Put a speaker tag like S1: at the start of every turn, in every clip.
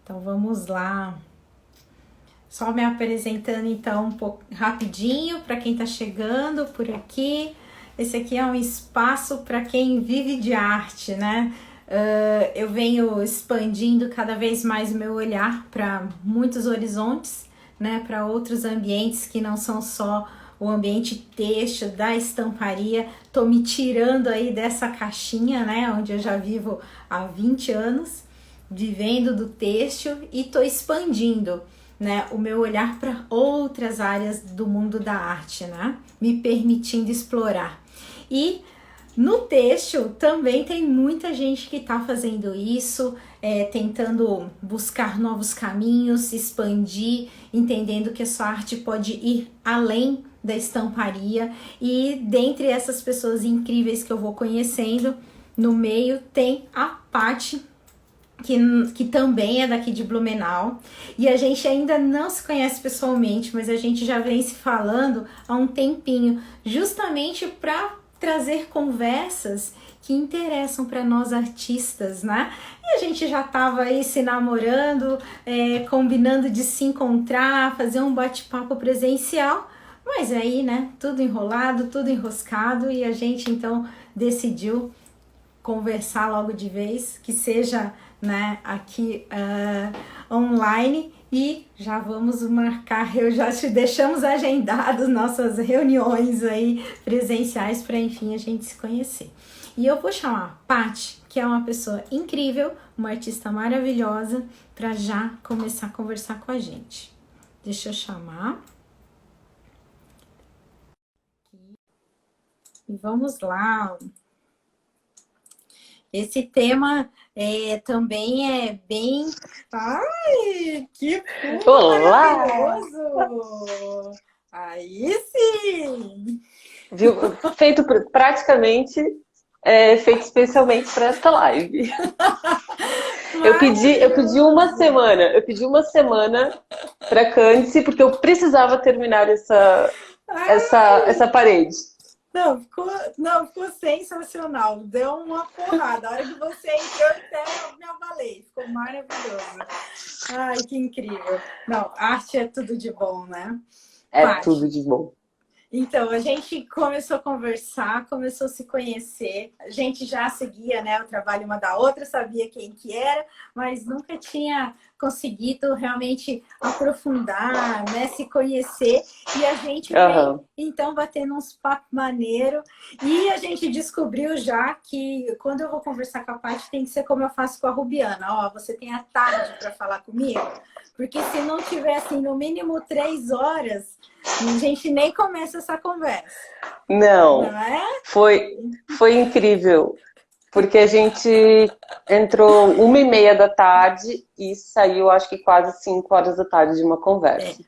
S1: Então vamos lá. Só me apresentando então um pouco rapidinho para quem está chegando por aqui. Esse aqui é um espaço para quem vive de arte, né? Eu venho expandindo cada vez mais o meu olhar para muitos horizontes, né? Para outros ambientes que não são só o ambiente têxtil da estamparia. Tô me tirando aí dessa caixinha, né? Onde eu já vivo há 20 anos, vivendo do têxtil e tô expandindo, né, o meu olhar para outras áreas do mundo da arte, né? Me permitindo explorar. E no têxtil também tem muita gente que está fazendo isso, tentando buscar novos caminhos, expandir, entendendo que a sua arte pode ir além da estamparia. E dentre essas pessoas incríveis que eu vou conhecendo, no meio tem a Paty, que também é daqui de Blumenau, e a gente ainda não se conhece pessoalmente, mas a gente já vem se falando há um tempinho, justamente para trazer conversas que interessam para nós artistas, né? E a gente já estava aí se namorando, combinando de se encontrar, fazer um bate-papo presencial, mas aí, né, tudo enrolado, tudo enroscado, e a gente então decidiu conversar logo de vez, que seja, né, aqui online, e já vamos marcar, já te deixamos agendados nossas reuniões aí presenciais para enfim a gente se conhecer. E eu vou chamar a Paty, que é uma pessoa incrível, uma artista maravilhosa, para já começar a conversar com a gente. Deixa eu chamar. E vamos lá. Esse tema também é bem... Ai, que fundo maravilhoso! Aí sim!
S2: Viu? Feito praticamente, feito especialmente para essa live. Eu pedi uma semana para Cândice, porque eu precisava terminar essa parede.
S1: Não, ficou sensacional. Deu uma porrada. A hora que você entrou, até eu me abalei. Ficou maravilhoso. Ai, que incrível. Não, arte é tudo de bom, né?
S2: É
S1: Paty,
S2: tudo de bom.
S1: então, a gente começou a conversar, começou a se conhecer. A gente já seguia, né, o trabalho uma da outra, sabia quem que era, mas nunca tinha conseguido realmente aprofundar, né, se conhecer. E a gente vem, então, batendo uns papos maneiros. E a gente descobriu já que quando eu vou conversar com a Paty, tem que ser como eu faço com a Rubiana. Ó, você tem a tarde para falar comigo? Porque se não tiver, assim, no mínimo 3 horas, a gente nem começa essa conversa.
S2: Não
S1: é?
S2: Foi incrível. Porque a gente entrou 1h30 da tarde e saiu, acho que quase 5 horas da tarde de uma conversa.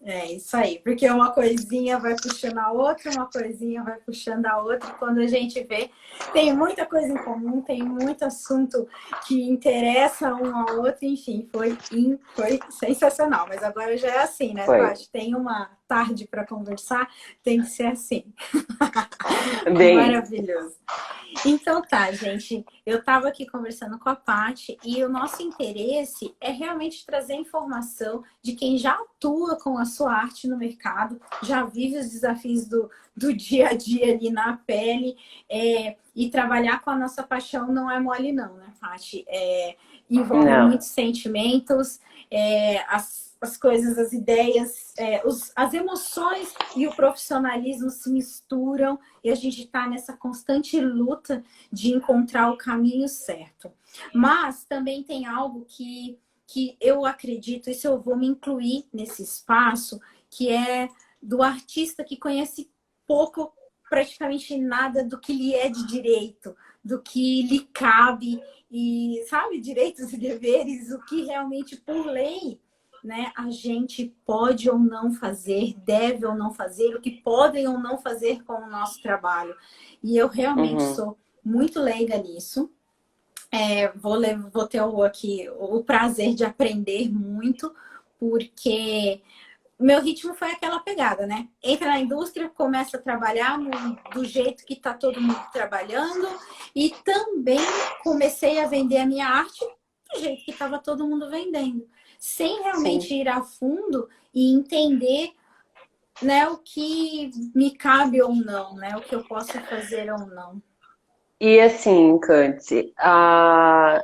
S1: É isso aí, porque uma coisinha vai puxando a outra, uma coisinha vai puxando a outra, e quando a gente vê, tem muita coisa em comum, tem muito assunto que interessa um ao outro, enfim, foi sensacional. Mas agora já é assim, né, Paty? Tem uma tarde para conversar, tem que ser assim. Maravilhoso. Então tá, gente, eu estava aqui conversando com a Paty e o nosso interesse é realmente trazer informação de quem já atua com a sua arte no mercado, já vive os desafios do dia a dia ali na pele, e trabalhar com a nossa paixão não é mole não, né, Paty? Envolve muitos sentimentos, as coisas, as ideias, as emoções e o profissionalismo se misturam e a gente está nessa constante luta de encontrar o caminho certo. Mas também tem algo que eu acredito, isso eu vou me incluir nesse espaço, que é do artista que conhece pouco, praticamente nada do que lhe é de direito, do que lhe cabe, e sabe, direitos e deveres, o que realmente por lei, né, a gente pode ou não fazer, deve ou não fazer, o que podem ou não fazer com o nosso trabalho. E eu realmente sou muito leiga nisso. Vou ter aqui o prazer de aprender muito, porque o meu ritmo foi aquela pegada, né? Entra na indústria, começa a trabalhar do jeito que está todo mundo trabalhando, e também comecei a vender a minha arte mesmo jeito que estava todo mundo vendendo, sem
S2: sim.
S1: realmente ir a fundo e entender, né, o que me cabe ou não, né, o que eu posso fazer ou não.
S2: E assim, Kant, a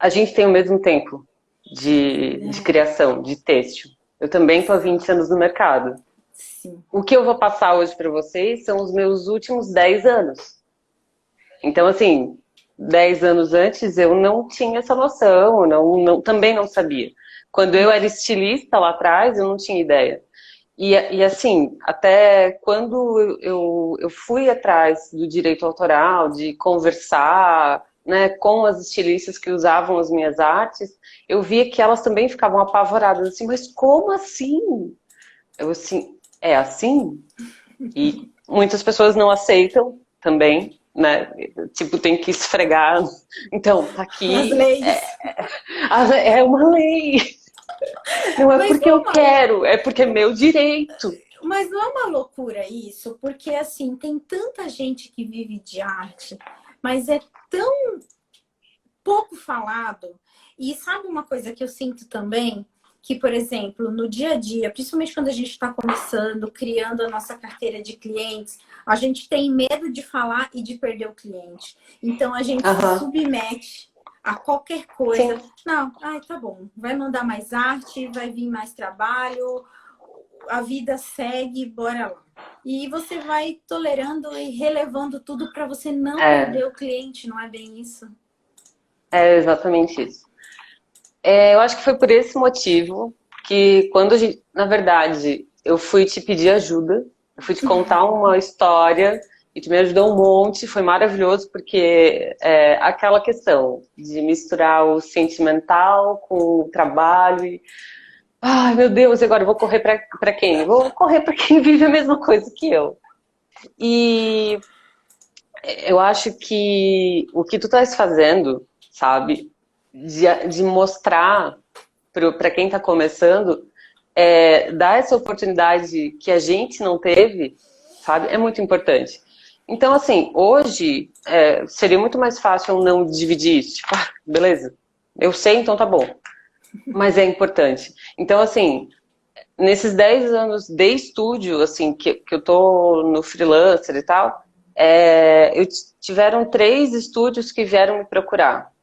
S2: gente tem o mesmo tempo de
S1: É,
S2: criação, de têxtil. Eu também estou há 20 anos no mercado.
S1: sim.
S2: O que eu vou passar hoje para vocês são os meus últimos 10 anos. Então, assim, 10 anos antes eu não tinha essa noção, também não sabia. Quando eu era estilista lá atrás, eu não tinha ideia. E assim, até quando eu fui atrás do direito autoral, de conversar, né, com as estilistas que usavam as minhas artes, eu via que elas também ficavam apavoradas, assim, mas como assim? Eu assim, é assim? E muitas pessoas não aceitam também, né? Tipo, tem que esfregar. Então, tá
S1: As
S2: aqui,
S1: leis.
S2: é uma lei. Não é
S1: Mas
S2: porque
S1: não,
S2: eu quero, é porque é meu direito.
S1: mas não é uma loucura isso, porque assim, tem tanta gente que vive de arte, mas é tão pouco falado. E sabe uma coisa que eu sinto também? Que, por exemplo, no dia a dia, principalmente quando a gente está começando, criando a nossa carteira de clientes, a gente tem medo de falar e de perder o cliente. Então a gente se
S2: Aham,
S1: submete a qualquer coisa.
S2: sim.
S1: Não, ai, tá bom, vai mandar mais arte, vai vir mais trabalho, a vida segue, bora lá. E você vai tolerando e relevando tudo para você não
S2: É,
S1: perder o cliente, não é bem isso?
S2: é exatamente isso. É, eu acho que foi por esse motivo que quando a gente, na verdade, eu fui te pedir ajuda, eu fui te contar uma história e tu me ajudou um monte, foi maravilhoso porque aquela questão de misturar o sentimental com o trabalho e, ai meu Deus, agora eu vou correr para quem? Eu vou correr para quem vive a mesma coisa que eu. E eu acho que o que tu estás fazendo, sabe, de mostrar para quem está começando, dar essa oportunidade que a gente não teve, sabe, é muito importante. Então, assim, hoje seria muito mais fácil eu não dividir isso. Tipo, beleza, eu sei, então tá bom. Mas é importante. Então, assim, nesses 10 anos de estúdio, assim, que eu tô no freelancer e tal, tiveram 3 estúdios que vieram me procurar.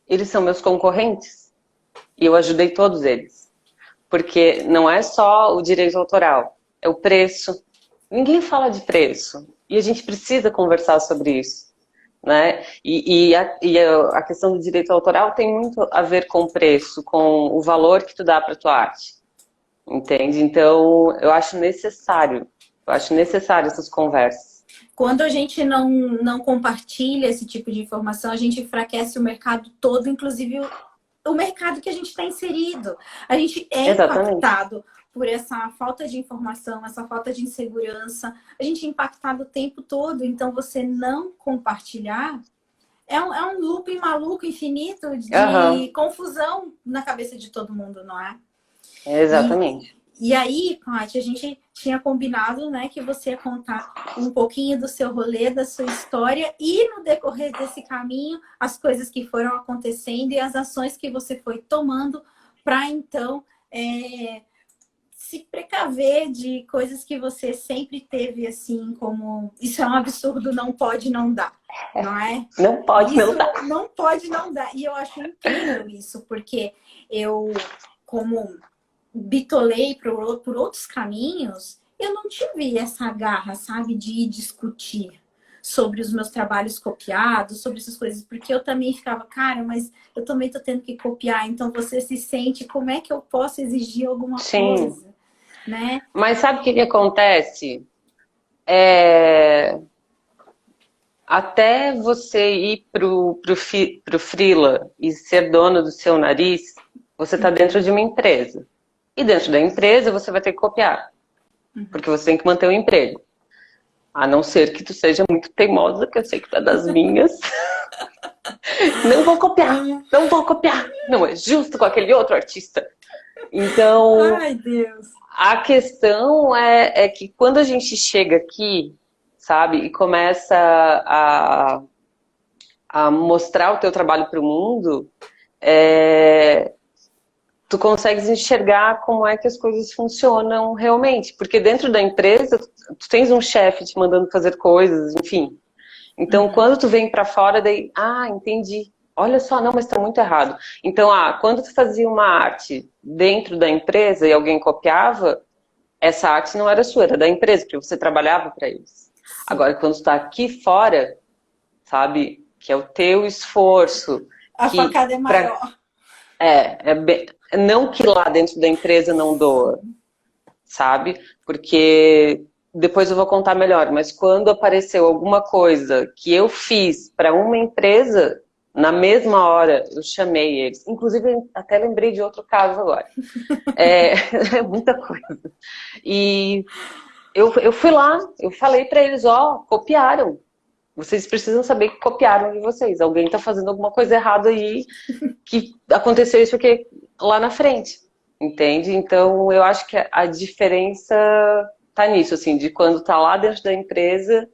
S2: Eles são meus concorrentes e eu ajudei todos eles. Porque não é só o direito autoral, é o preço. Ninguém fala de preço. E a gente precisa conversar sobre isso. Né? A questão do direito autoral tem muito a ver com o preço, com o valor que tu dá para tua arte. Entende? Então, eu acho necessário essas conversas.
S1: Quando a gente não compartilha esse tipo de informação, a gente enfraquece o mercado todo, inclusive o mercado que a gente está inserido. A gente é
S2: Exatamente.
S1: impactado por essa falta de informação, essa falta de insegurança. A gente é impactado o tempo todo. Então, você não compartilhar é um looping maluco infinito de
S2: Aham,
S1: confusão na cabeça de todo mundo, não é? E,
S2: exatamente.
S1: e aí, Paty, a gente tinha combinado, né, que você ia contar um pouquinho do seu rolê, da sua história e no decorrer desse caminho, as coisas que foram acontecendo e as ações que você foi tomando para então se precaver de coisas que você sempre teve assim como isso é um absurdo, não pode, não dá, não é?
S2: Não pode
S1: Isso
S2: não dar.
S1: não pode, não dá. E eu acho incrível isso, porque eu, como bitolei por outros caminhos, eu não tive essa garra, sabe, de ir discutir sobre os meus trabalhos copiados, sobre essas coisas, porque eu também ficava, cara, mas eu também tô tendo que copiar, então você se sente, como é que eu posso exigir alguma
S2: Sim.
S1: coisa, né?
S2: Mas sabe o que que acontece? É, até você ir pro freela e ser dono do seu nariz, você está dentro de uma empresa. E dentro da empresa você vai ter que copiar, porque você tem que manter o emprego. A não ser que tu seja muito teimosa, que eu sei que tu é das minhas. Não vou copiar, não vou copiar. Não é justo com aquele outro artista. Então,
S1: Ai, Deus.
S2: a questão é que quando a gente chega aqui, sabe, e começa a mostrar o teu trabalho para o mundo, tu consegues enxergar como é que as coisas funcionam realmente. Porque dentro da empresa, tu tens um chefe te mandando fazer coisas, enfim. Então, quando tu vem para fora, daí, entendi. Olha só, não, mas está muito errado. Então, quando tu fazia uma arte dentro da empresa e alguém copiava, essa arte não era sua, era da empresa, porque você trabalhava para eles. Agora, quando tu está aqui fora, sabe, que é o teu esforço.
S1: A facada é maior.
S2: Não que lá dentro da empresa não doa, sabe? Porque depois eu vou contar melhor, mas quando apareceu alguma coisa que eu fiz para uma empresa, na mesma hora eu chamei eles. Inclusive, até lembrei de outro caso agora. É muita coisa. E eu fui lá, eu falei para eles, copiaram. Vocês precisam saber que copiaram de vocês. Alguém está fazendo alguma coisa errada aí, que aconteceu isso aqui lá na frente. Entende? Então, eu acho que a diferença tá nisso, assim, de quando tá lá dentro da empresa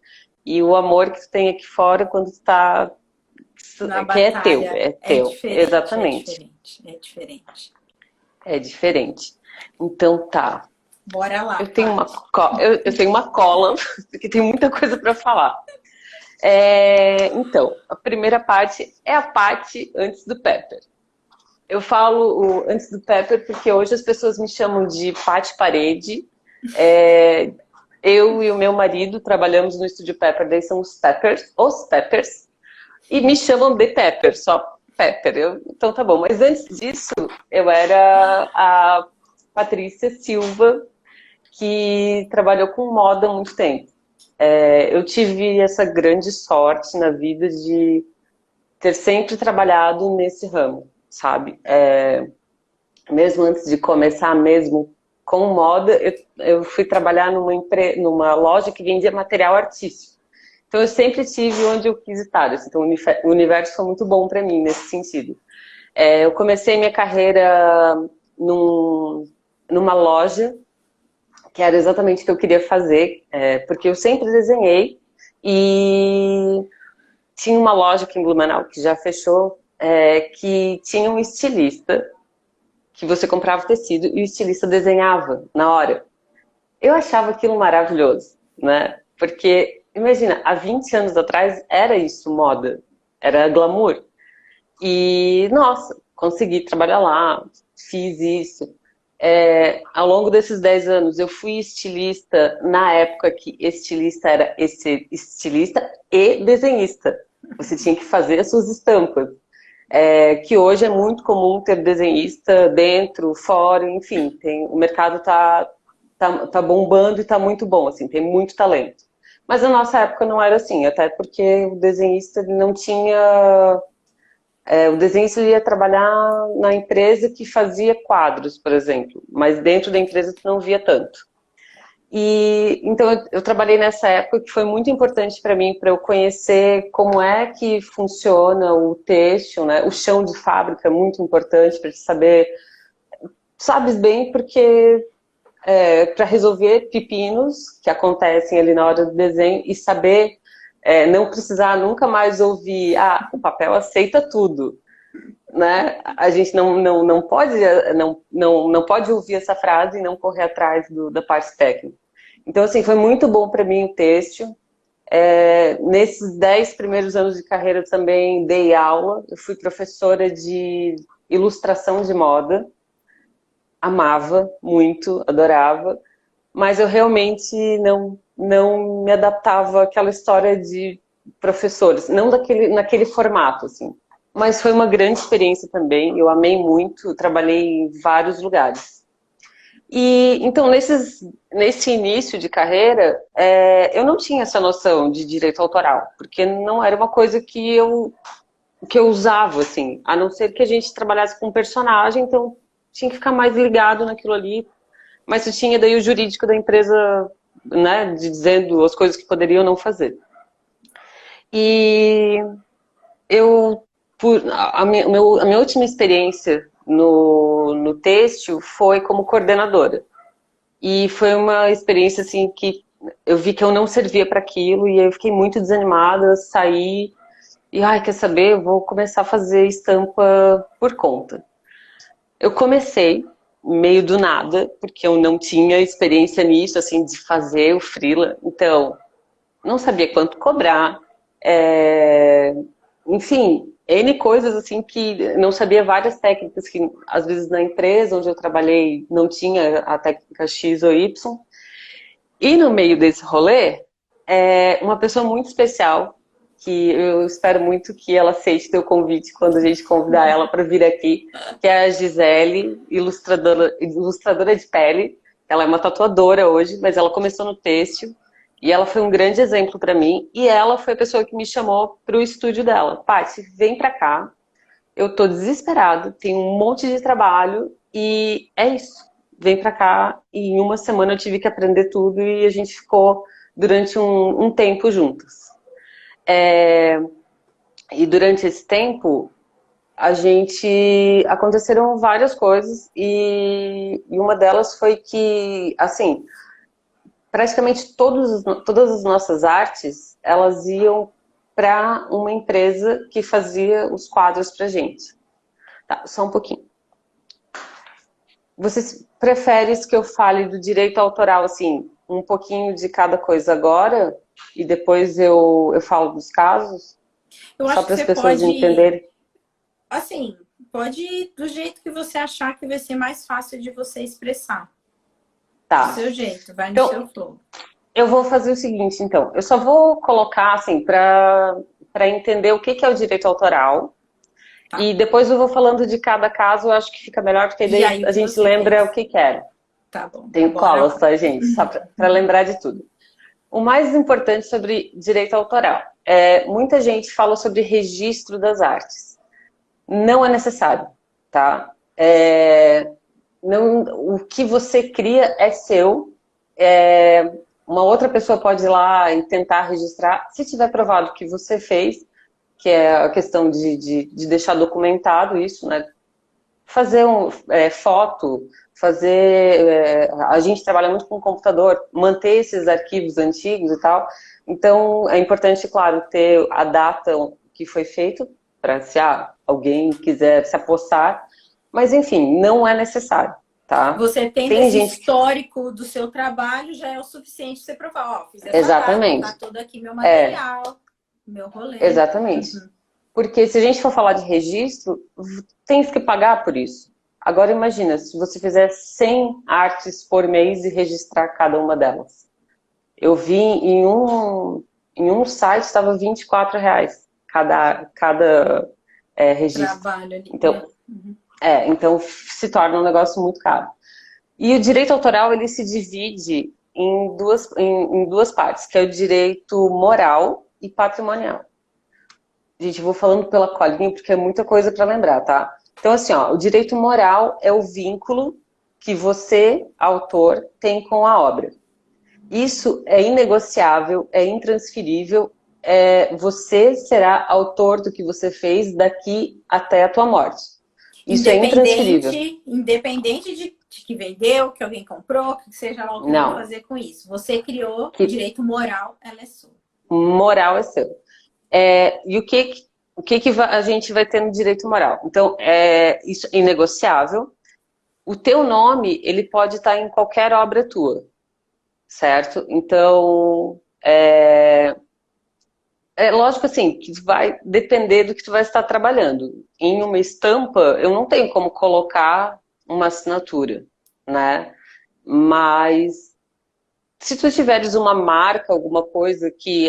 S2: e o amor que tu tem aqui fora quando tu tá...
S1: Na
S2: que
S1: batalha,
S2: é teu.
S1: Exatamente.
S2: É diferente. É diferente. Então, tá.
S1: Bora lá.
S2: Eu tenho uma cola, porque tem muita coisa para falar. Então, a primeira parte é a parte antes do Pepper. Eu falo o antes do Pepper porque hoje as pessoas me chamam de Pati Parede. Eu e o meu marido trabalhamos no estúdio Pepper, daí são os Peppers, e me chamam de Pepper, só Pepper. Então tá bom, mas antes disso eu era a Patrícia Silva, que trabalhou com moda há muito tempo. Eu tive essa grande sorte na vida de ter sempre trabalhado nesse ramo, sabe? Mesmo antes de começar mesmo com moda, eu fui trabalhar numa loja que vendia material artístico. Então eu sempre tive onde eu quis estar. Assim, então o universo foi muito bom para mim nesse sentido. Eu comecei minha carreira numa loja, que era exatamente o que eu queria fazer, porque eu sempre desenhei e tinha uma loja aqui em Blumenau, que já fechou, que tinha um estilista, que você comprava o tecido e o estilista desenhava na hora. Eu achava aquilo maravilhoso, né? Porque, imagina, há 20 anos atrás era isso, moda, era glamour. E, nossa, consegui trabalhar lá, fiz isso. Ao longo desses 10 anos, eu fui estilista na época que estilista era esse estilista e desenhista. Você tinha que fazer as suas estampas. Que hoje é muito comum ter desenhista dentro, fora, enfim. O mercado tá bombando e tá muito bom, assim, tem muito talento. Mas na nossa época não era assim, até porque o desenhista não tinha... o desenhista ia trabalhar na empresa que fazia quadros, por exemplo, mas dentro da empresa tu não via tanto. Então eu trabalhei nessa época que foi muito importante para mim, para eu conhecer como é que funciona o têxtil, né? O chão de fábrica é muito importante para te saber, sabes bem, porque para resolver pepinos que acontecem ali na hora do desenho e saber não precisar nunca mais ouvir, o papel aceita tudo, né? A gente não pode ouvir essa frase e não correr atrás da parte técnica. Então, assim, foi muito bom para mim o têxtil. Nesses 10 primeiros anos de carreira eu também dei aula. Eu fui professora de ilustração de moda. Amava muito, adorava. Mas eu realmente não me adaptava àquela história de professores. Não naquele formato, assim. Mas foi uma grande experiência também. Eu amei muito. Trabalhei em vários lugares. E então, nesse início de carreira, eu não tinha essa noção de direito autoral, porque não era uma coisa que eu usava, assim, a não ser que a gente trabalhasse com um personagem, então tinha que ficar mais ligado naquilo ali, mas eu tinha daí o jurídico da empresa, né, dizendo as coisas que poderiam não fazer. E a minha última experiência no têxtil foi como coordenadora. E foi uma experiência assim que eu vi que eu não servia para aquilo e eu fiquei muito desanimada, saí E, ai, quer saber? Eu vou começar a fazer estampa por conta. Eu comecei meio do nada, porque eu não tinha experiência nisso, assim, de fazer o freela. Então, não sabia quanto cobrar. É, enfim, N coisas assim que não sabia várias técnicas que às vezes na empresa onde eu trabalhei não tinha a técnica X ou Y. E no meio desse rolê, uma pessoa muito especial, que eu espero muito que ela aceite teu convite quando a gente convidar ela para vir aqui, que é a Gisele, ilustradora de pele. Ela é uma tatuadora hoje, mas ela começou no têxtil e ela foi um grande exemplo para mim. E ela foi a pessoa que me chamou para o estúdio dela. Paty, vem para cá. Eu tô desesperado, tenho um monte de trabalho e é isso. Vem pra cá e em uma semana eu tive que aprender tudo e a gente ficou durante um tempo juntos. É, e durante esse tempo, aconteceram várias coisas e uma delas foi que, assim, praticamente todas as nossas artes, elas iam para uma empresa que fazia os quadros pra gente. Tá, só um pouquinho. Você prefere que eu fale do direito autoral, assim, um pouquinho de cada coisa agora e depois eu falo dos casos?
S1: Eu
S2: Só
S1: acho que
S2: para as
S1: você
S2: pessoas
S1: pode,
S2: entenderem?
S1: assim, pode ir do jeito que você achar que vai ser mais fácil de você expressar. Do
S2: Tá.
S1: seu jeito, vai no
S2: Então,
S1: seu flow.
S2: eu vou fazer o seguinte, então. Eu só vou colocar, assim, para entender o que é o direito autoral.
S1: Tá.
S2: E depois eu vou falando de cada caso, eu acho que fica melhor, porque
S1: E
S2: daí
S1: aí, o
S2: a
S1: que
S2: gente
S1: você
S2: lembra o
S1: fez?
S2: que quer.
S1: Tá bom.
S2: Tenho
S1: Bora
S2: colas,
S1: lá.
S2: tá, gente? Só para lembrar de tudo. O mais importante sobre direito autoral é muita gente fala sobre registro das artes. Não é necessário, tá? Não, o que você cria é seu. Uma outra pessoa pode ir lá e tentar registrar, se tiver provado que você fez, que é a questão de deixar documentado isso, né? Fazer foto, a gente trabalha muito com computador, manter esses arquivos antigos e tal. Então, é importante, claro, ter a data que foi feito, para se alguém quiser se apossar. Mas, enfim, não é necessário, tá?
S1: Você tendo
S2: Tem
S1: esse
S2: gente que...
S1: histórico do seu trabalho já é o suficiente para você provar, ó, fiz essa data, tá
S2: Exatamente.
S1: todo aqui meu
S2: É,
S1: material, meu rolê.
S2: exatamente.
S1: Uhum.
S2: Porque se a gente for falar de registro, tem que pagar por isso. Agora imagina, se você fizer 100 artes por mês e registrar cada uma delas. Eu vi em um site estava R$ 24 cada registro.
S1: Trabalho ali, né?
S2: Então,
S1: Uhum.
S2: então se torna um negócio muito caro. E o direito autoral ele se divide em duas partes, que é o direito moral e patrimonial. Gente, eu vou falando pela colinha porque é muita coisa para lembrar, tá? Então, assim, ó, o direito moral é o vínculo que você, autor, tem com a obra. Isso é inegociável, é intransferível, você será autor do que você fez daqui até a tua morte. Isso é intransferível.
S1: Independente de que vendeu, que alguém comprou, que seja lá o que for
S2: Não.
S1: fazer com isso. Você criou o
S2: Que
S1: direito moral, ela é sua.
S2: moral é seu. E o que a gente vai ter no direito moral? Então, isso é inegociável. O teu nome, ele pode estar em qualquer obra tua, certo? Então, é lógico assim, que vai depender do que tu vai estar trabalhando. Em uma estampa, eu não tenho como colocar uma assinatura, né? Mas se tu tiveres uma marca, alguma coisa que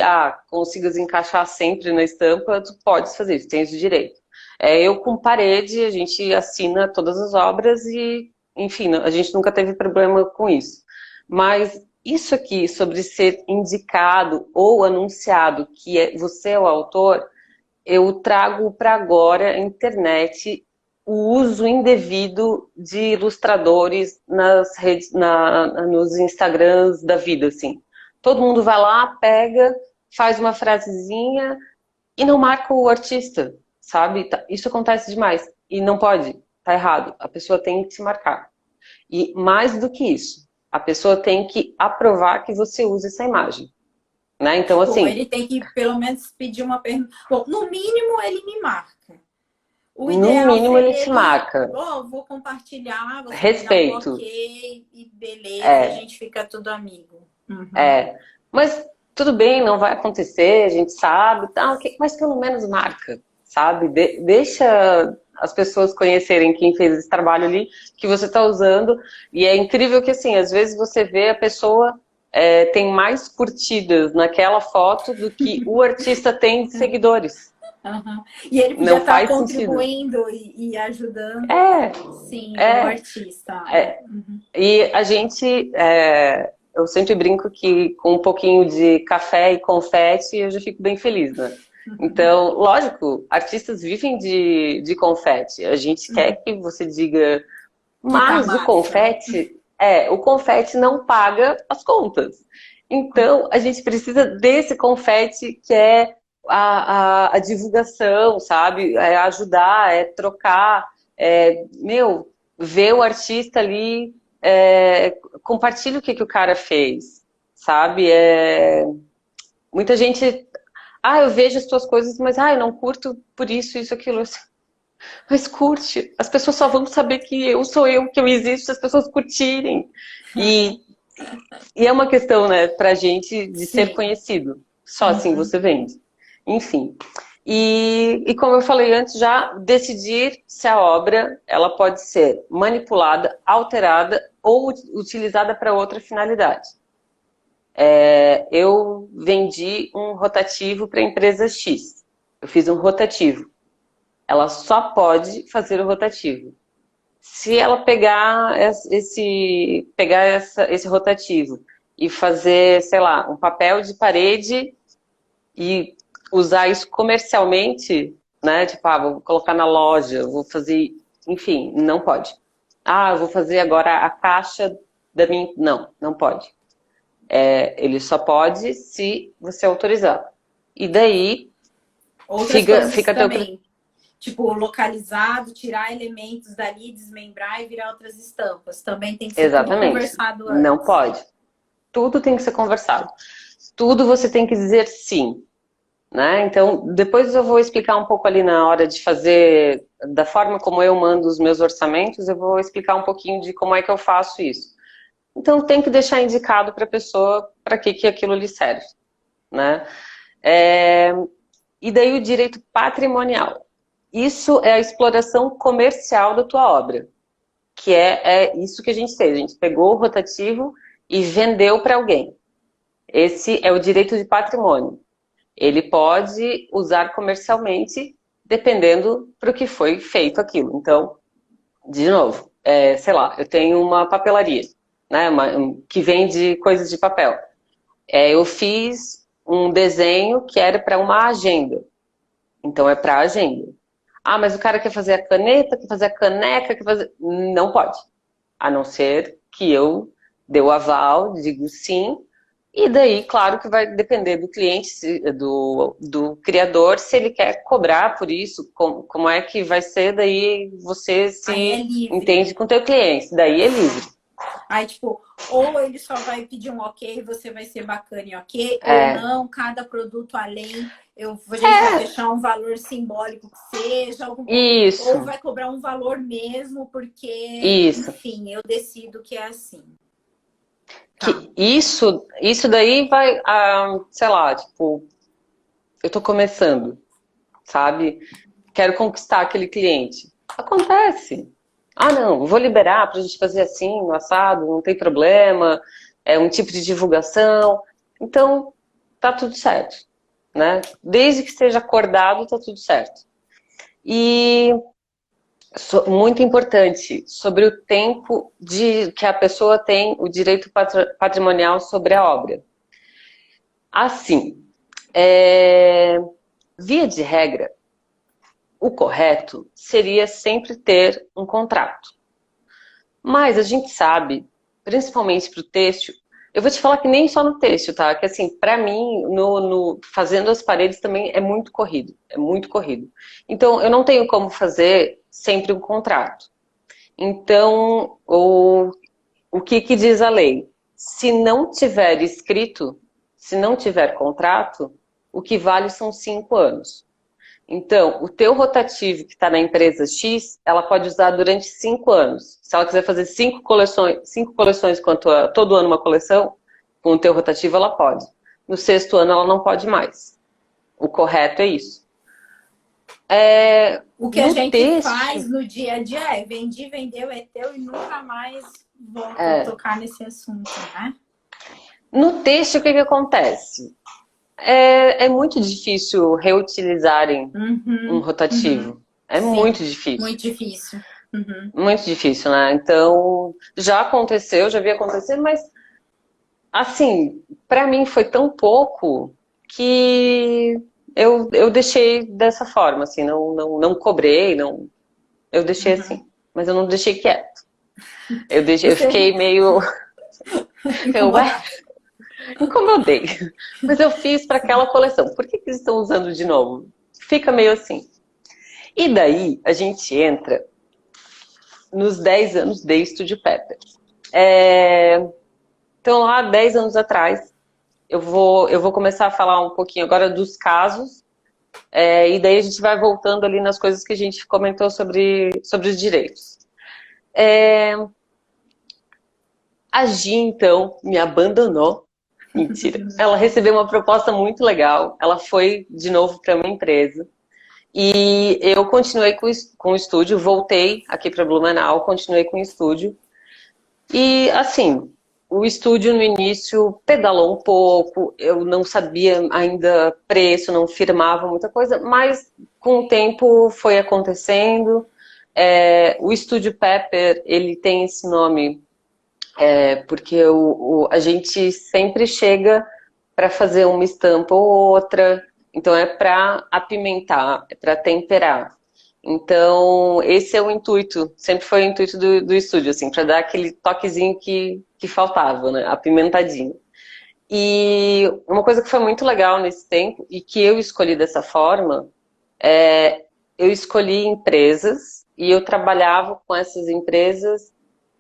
S2: consigas encaixar sempre na estampa, tu podes fazer isso, tens o direito. Eu com parede, a gente assina todas as obras e, enfim, a gente nunca teve problema com isso. Mas isso aqui, sobre ser indicado ou anunciado que você é o autor, eu trago para agora a internet o uso indevido de ilustradores nas redes, nos Instagrams da vida, assim. Todo mundo vai lá, pega, faz uma frasezinha e não marca o artista, sabe? Isso acontece demais. E não pode, tá errado. A pessoa tem que te marcar. E mais do que isso, a pessoa tem que aprovar que você usa essa imagem, né? Então,
S1: Bom,
S2: assim,
S1: ele tem que pelo menos pedir uma pergunta. Bom, no mínimo ele me marca. O
S2: no
S1: ideal
S2: mínimo ele
S1: seria
S2: te
S1: ele,
S2: marca.
S1: vou compartilhar, você me dá o
S2: Respeito.
S1: ok e beleza, a
S2: É,
S1: gente fica tudo amigo. Uhum.
S2: é. Mas tudo bem, não vai acontecer, a gente sabe, tá, mas pelo menos marca, sabe? Deixa as pessoas conhecerem quem fez esse trabalho ali que você está usando. E é incrível que, assim, às vezes você vê a pessoa tem mais curtidas naquela foto do que o artista tem de seguidores.
S1: Uhum. E ele podia
S2: Não
S1: estar
S2: faz sentido.
S1: contribuindo e ajudando,
S2: É,
S1: sim, o
S2: é.
S1: artista.
S2: É, e a gente, eu sempre brinco que com um pouquinho de café e confete eu já fico bem feliz, né? Então, lógico, artistas vivem de confete. A gente quer que você diga,
S1: Que tá
S2: mas
S1: massa.
S2: o confete não paga as contas. Então, a gente precisa desse confete que é a divulgação, sabe? É ajudar, é trocar, meu, ver o artista ali, compartilha o que o cara fez, sabe? Muita gente, eu vejo as tuas coisas, mas eu não curto por isso, aquilo. Mas curte. As pessoas só vão saber que eu sou eu, que eu existo, se as pessoas curtirem. E, e é uma questão, né, pra gente de ser
S1: Sim.
S2: conhecido. Só assim você vende. Enfim. E como eu falei antes, já decidir se a obra ela pode ser manipulada, alterada ou utilizada para outra finalidade. Eu vendi um rotativo para a empresa X. Eu fiz um rotativo. Ela só pode fazer o rotativo. Se ela esse rotativo e fazer, sei lá, um papel de parede e usar isso comercialmente, né? Tipo, vou colocar na loja, vou fazer, enfim, não pode. Eu vou fazer agora a caixa da minha. Não, não pode. Ele só pode se você autorizar. E daí
S1: Outras coisas
S2: fica a teu.
S1: também. Tipo, localizado, tirar elementos dali, desmembrar e virar outras estampas. Também tem que ser tudo
S2: Exatamente.
S1: conversado
S2: Não
S1: antes.
S2: pode. Tudo tem que ser conversado. Tudo você tem que dizer sim, né? Então, depois eu vou explicar um pouco ali na hora de fazer, da forma como eu mando os meus orçamentos, eu vou explicar um pouquinho de como é que eu faço isso. Então, tem que deixar indicado para a pessoa para que aquilo lhe serve, né? E daí o direito patrimonial. Isso é a exploração comercial da tua obra, que é isso que a gente fez. A gente pegou o rotativo e vendeu para alguém. Esse é o direito de patrimônio. Ele pode usar comercialmente, dependendo para o que foi feito aquilo. Então, de novo, sei lá, eu tenho uma papelaria, né, que vende coisas de papel. Eu fiz um desenho que era para uma agenda. Então, é para agenda. Mas o cara quer fazer a caneta, quer fazer a caneca, quer fazer. Não pode. A não ser que eu dê o aval, digo sim, e daí, claro que vai depender do cliente, do criador, se ele quer cobrar por isso, como é que vai ser, daí você
S1: Aí é
S2: se
S1: livre.
S2: entende com o teu cliente, daí é livre.
S1: Aí, tipo, ou ele só vai pedir um ok, você vai ser bacana e ok, ou
S2: É,
S1: não, cada produto além, a gente vai deixar um valor simbólico que seja, ou
S2: isso,
S1: vai cobrar um valor mesmo, porque,
S2: isso.
S1: enfim, eu decido que é assim. Tá.
S2: Que isso daí vai, sei lá, tipo, eu tô começando, sabe? Quero conquistar aquele cliente. Acontece. Não, vou liberar para a gente fazer assim, no assado, não tem problema, é um tipo de divulgação. Então, tá tudo certo, né? Desde que seja acordado, tá tudo certo. E muito importante, sobre o tempo que a pessoa tem o direito patrimonial sobre a obra. Assim, via de regra, o correto seria sempre ter um contrato. Mas a gente sabe, principalmente para o têxtil, eu vou te falar que nem só no têxtil, tá? Que assim, para mim, fazendo as paredes também é muito corrido, é muito corrido. Então, eu não tenho como fazer sempre um contrato. Então, o que diz a lei? Se não tiver escrito, se não tiver contrato, o que vale são 5 anos. Então, o teu rotativo que está na empresa X, ela pode usar durante 5 anos. Se ela quiser fazer 5 coleções, todo ano uma coleção, com o teu rotativo ela pode. No 6º ano ela não pode mais. O correto é isso.
S1: O que a gente faz no dia a dia é vendi, vendeu, é teu e nunca mais volto a tocar nesse assunto, né?
S2: No texto, o que acontece? É muito difícil reutilizarem um rotativo. É
S1: Sim,
S2: muito difícil.
S1: Muito difícil.
S2: Muito difícil, né? Então, já aconteceu, já vi acontecer, mas, assim, pra mim foi tão pouco que eu deixei dessa forma, assim, não cobrei, eu deixei assim, mas eu não deixei quieto. Eu fiquei meio, ué, incomodei. Mas eu fiz para aquela coleção. Por que eles estão usando de novo? Fica meio assim. E daí a gente entra nos 10 anos de Estúdio Pepper. Então, lá 10 anos atrás, eu vou começar a falar um pouquinho agora dos casos, e daí a gente vai voltando ali nas coisas que a gente comentou sobre os direitos. A Gi, então, me abandonou. Mentira. Ela recebeu uma proposta muito legal. Ela foi de novo para uma empresa. E eu continuei com o estúdio, voltei aqui para Blumenau, continuei com o estúdio. E, assim, o estúdio no início pedalou um pouco, eu não sabia ainda preço, não firmava muita coisa, mas com o tempo foi acontecendo. O Estúdio Pepper, ele tem esse nome porque a gente sempre chega para fazer uma estampa ou outra, então é para apimentar, é para temperar. Então, esse é o intuito, sempre foi o intuito do estúdio, assim, para dar aquele toquezinho que faltava, né? Apimentadinho. E uma coisa que foi muito legal nesse tempo, e que eu escolhi dessa forma, eu escolhi empresas, e eu trabalhava com essas empresas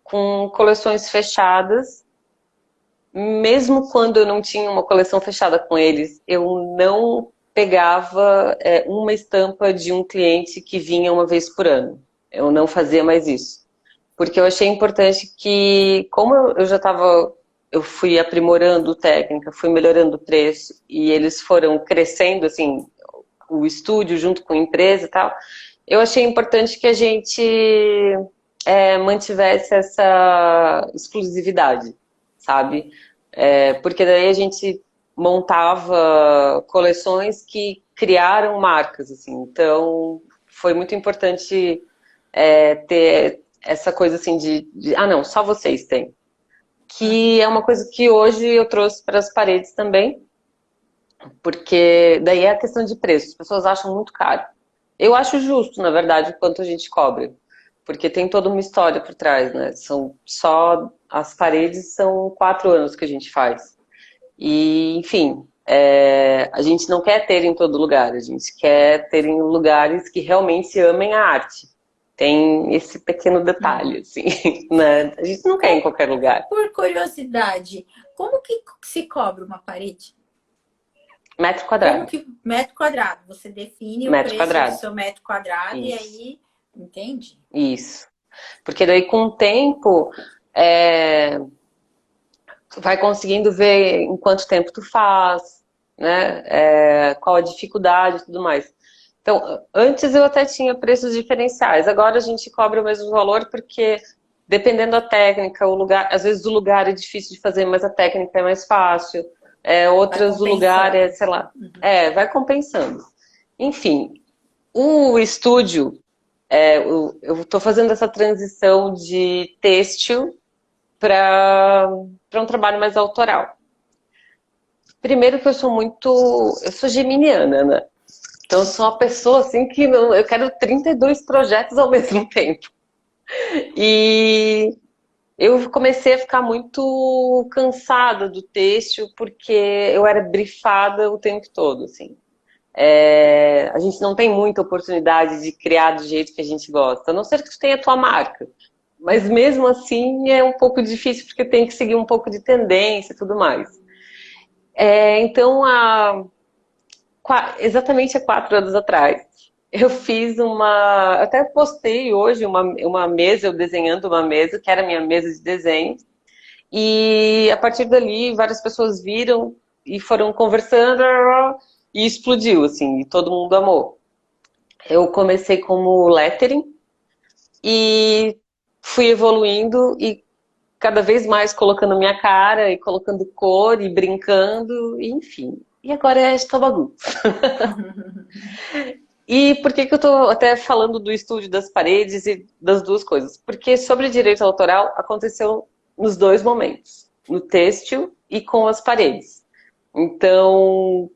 S2: com coleções fechadas, mesmo quando eu não tinha uma coleção fechada com eles, eu não pegava uma estampa de um cliente que vinha uma vez por ano. Eu não fazia mais isso. Porque eu achei importante que, como eu fui aprimorando técnica, fui melhorando o preço, e eles foram crescendo, assim, o estúdio junto com a empresa e tal, eu achei importante que a gente mantivesse essa exclusividade, sabe? Porque daí a gente montava coleções que criaram marcas, assim. Então, foi muito importante ter essa coisa assim não, só vocês têm. Que é uma coisa que hoje eu trouxe para as paredes também, porque daí é a questão de preço. As pessoas acham muito caro. Eu acho justo, na verdade, o quanto a gente cobra. Porque tem toda uma história por trás, né? As paredes são 4 anos que a gente faz. E, enfim, a gente não quer ter em todo lugar, a gente quer ter em lugares que realmente amem a arte. Tem esse pequeno detalhe, assim, né? A gente não quer em qualquer lugar.
S1: Por curiosidade, como que se cobra uma parede?
S2: Metro quadrado.
S1: Metro quadrado. Você define o preço do seu metro quadrado. Isso. E aí... Entendi.
S2: Isso. Porque daí, com o tempo, tu vai conseguindo ver em quanto tempo tu faz, né? Qual a dificuldade e tudo mais. Então, antes eu até tinha preços diferenciais. Agora a gente cobra o mesmo valor porque, dependendo da técnica, o lugar, às vezes o lugar é difícil de fazer, mas a técnica é mais fácil. Outras o lugar sei lá. Vai compensando. Enfim, o estúdio, eu estou fazendo essa transição de têxtil para um trabalho mais autoral. Primeiro que eu sou geminiana, né? Então eu sou uma pessoa assim que eu quero 32 projetos ao mesmo tempo. E eu comecei a ficar muito cansada do têxtil porque eu era brifada o tempo todo, assim. A gente não tem muita oportunidade de criar do jeito que a gente gosta, a não ser que tu tenha a tua marca. Mas mesmo assim é um pouco difícil porque tem que seguir um pouco de tendência e tudo mais. Então, exatamente há 4 anos atrás, eu fiz até postei hoje uma mesa, eu desenhando uma mesa, que era a minha mesa de desenho, e a partir dali várias pessoas viram e foram conversando e explodiu, assim, e todo mundo amou. Eu comecei como lettering e fui evoluindo e cada vez mais colocando minha cara e colocando cor e brincando, e enfim. E agora é esta bagunça. E por que que eu tô até falando do estúdio das paredes e das duas coisas? Porque sobre direito autoral aconteceu nos dois momentos, no têxtil e com as paredes. Então,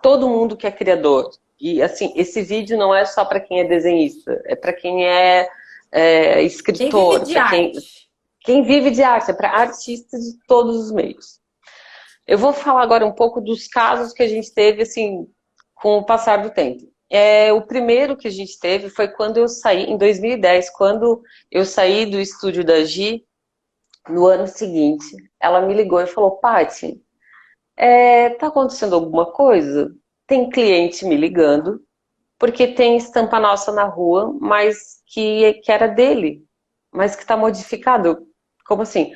S2: todo mundo que é criador, e assim, esse vídeo não é só para quem é desenhista, é para quem é
S1: Quem vive
S2: escritor,
S1: de
S2: para
S1: arte.
S2: quem vive de arte, é para artistas de todos os meios. Eu vou falar agora um pouco dos casos que a gente teve, assim, com o passar do tempo. O primeiro que a gente teve foi quando eu saí, em 2010, quando eu saí do estúdio da Gi, no ano seguinte, ela me ligou e falou, Paty, tá acontecendo alguma coisa? Tem cliente me ligando, porque tem estampa nossa na rua, mas que era dele, mas que está modificado. Como assim?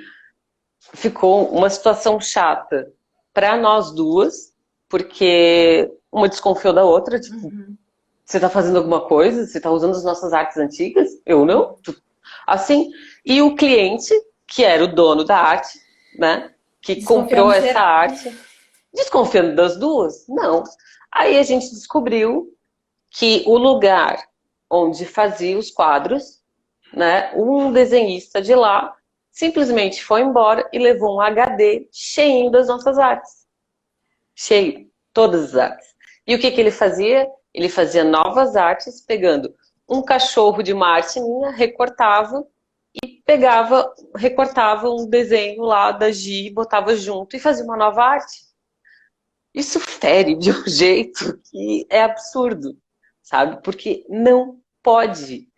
S2: Ficou uma situação chata para nós duas, porque uma desconfiou da outra, tipo,
S1: Uhum.
S2: você tá fazendo alguma coisa? Você tá usando as nossas artes antigas? Eu não. Assim, e o cliente, que era o dono da arte, né, que comprou
S1: Desconfiando
S2: essa
S1: geral.
S2: arte, desconfiando das duas? Não. Aí a gente descobriu que o lugar onde fazia os quadros, né, um desenhista de lá simplesmente foi embora e levou um HD cheio das nossas artes. Cheio, todas as artes. E o que que ele fazia? Ele fazia novas artes, pegando um cachorro de uma arte minha, recortava e pegava, recortava um desenho lá da Gi, botava junto e fazia uma nova arte. Isso fere de um jeito que é absurdo, sabe? Porque não pode.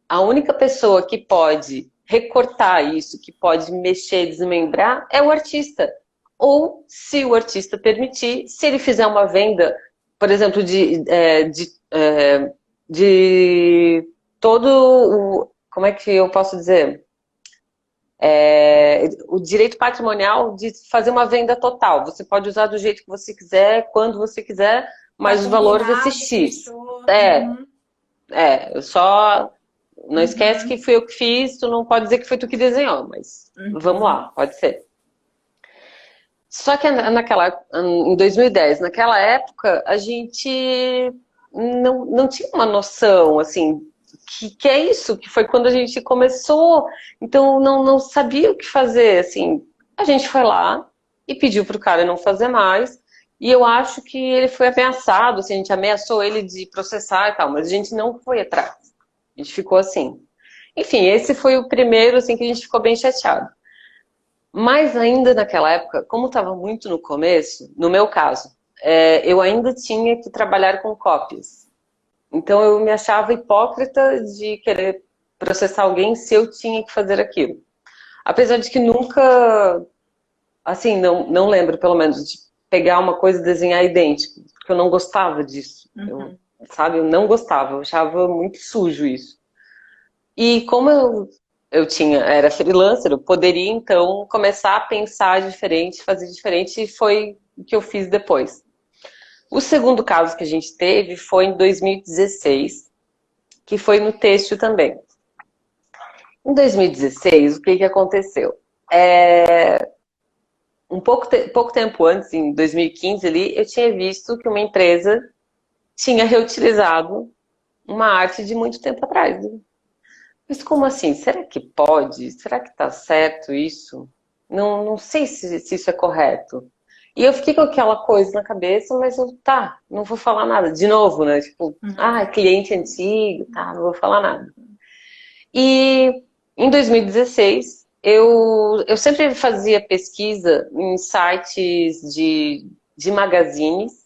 S2: A única pessoa que pode recortar isso, que pode mexer, desmembrar, é o artista. Ou, se o artista permitir, se ele fizer uma venda, por exemplo, de todo o. Como é que eu posso dizer? O direito patrimonial de fazer uma venda total. Você pode usar do jeito que você quiser, quando você quiser,
S1: Tá
S2: mas o valor vai ser
S1: combinado,
S2: X.
S1: fechou.
S2: É,
S1: Uhum.
S2: só não esquece
S1: Uhum.
S2: que foi eu que fiz, tu não pode dizer que foi tu que desenhou, mas vamos
S1: Uhum.
S2: lá, pode ser. Só que em 2010, naquela época, a gente não tinha uma noção, assim, que é isso, que foi quando a gente começou, então não sabia o que fazer, assim. A gente foi lá e pediu pro cara não fazer mais, e eu acho que ele foi ameaçado, assim, a gente ameaçou ele de processar e tal, mas a gente não foi atrás. A gente ficou assim. Enfim, esse foi o primeiro, assim, que a gente ficou bem chateado. Mas ainda naquela época, como estava muito no começo, no meu caso, eu ainda tinha que trabalhar com cópias. Então eu me achava hipócrita de querer processar alguém se eu tinha que fazer aquilo. Apesar de que nunca, assim, não lembro pelo menos de pegar uma coisa e desenhar idêntico, porque eu não gostava disso.
S1: Uhum.
S2: Sabe, eu não gostava, eu achava muito sujo isso. E como eu era freelancer, eu poderia então começar a pensar diferente, fazer diferente, e foi o que eu fiz depois. O segundo caso que a gente teve foi em 2016, que foi no têxtil também. Em 2016, o que que aconteceu? Pouco tempo antes, em 2015 ali, eu tinha visto que uma empresa tinha reutilizado uma arte de muito tempo atrás. Mas como assim? Será que pode? Será que tá certo isso? Não sei se isso é correto. E eu fiquei com aquela coisa na cabeça, mas não vou falar nada. De novo, né? Tipo,
S1: Uhum.
S2: cliente antigo, tá, não vou falar nada. E em 2016, eu sempre fazia pesquisa em sites de magazines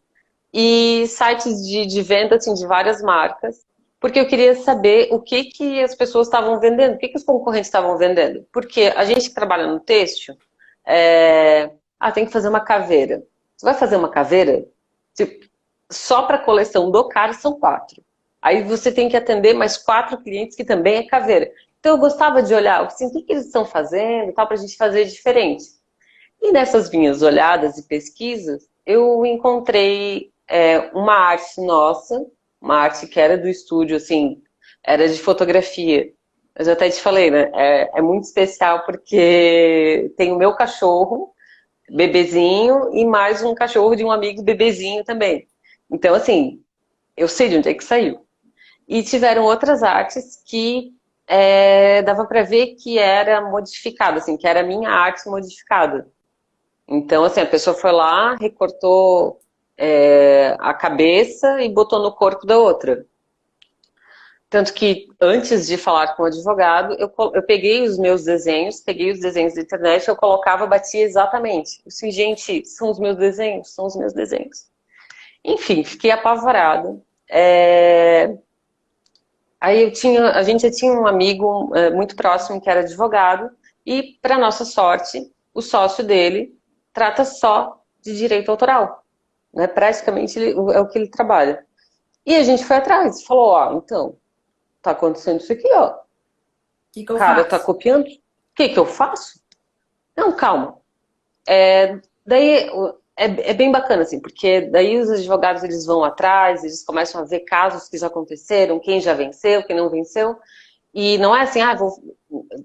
S2: e sites de venda assim, de várias marcas, porque eu queria saber o que, que as pessoas estavam vendendo, o que, que os concorrentes estavam vendendo. Porque a gente que trabalha no têxtil, Ah, tem que fazer uma caveira. Você vai fazer uma caveira? Tipo, só para a coleção do cara são 4. Aí você tem que atender mais 4 clientes que também é caveira. Então eu gostava de olhar, assim, o que eles estão fazendo, tal, para a gente fazer diferente. E nessas minhas olhadas e pesquisas, eu encontrei uma arte nossa, uma arte que era do estúdio, assim, era de fotografia. Eu já até te falei, né? É muito especial porque tem o meu cachorro, bebezinho, e mais um cachorro de um amigo bebezinho também. Então, assim, eu sei de onde é que saiu. E tiveram outras artes que dava para ver que era modificada, assim, que era a minha arte modificada. Então, assim, a pessoa foi lá, recortou a cabeça e botou no corpo da outra. Tanto que, antes de falar com o advogado, eu peguei os meus desenhos, peguei os desenhos da internet, eu colocava, batia exatamente. Eu assim, gente, são os meus desenhos, são os meus desenhos. Enfim, fiquei apavorada. Aí a gente já tinha um amigo muito próximo que era advogado, e, para nossa sorte, o sócio dele trata só de direito autoral, né? Praticamente é o que ele trabalha. E a gente foi atrás, falou, ó, então, tá acontecendo isso aqui, ó. O
S1: Que eu
S2: cara tá
S1: faço?
S2: copiando, o que que eu faço? Não, calma. Daí é bem bacana, assim, porque daí os advogados eles vão atrás, eles começam a ver casos que já aconteceram, quem já venceu, quem não venceu. E não é assim,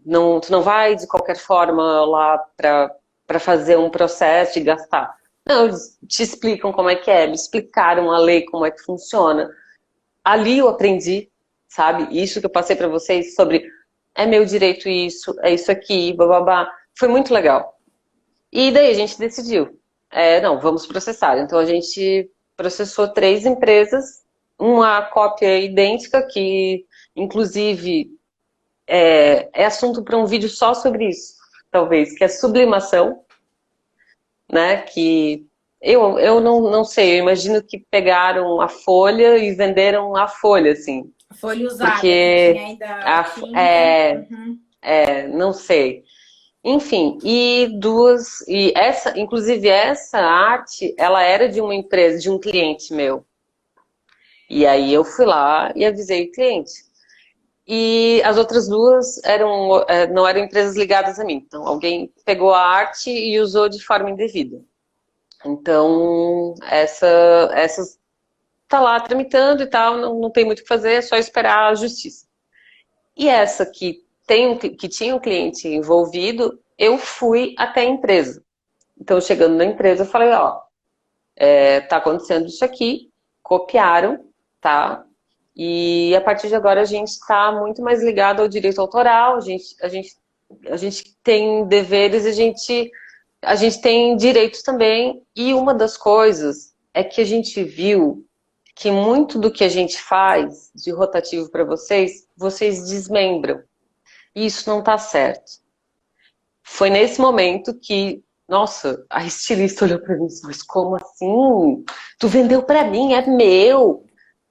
S2: não, tu não vai de qualquer forma lá para fazer um processo e gastar. Não, eles te explicam como é que é, me explicaram a lei, como é que funciona. Ali eu aprendi, sabe? Isso que eu passei para vocês sobre é meu direito isso, é isso aqui, bababá. Foi muito legal. E daí a gente decidiu, não, vamos processar. Então a gente processou 3 empresas, uma cópia idêntica que, inclusive, é assunto para um vídeo só sobre isso, talvez, que é sublimação, né? Que eu não sei, eu imagino que pegaram a folha e venderam a folha, assim,
S1: Folha usada, que tinha
S2: porque
S1: ainda a tinta. Uhum.
S2: não sei. Enfim, inclusive essa arte, ela era de uma empresa, de um cliente meu. E aí eu fui lá e avisei o cliente. E as outras 2 não eram empresas ligadas a mim. Então, alguém pegou a arte e usou de forma indevida. Então, essas tá lá tramitando e tal, não tem muito o que fazer, é só esperar a justiça. E essa que tinha um cliente envolvido, eu fui até a empresa. Então, chegando na empresa, eu falei, ó, tá acontecendo isso aqui, copiaram, tá? E a partir de agora a gente está muito mais ligado ao direito autoral, a gente tem deveres, a gente tem direitos também. E uma das coisas é que a gente viu que muito do que a gente faz de rotativo para vocês, vocês desmembram. E isso não está certo. Foi nesse momento que, nossa, a estilista olhou para mim e disse, mas como assim? Tu vendeu para mim, é meu.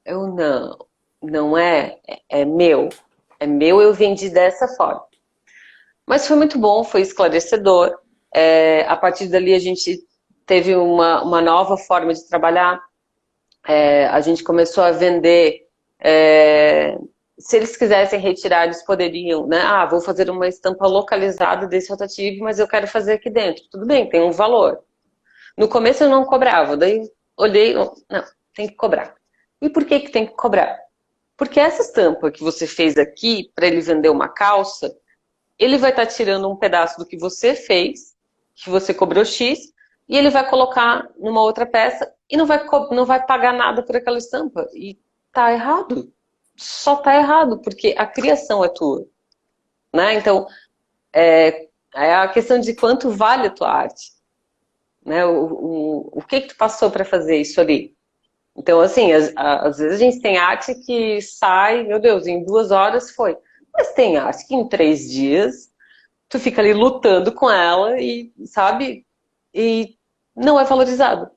S2: Eu não, não é meu. É meu, eu vendi dessa forma. Mas foi muito bom, foi esclarecedor. A partir dali a gente teve uma nova forma de trabalhar. A gente começou a vender. Se eles quisessem retirar, eles poderiam, né? Ah, vou fazer uma estampa localizada desse rotativo, mas eu quero fazer aqui dentro. Tudo bem, tem um valor. No começo eu não cobrava, daí olhei, não, tem que cobrar. E por que que tem que cobrar? Porque essa estampa que você fez aqui, para ele vender uma calça, ele vai estar tirando um pedaço do que você fez, que você cobrou X, e ele vai colocar numa outra peça e não vai pagar nada por aquela estampa. E tá errado. Só tá errado, porque a criação é tua. Né? Então, é a questão de quanto vale a tua arte. Né? O que tu passou para fazer isso ali? Então, assim, às vezes a gente tem arte que sai, meu Deus, em 2 horas foi. Mas tem arte que em 3 dias tu fica ali lutando com ela e, sabe, e não é valorizado.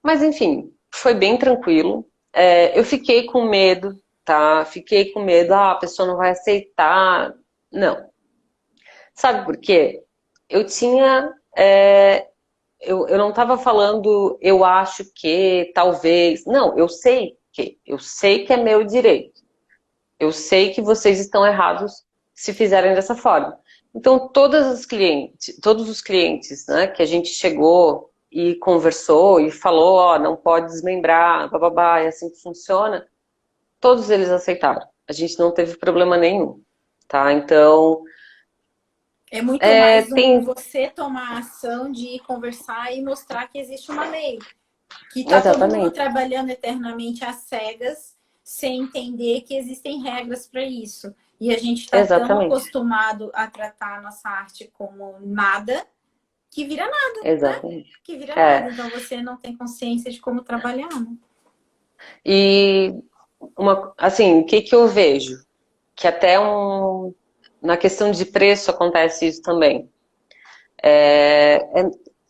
S2: Mas, enfim, foi bem tranquilo. Eu fiquei com medo, tá? Fiquei com medo, a pessoa não vai aceitar. Não. Sabe por quê? Eu tinha eu não estava falando eu acho que, talvez. Não, eu sei que é meu direito. Eu sei que vocês estão errados se fizerem dessa forma. Então, todos os clientes, né, que a gente chegou e conversou e falou, ó, não pode desmembrar, bababá, é assim que funciona, todos eles aceitaram. A gente não teve problema nenhum, tá? Então,
S1: É muito mais
S2: tem...
S1: você tomar a ação de conversar e mostrar que existe uma lei. Que tá todo mundo
S2: Exatamente,
S1: trabalhando eternamente às cegas, sem entender que existem regras para isso. E a gente está tão
S2: exatamente,
S1: acostumado a tratar a nossa arte como nada, que vira nada, né?
S2: exatamente.
S1: Que vira nada.
S2: É,
S1: Então você não tem consciência de como trabalhar, né?
S2: e assim, o que que eu vejo? Que até na questão de preço acontece isso também.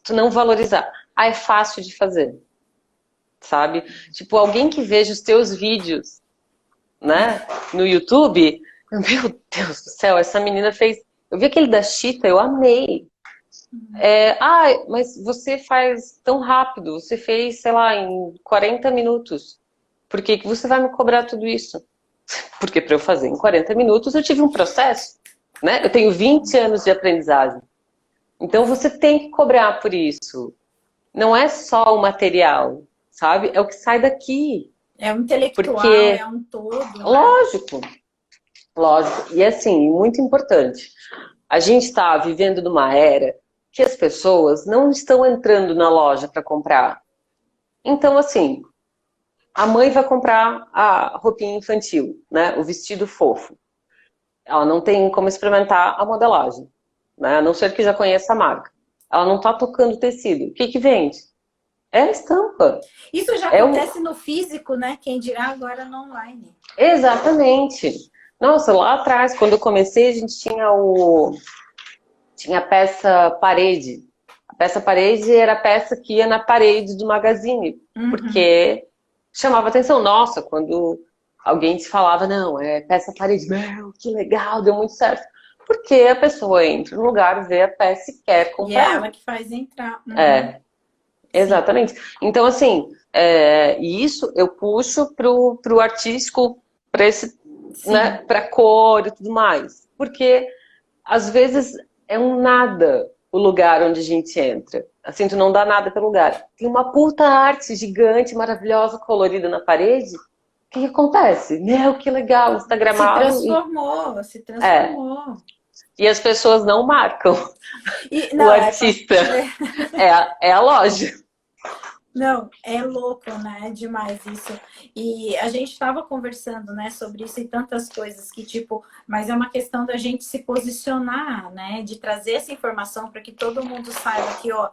S2: Tu não valorizar. Ah, é fácil de fazer, sabe? Tipo, alguém que veja os teus vídeos, né, no YouTube, meu Deus do céu, essa menina fez. Eu vi aquele da Chita, eu amei. Mas você faz tão rápido, você fez, sei lá, em 40 minutos. Por que que você vai me cobrar tudo isso? Porque para eu fazer em 40 minutos eu tive um processo, né? Eu tenho 20 anos de aprendizagem. Então você tem que cobrar por isso. Não é só o material, sabe? É o que sai daqui.
S1: É um intelectual, é
S2: Porque,
S1: um todo, né?
S2: lógico, lógico. E assim, muito importante. A gente está vivendo numa era que as pessoas não estão entrando na loja para comprar. Então, assim, a mãe vai comprar a roupinha infantil, né? O vestido fofo. Ela não tem como experimentar a modelagem, né? A não ser que já conheça a marca. Ela não está tocando tecido. O que que vende? É a estampa.
S1: Isso já
S2: É o...
S1: acontece no físico, né? Quem dirá agora no online.
S2: Exatamente. Nossa, lá atrás, quando eu comecei, a gente tinha a peça parede. A peça parede era a peça que ia na parede do magazine,
S1: Uhum.
S2: porque chamava atenção. Nossa, quando alguém te falava, não, é peça parede, meu, que legal, deu muito certo. Porque a pessoa entra no lugar, vê a peça e quer
S1: E é
S2: comprar.
S1: ela que faz entrar. Uhum.
S2: É,
S1: Sim,
S2: exatamente. Então, assim, e isso eu puxo pro artístico, para esse, né,
S1: sim.
S2: para cor e tudo mais. Porque às vezes é um nada o lugar onde a gente entra. Assim, tu não dá nada pelo lugar. Tem uma puta arte gigante, maravilhosa, colorida na parede. O que que acontece? Meu, que legal,
S1: Se
S2: instagramado
S1: transformou, se
S2: é.
S1: transformou.
S2: E as pessoas não marcam
S1: E,
S2: o
S1: não,
S2: artista. É a loja.
S1: não, é louco, né? Demais isso. E a gente estava conversando, né, sobre isso e tantas coisas que, tipo, mas é uma questão da gente se posicionar, né? De trazer essa informação para que todo mundo saiba que, ó,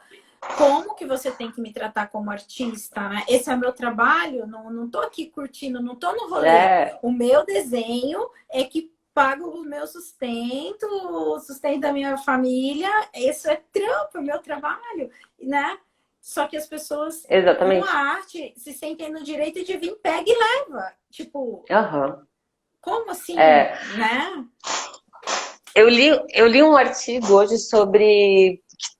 S1: como que você tem que me tratar como artista, né? Esse é o meu trabalho, não tô aqui curtindo, não tô no rolê.
S2: É,
S1: O meu desenho é que paga o meu sustento, o sustento da minha família. Isso é trampo, é meu trabalho, né? Só que as pessoas com a
S2: exatamente.
S1: arte se sentem no direito de vir, pega e leva. Tipo,
S2: Aham.
S1: como assim,
S2: É,
S1: né?
S2: eu li um artigo hoje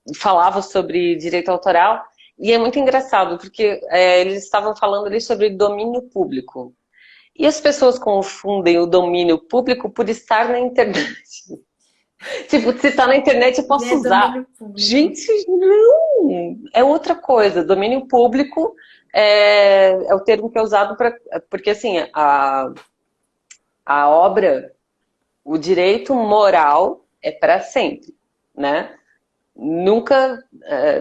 S2: que falava sobre direito autoral, e é muito engraçado, porque eles estavam falando ali sobre domínio público. E as pessoas confundem o domínio público por estar na internet. Tipo, se está na internet eu posso
S1: É
S2: usar.
S1: domínio público.
S2: Gente, não! É outra coisa. Domínio público é o termo que é usado para. Porque, assim, a obra, o direito moral é para sempre, né? Nunca,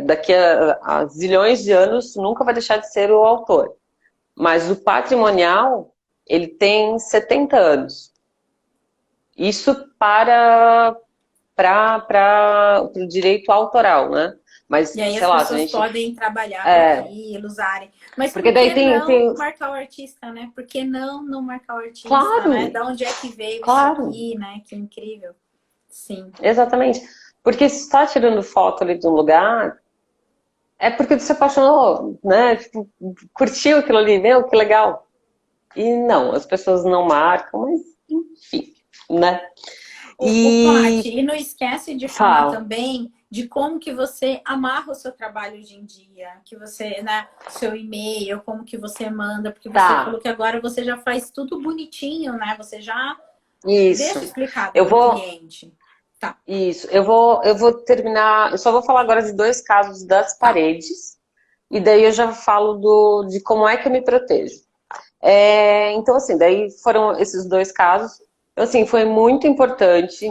S2: daqui a zilhões de anos, nunca vai deixar de ser o autor. Mas o patrimonial, ele tem 70 anos. Isso para o direito autoral, né?
S1: E
S2: Mas,
S1: aí
S2: sei
S1: as
S2: lá, se a
S1: pessoas
S2: gente.
S1: podem trabalhar com
S2: É,
S1: aquilo, usarem. Mas
S2: porque
S1: por
S2: daí
S1: que
S2: tem,
S1: não
S2: tem.
S1: marcar o artista, né? Por que não marcar o artista, né?
S2: Claro,
S1: Da onde é que veio isso
S2: claro,
S1: aqui, né? Que incrível. Sim.
S2: exatamente. Porque se está tirando foto ali de um lugar, é porque você se apaixonou, né? Tipo, curtiu aquilo ali, meu, que legal. E não, as pessoas não marcam, mas enfim, né?
S1: O Paty,
S2: E
S1: e não esquece de falar
S2: fala.
S1: também de como que você amarra o seu trabalho hoje em dia, que você, né, seu e-mail, como que você manda, porque você
S2: Tá,
S1: falou que agora você já faz tudo bonitinho, né? Você já
S2: isso.
S1: deixa explicado
S2: Eu
S1: para o
S2: vou,
S1: cliente. Tá,
S2: isso. Eu vou terminar. Eu só vou falar agora de dois casos das
S1: tá.
S2: paredes, e daí eu já falo de como é que eu me protejo. Então, assim, daí foram esses dois casos. Então, assim, foi muito importante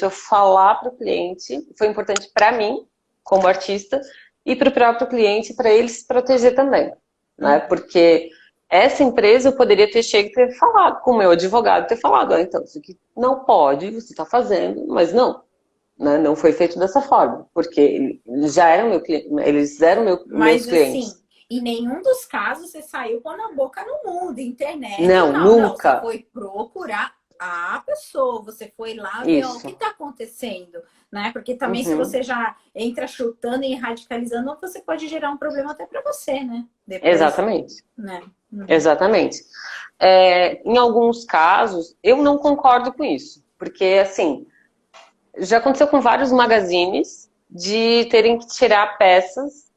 S2: eu falar para o cliente, foi importante para mim, como artista, e para o próprio cliente, para ele se proteger também, né?
S1: Uhum.
S2: Porque essa empresa eu poderia ter chegado e ter falado com o meu advogado, ter falado, então, isso aqui não pode, você está fazendo, mas não, né? Não foi feito dessa forma, porque já eram eles eram meus
S1: Mas assim,
S2: clientes.
S1: em nenhum dos casos você saiu pondo a boca no mundo, internet e
S2: Não,
S1: tal. Não, você
S2: nunca.
S1: foi procurar a pessoa, você foi lá ver ó, o que
S2: Isso.
S1: está acontecendo, né? Porque também se
S2: Uhum.
S1: você já entra chutando e radicalizando, você pode gerar um problema até para você, né? Depois,
S2: Exatamente.
S1: né? Uhum.
S2: Exatamente. Em alguns casos, eu não concordo com isso. Porque, assim, já aconteceu com vários magazines de terem que tirar peças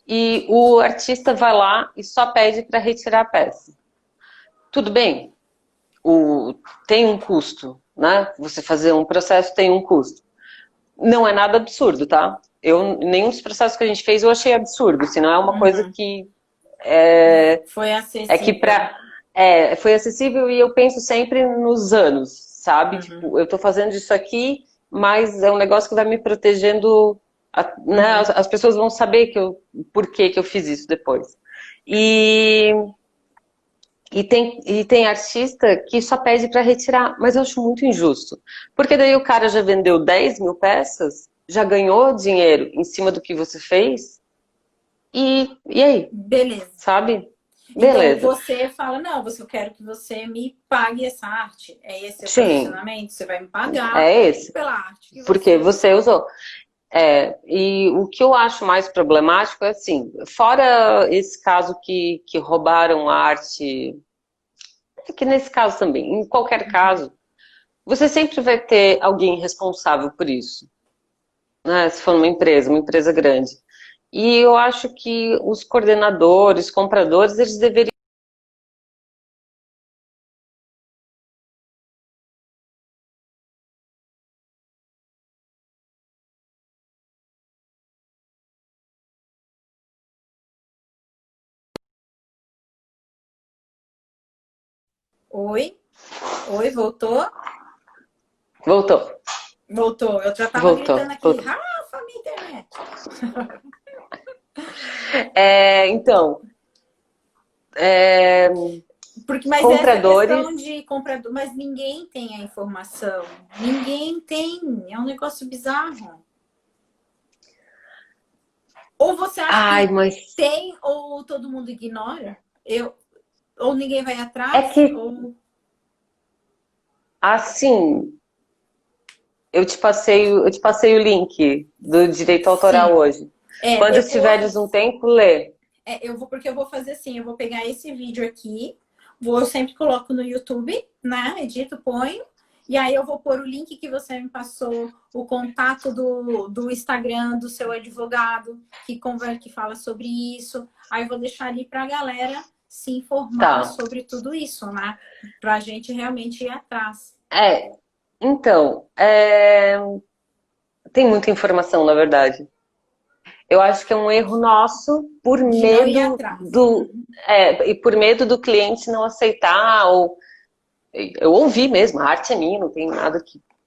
S2: e o artista vai lá e só pede para retirar a peça. Tudo bem, tem um custo, né? Você fazer um processo tem um custo. Não é nada absurdo, tá? Nenhum dos processos que a gente fez eu achei absurdo, senão é uma coisa
S1: Uhum.
S2: que é,
S1: Foi
S2: é que
S1: acessível.
S2: foi acessível e eu penso sempre nos anos, sabe?
S1: Uhum.
S2: Tipo, eu tô fazendo isso aqui, mas é um negócio que vai me protegendo, né?
S1: Uhum.
S2: As pessoas vão saber por que eu fiz isso depois. E, e tem artista que só pede para retirar, mas eu acho muito injusto. Porque daí o cara já vendeu 10 mil peças, já ganhou dinheiro em cima do que você fez, e aí,
S1: Beleza.
S2: sabe?
S1: Então
S2: Beleza.
S1: você fala, não, eu quero que você me pague essa arte. É esse o
S2: Sim,
S1: posicionamento? Você vai me pagar
S2: é esse.
S1: pela arte que
S2: Porque
S1: você
S2: você
S1: usou.
S2: usou. E o que eu acho mais problemático é assim, fora esse caso que roubaram a arte, que nesse caso também, em qualquer
S1: Uhum.
S2: caso, você sempre vai ter alguém responsável por isso, né? Se for uma empresa grande. E eu acho que os coordenadores, compradores, eles deveriam.
S1: Oi? Oi, voltou?
S2: Voltou,
S1: Voltou. Eu já estava
S2: voltou,
S1: gritando aqui,
S2: voltou.
S1: Rafa, minha internet.
S2: Então, é,
S1: Porque, mas essa questão
S2: compradores.
S1: de comprador, mas ninguém tem a informação. Ninguém tem. É um negócio bizarro. Ou você acha
S2: Ai,
S1: que
S2: mas
S1: tem, ou todo mundo ignora? Ou ninguém vai
S2: é
S1: atrás,
S2: que
S1: ou.
S2: assim. Eu te passei o link do direito autoral
S1: Sim.
S2: hoje. Quando tiveres um
S1: Depois,
S2: tempo, lê.
S1: porque eu vou fazer assim, eu vou pegar esse vídeo aqui, eu sempre coloco no YouTube, né? Edito, ponho, e aí eu vou pôr o link que você me passou, o contato do Instagram do seu advogado, que fala sobre isso. Aí eu vou deixar ali para a galera se informar
S2: Tá.
S1: sobre tudo isso, né? Para a gente realmente ir atrás.
S2: Então, tem muita informação, na verdade. Eu acho que é um erro nosso por
S1: De não ir
S2: medo
S1: atrás.
S2: do, e por medo do cliente não aceitar, ou eu ouvi mesmo, a arte é minha, não tem nada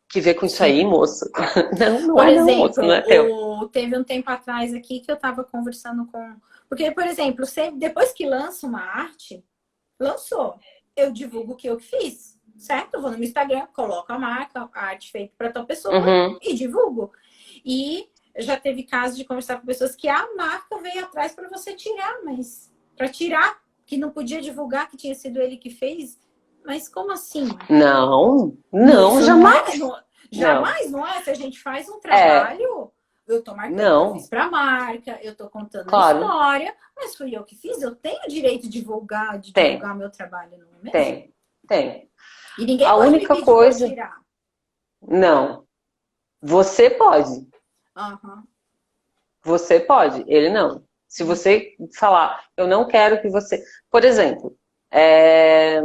S2: que ver com isso aí,
S1: Sim.
S2: moça. Não, não
S1: Por
S2: é não, moça, não
S1: exemplo,
S2: é teu.
S1: teve um tempo atrás aqui que eu estava conversando com. Porque, por exemplo, depois que lança uma arte, lançou. Eu divulgo o que eu fiz, certo? Eu vou no meu Instagram, coloco a marca, a arte feita para tal pessoa
S2: Uhum.
S1: e divulgo. E já teve casos de conversar com pessoas que a marca veio atrás para você tirar, mas para tirar, que não podia divulgar que tinha sido ele que fez. Mas como assim?
S2: Não,
S1: Não,
S2: não,
S1: isso não é.
S2: jamais. Não.
S1: Jamais, não é? Se a gente faz um
S2: É,
S1: trabalho, eu tô marcando que eu fiz
S2: não,
S1: para a marca, eu tô contando a
S2: claro,
S1: história, mas fui eu que fiz, eu tenho o direito de
S2: tem.
S1: divulgar meu trabalho, não é mesmo?
S2: Tem, tem.
S1: E ninguém
S2: A
S1: pode me
S2: única
S1: pedir para
S2: coisa,
S1: tirar.
S2: não. Você pode.
S1: Aham.
S2: Você pode, ele não. Se você falar, eu não quero que você. Por exemplo, é,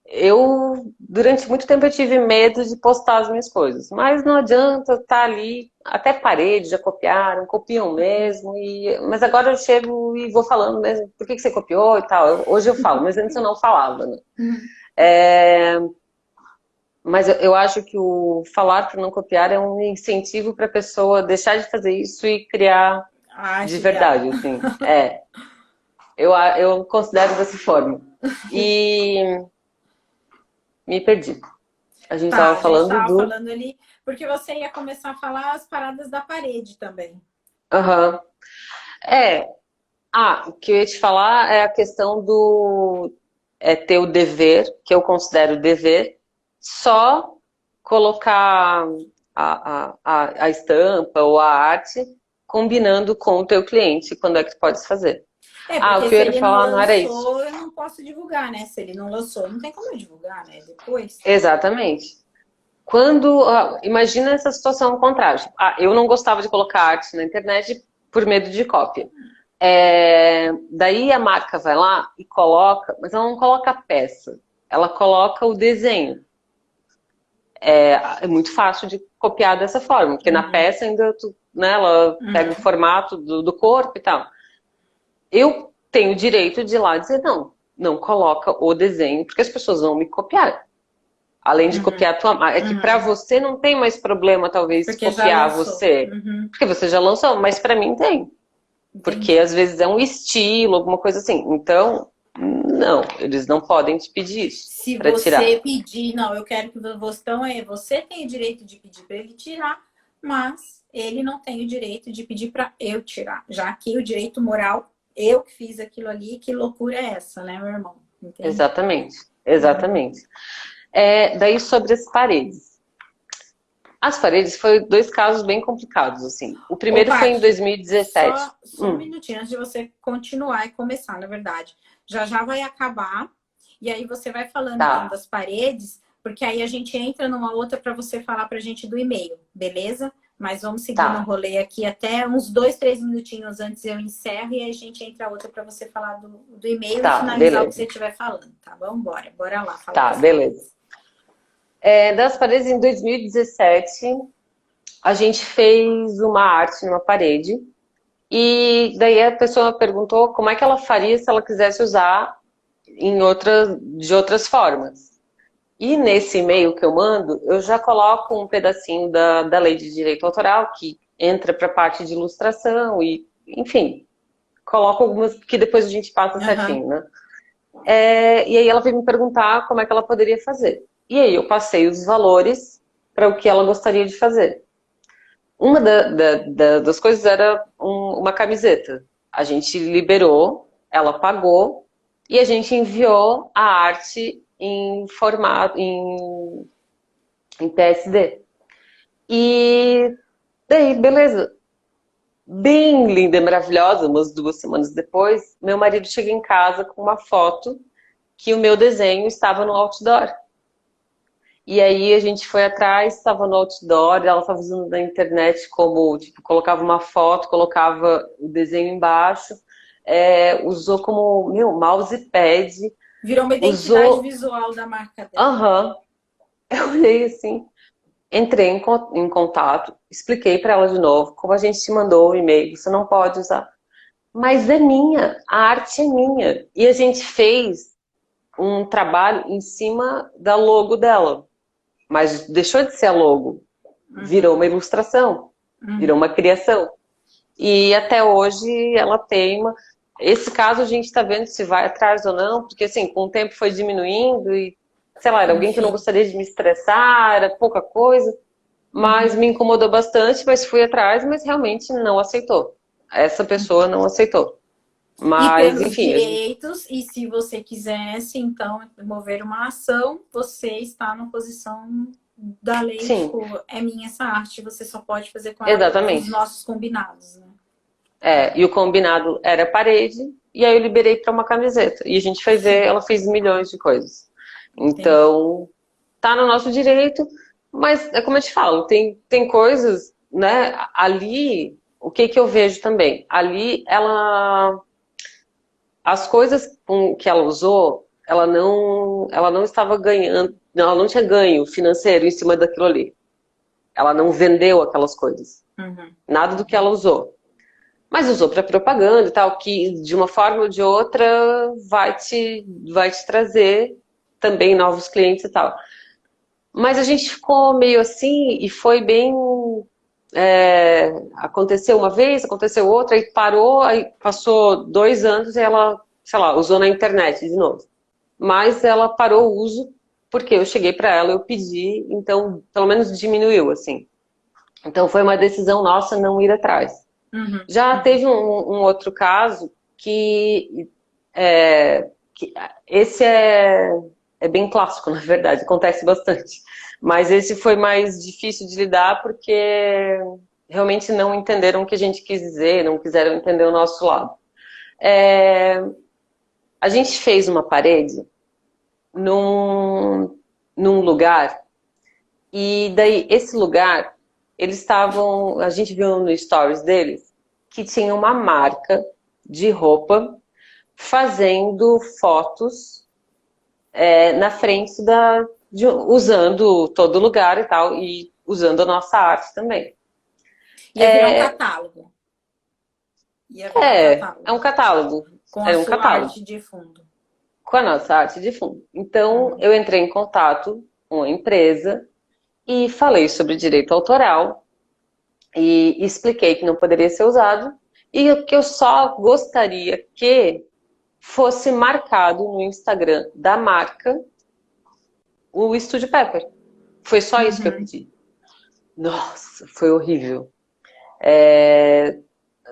S2: eu, durante muito tempo, eu tive medo de postar as minhas coisas, mas não adianta estar ali, até parede já copiaram, copiam mesmo, mas agora eu chego e vou falando mesmo, por que que você copiou e tal. Hoje eu falo, mas antes eu não falava, né?
S1: Uhum.
S2: É, mas eu acho que o falar para não copiar é um incentivo para a pessoa deixar de fazer isso e criar de
S1: Acho dela.
S2: verdade, assim. Eu considero dessa forma. E me perdi. A gente
S1: Tá,
S2: estava
S1: a gente
S2: falando
S1: tava
S2: do.
S1: falando ali, porque você ia começar a falar as paradas da parede também.
S2: Aham. É. O que eu ia te falar é a questão do ter o dever, que eu considero dever, só colocar a estampa ou a arte combinando com o teu cliente, quando é que tu podes fazer.
S1: É,
S2: O
S1: porque
S2: que eu
S1: se
S2: ia
S1: ele não
S2: falar não era isso.
S1: lançou, eu não posso divulgar, né? Se ele não lançou, não tem como eu divulgar, né? Depois.
S2: Exatamente. Imagina essa situação contrária. Tipo, eu não gostava de colocar arte na internet por medo de cópia. Daí a marca vai lá e coloca, mas ela não coloca a peça, ela coloca o desenho. É muito fácil de copiar dessa forma, porque na
S1: Uhum.
S2: peça ainda né, ela pega o
S1: Uhum.
S2: formato do corpo e tal. Eu tenho o direito de ir lá e dizer, não, não coloca o desenho, porque as pessoas vão me copiar. Além de
S1: Uhum.
S2: copiar a tua marca. É que para
S1: Uhum.
S2: você não tem mais problema, talvez,
S1: Porque já
S2: copiar
S1: lançou.
S2: você.
S1: Uhum.
S2: Porque você já lançou, mas para mim tem. Porque
S1: Entendi.
S2: às vezes é um estilo, alguma coisa assim. Então, não, eles não podem te pedir isso
S1: Se
S2: para
S1: você
S2: tirar.
S1: pedir, não, eu quero que você, então, você tem o direito de pedir para ele tirar, mas ele não tem o direito de pedir para eu tirar, já que o direito moral, eu que fiz aquilo ali, que loucura é essa, né, meu irmão? Entende?
S2: Exatamente,
S1: Uhum.
S2: exatamente. Daí sobre as paredes. As paredes foi dois casos bem complicados, assim. O
S1: Ô,
S2: primeiro foi em
S1: Paty,
S2: 2017.
S1: só um minutinho antes de você continuar e começar, na verdade. Já já vai acabar, e aí você vai falando então
S2: Tá,
S1: das paredes, porque aí a gente entra numa outra para você falar pra gente do e-mail, beleza? Mas vamos seguir no
S2: tá,
S1: rolê aqui até uns 2, 3 minutinhos antes eu encerro e aí a gente entra outra para você falar do e-mail e
S2: tá,
S1: finalizar o que
S2: beleza.
S1: você estiver falando, tá bom? Bora lá, falar
S2: Tá,
S1: das
S2: beleza.
S1: paredes.
S2: Das paredes em 2017, a gente fez uma arte numa parede. E daí a pessoa perguntou como é que ela faria se ela quisesse usar de outras formas. E nesse e-mail que eu mando, eu já coloco um pedacinho da lei de direito autoral, que entra para a parte de ilustração e, enfim, coloco algumas que depois a gente passa
S1: Aham.
S2: certinho, né? E aí ela veio me perguntar como é que ela poderia fazer. E aí eu passei os valores para o que ela gostaria de fazer. Uma das coisas era uma camiseta. A gente liberou, ela pagou e a gente enviou a arte em formato, em PSD. E daí, beleza. Bem linda e maravilhosa, umas 2 semanas depois, meu marido chega em casa com uma foto que o meu desenho estava no outdoor. E aí a gente foi atrás, estava no outdoor, ela estava usando na internet como, tipo, colocava uma foto, colocava o desenho embaixo, usou como, meu, mousepad,
S1: Virou uma identidade
S2: usou.
S1: visual da marca dela.
S2: Aham. Eu olhei assim, entrei em contato, expliquei para ela de novo, como a gente te mandou o e-mail, você não pode usar. Mas é minha, a arte é minha. E a gente fez um trabalho em cima da logo dela. Mas deixou de ser a logo, virou
S1: Uhum.
S2: uma ilustração, virou
S1: Uhum.
S2: uma criação. E até hoje ela teima. Esse caso a gente está vendo se vai atrás ou não, porque assim, com o tempo foi diminuindo e, sei lá, era alguém que eu não
S1: Enfim.
S2: gostaria de me estressar, era pouca coisa, mas
S1: Uhum.
S2: me incomodou bastante, mas fui atrás, mas realmente não aceitou. Essa pessoa não aceitou.
S1: E
S2: Mas,
S1: pelos
S2: enfim, a gente.
S1: direitos, e se você quisesse, então, mover uma ação, você está na posição da lei,
S2: Sim,
S1: tipo, é minha essa arte, você só pode fazer com ela os
S2: exatamente.
S1: nossos combinados, né? Tá.
S2: E o combinado era parede, e aí eu liberei para uma camiseta. E a gente foi ver,
S1: Sim,
S2: ela fez milhões de coisas.
S1: entendi.
S2: Então, tá no nosso direito, mas é como eu te falo, tem coisas. né, ali, o que eu vejo também? Ali, as coisas que ela usou, ela não estava ganhando, ela não tinha ganho financeiro em cima daquilo ali. Ela não vendeu aquelas coisas.
S1: Uhum.
S2: Nada do que ela usou. Mas usou para propaganda e tal, que de uma forma ou de outra vai te trazer também novos clientes e tal. Mas a gente ficou meio assim e foi bem. Aconteceu uma vez, aconteceu outra, aí parou, aí passou 2 anos e ela, sei lá, usou na internet de novo. Mas ela parou o uso porque eu cheguei para ela, eu pedi, então pelo menos diminuiu, assim. Então foi uma decisão nossa não ir atrás.
S1: Uhum.
S2: Já teve um outro caso que esse é bem clássico, na verdade, acontece bastante. Mas esse foi mais difícil de lidar porque realmente não entenderam o que a gente quis dizer, não quiseram entender o nosso lado. É, a gente fez uma parede num lugar e daí esse lugar, eles estavam, a gente viu no stories deles, que tinha uma marca de roupa fazendo fotos na frente usando todo lugar e tal, e usando a nossa arte também.
S1: Ia virar um catálogo. Ia virar um
S2: É um
S1: catálogo.
S2: catálogo.
S1: Com a
S2: É um
S1: sua
S2: catálogo.
S1: arte de fundo.
S2: Com a nossa arte de fundo. Então,
S1: Uhum.
S2: eu entrei em contato com a empresa e falei sobre direito autoral e expliquei que não poderia ser usado e que eu só gostaria que fosse marcado no Instagram da marca o Estúdio Pepper. Foi só isso que eu
S1: Uhum.
S2: pedi. Nossa, foi horrível.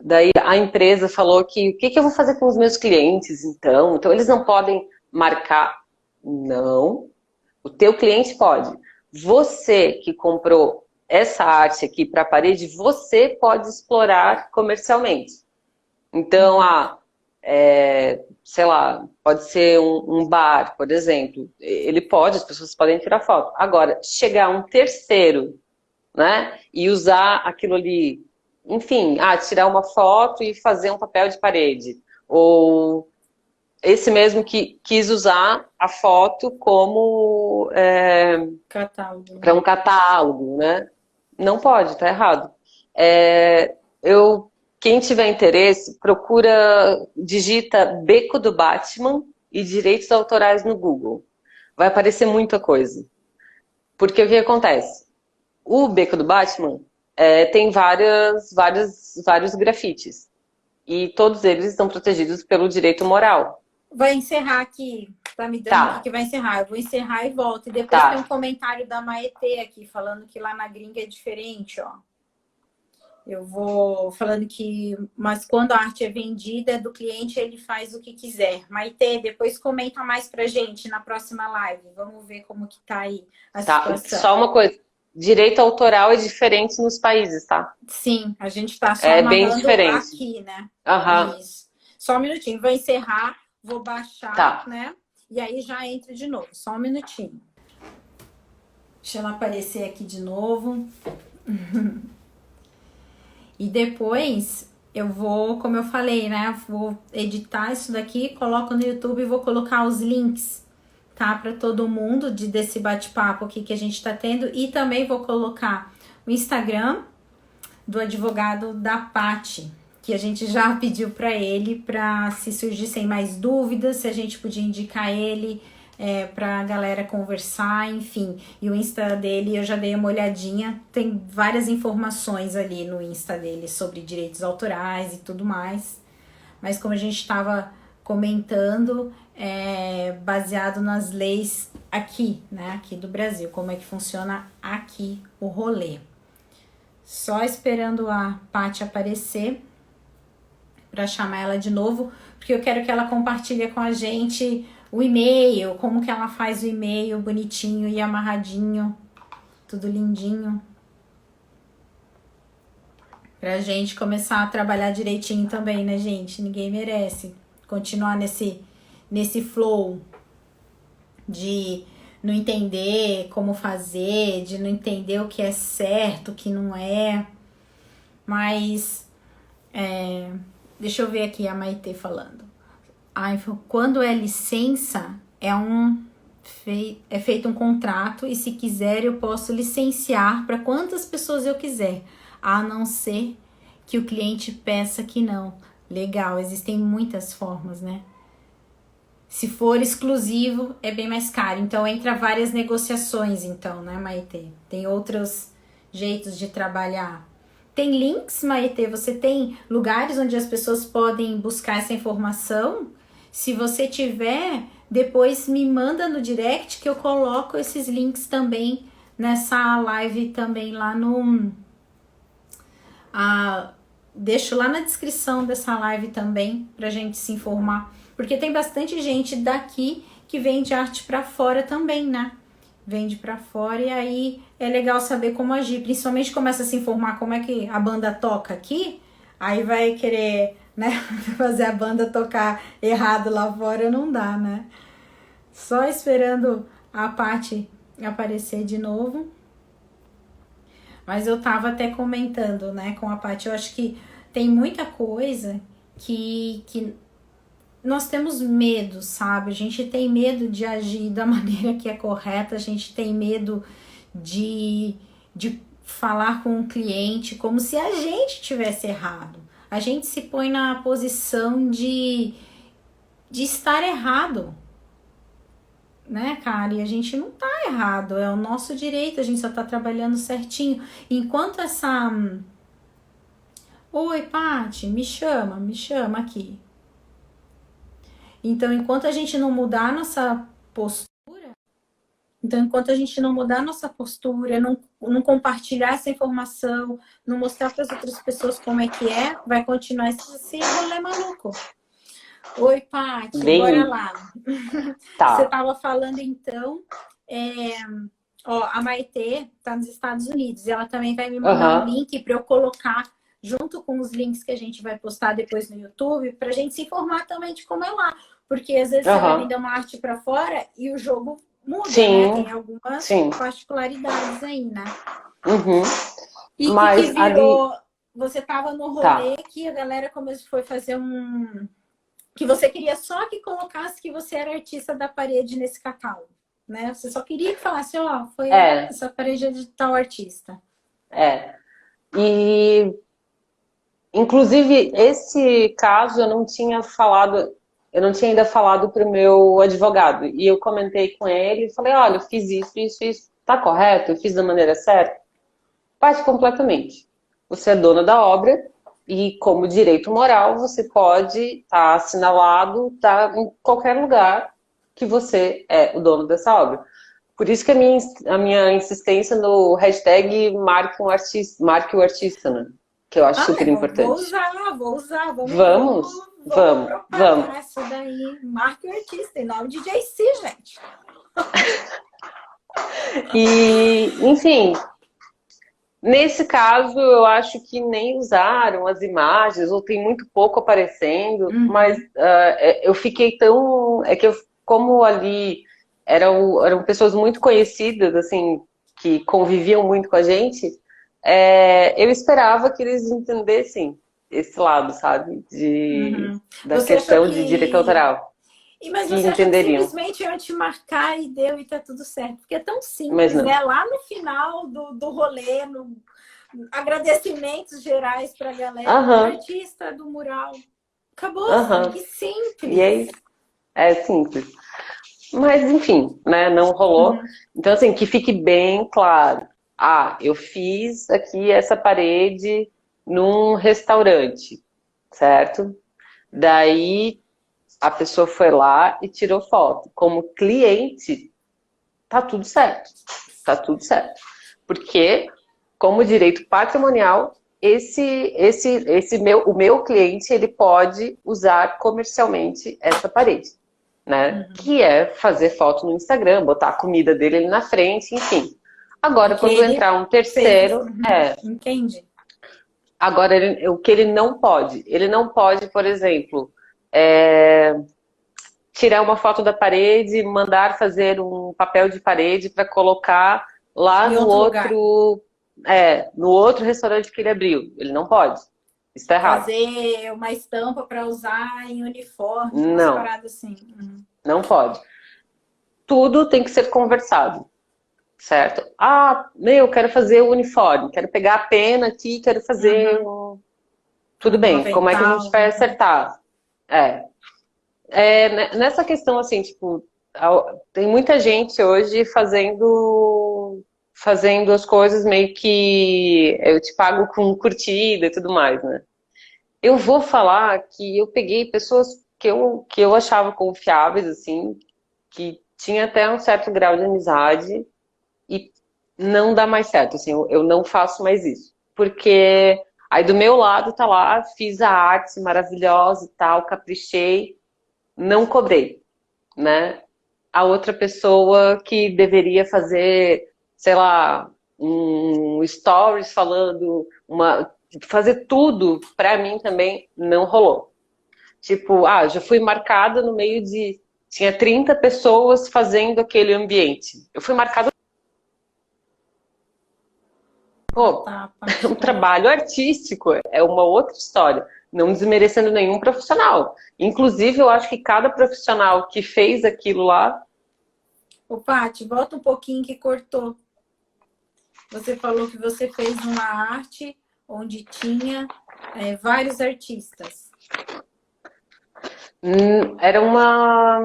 S2: Daí a empresa falou que o que eu vou fazer com os meus clientes então? Então eles não podem marcar. Não. O teu cliente pode. Você que comprou essa arte aqui para a parede, você pode explorar comercialmente. Então, sei lá, pode ser um bar, por exemplo. Ele pode, as pessoas podem tirar foto. Agora, chegar um terceiro, né, e usar aquilo ali, enfim, tirar uma foto e fazer um papel de parede. Ou esse mesmo que quis usar a foto como
S1: Catálogo.
S2: para um catálogo, né? Não pode, tá errado. É, quem tiver interesse, procura, digita Beco do Batman e direitos autorais no Google. Vai aparecer muita coisa. Porque o que acontece? O Beco do Batman tem vários grafites. E todos eles estão protegidos pelo direito moral.
S1: Vai encerrar aqui. Tá me dando aqui
S2: Tá,
S1: que vai encerrar. Eu vou encerrar e volto. E depois tem um
S2: tá.
S1: comentário da Maetê aqui, falando que lá na gringa é diferente, ó. Eu vou falando que, mas quando a arte é vendida do cliente, ele faz o que quiser. Maitê, depois comenta mais pra gente na próxima live. Vamos ver como que tá aí a
S2: Tá,
S1: situação.
S2: só uma coisa. Direito autoral é diferente nos países, tá?
S1: Sim, a gente tá só
S2: É bem
S1: amarrando
S2: diferente.
S1: aqui, né?
S2: Aham,
S1: Isso. Só um minutinho, vou encerrar, vou baixar,
S2: tá.
S1: né? E aí já entra de novo. Só um minutinho. Deixa ela aparecer aqui de novo. E depois eu vou, como eu falei, né? Vou editar isso daqui, coloco no YouTube e vou colocar os links, tá? Para todo mundo desse bate-papo aqui que a gente tá tendo. E também vou colocar o Instagram do advogado da Paty, que a gente já pediu para ele, para se surgissem mais dúvidas, se a gente podia indicar ele para a galera conversar, enfim. E o Insta dele eu já dei uma olhadinha, tem várias informações ali no Insta dele sobre direitos autorais e tudo mais. Mas como a gente estava comentando, baseado nas leis aqui, né, aqui do Brasil, como é que funciona aqui o rolê. Só esperando a Paty aparecer para chamar ela de novo, porque eu quero que ela compartilhe com a gente o e-mail, como que ela faz o e-mail bonitinho e amarradinho, tudo lindinho, pra gente começar a trabalhar direitinho também, né, gente? Ninguém merece continuar nesse flow de não entender como fazer, de não entender o que é certo, o que não é. Mas, deixa eu ver aqui a Maitê falando. Quando é licença, é feito um contrato e se quiser eu posso licenciar para quantas pessoas eu quiser, a não ser que o cliente peça que não. Legal, existem muitas formas, né? Se for exclusivo, é bem mais caro. Então, entra várias negociações, então, né, Maitê? Tem outros jeitos de trabalhar. Tem links, Maitê? Você tem lugares onde as pessoas podem buscar essa informação? Se você tiver, depois me manda no direct que eu coloco esses links também nessa live também lá no... deixo lá na descrição dessa live também pra gente se informar. Porque tem bastante gente daqui que vende arte pra fora também, né? Vende pra fora e aí é legal saber como agir. Principalmente começa a se informar como é que a banda toca aqui, aí vai querer, né, fazer a banda tocar errado lá fora, não dá, né? Só esperando a Paty aparecer de novo. Mas eu tava até comentando, né, com a Paty, eu acho que tem muita coisa que nós temos medo, sabe? A gente tem medo de agir da maneira que é correta, a gente tem medo de falar com o cliente como se a gente tivesse errado. A gente se põe na posição de estar errado, né, cara? E a gente não tá errado, é o nosso direito, a gente só tá trabalhando certinho. Enquanto essa... Oi, Paty, me chama aqui. Então, enquanto a gente não mudar a nossa postura, não compartilhar essa informação, não mostrar para as outras pessoas como é, vai continuar esse rolê maluco. Oi, Paty, bora lá.
S2: Tá.
S1: Você estava falando, então, a Maitê tá nos Estados Unidos, e ela também vai me mandar um link para eu colocar junto com os links que a gente vai postar depois no YouTube, pra gente se informar também de como é lá. Porque às vezes você vai vender uma arte pra fora e o jogo muda, né? Tem algumas particularidades aí, né? E que virou... Ali... Você tava no rolê que a galera foi fazer que você queria só que colocasse que você era artista da parede nesse catálogo, né? Você só queria que falasse, foi essa parede de tal artista.
S2: E... Inclusive, esse caso eu não tinha ainda falado para o meu advogado. E eu comentei com ele e falei, olha, eu fiz isso, tá correto? Eu fiz da maneira certa? Parte completamente. Você é dona da obra e, como direito moral, você pode estar assinalado, em qualquer lugar que você é o dono dessa obra. Por isso que a minha insistência no hashtag marque o artista, né? Que eu acho super importante.
S1: Vou usar.
S2: Vamos.
S1: Isso daí, marque o artista, em nome de JC, gente.
S2: E, enfim, nesse caso, eu acho que nem usaram as imagens, ou tem muito pouco aparecendo, mas eu fiquei tão... como ali eram pessoas muito conhecidas, assim, que conviviam muito com a gente, eu esperava que eles entendessem esse lado, sabe? Da questão de direito autoral.
S1: Mas você acha que simplesmente iam te marcar e deu e tá tudo certo? Porque é tão simples, né? Lá no final do rolê, agradecimentos gerais pra galera, artista do mural. Acabou, que simples.
S2: E aí, é simples. Mas, enfim, né? Não rolou. Então, assim, que fique bem claro. Eu fiz aqui essa parede num restaurante, certo? Daí a pessoa foi lá e tirou foto. Como cliente, tá tudo certo. Tá tudo certo. Porque, como direito patrimonial, o meu cliente, ele pode usar comercialmente essa parede, né? Que é fazer foto no Instagram, botar a comida dele ali na frente, enfim. Agora, quando entrar um terceiro...
S1: Entendi.
S2: Agora, o que ele não pode? Ele não pode, por exemplo, tirar uma foto da parede, mandar fazer um papel de parede para colocar lá no outro no outro restaurante que ele abriu. Ele não pode. Isso tá errado.
S1: Fazer uma estampa para usar em uniforme, umas
S2: Não,
S1: paradas assim.
S2: não pode. Tudo tem que ser conversado, certo? Ah, eu quero fazer o uniforme, quero pegar a pena aqui, quero fazer Tudo bem, como é que a gente vai acertar? Nessa questão, assim, tipo, tem muita gente hoje fazendo as coisas meio que eu te pago com curtida e tudo mais, né? Eu vou falar que eu peguei pessoas que eu achava confiáveis, assim, que tinha até um certo grau de amizade e não dá mais certo, assim, eu não faço mais isso. Porque aí do meu lado tá lá, fiz a arte maravilhosa e tal, caprichei, não cobrei, né? A outra pessoa que deveria fazer, sei lá, um stories falando, fazer tudo pra mim também não rolou. Tipo, já fui marcada no meio de. Tinha 30 pessoas fazendo aquele ambiente. Eu fui marcada. Pô, um trabalho artístico é uma outra história. Não desmerecendo nenhum profissional. Inclusive, eu acho que cada profissional que fez aquilo lá.
S1: Ô, Paty, volta um pouquinho que cortou. Você falou que você fez uma arte onde tinha vários artistas.
S2: Era uma.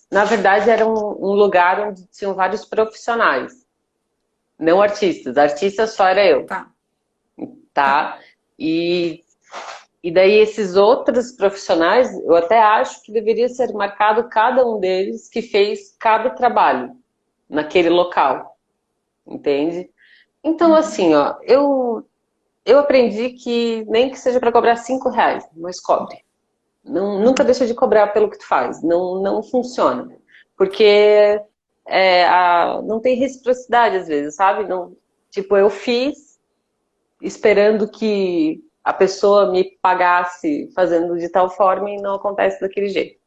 S2: Na verdade, era um lugar onde tinham vários profissionais, não artistas. Artista só era eu. Tá? E daí esses outros profissionais, eu até acho que deveria ser marcado cada um deles que fez cada trabalho naquele local. Entende? Então, assim, ó, eu aprendi que nem que seja para cobrar R$ 5, mas cobre. Nunca deixa de cobrar pelo que tu faz. Não funciona. Porque não tem reciprocidade às vezes, sabe? Não, tipo, eu fiz esperando que a pessoa me pagasse fazendo de tal forma e não acontece daquele jeito.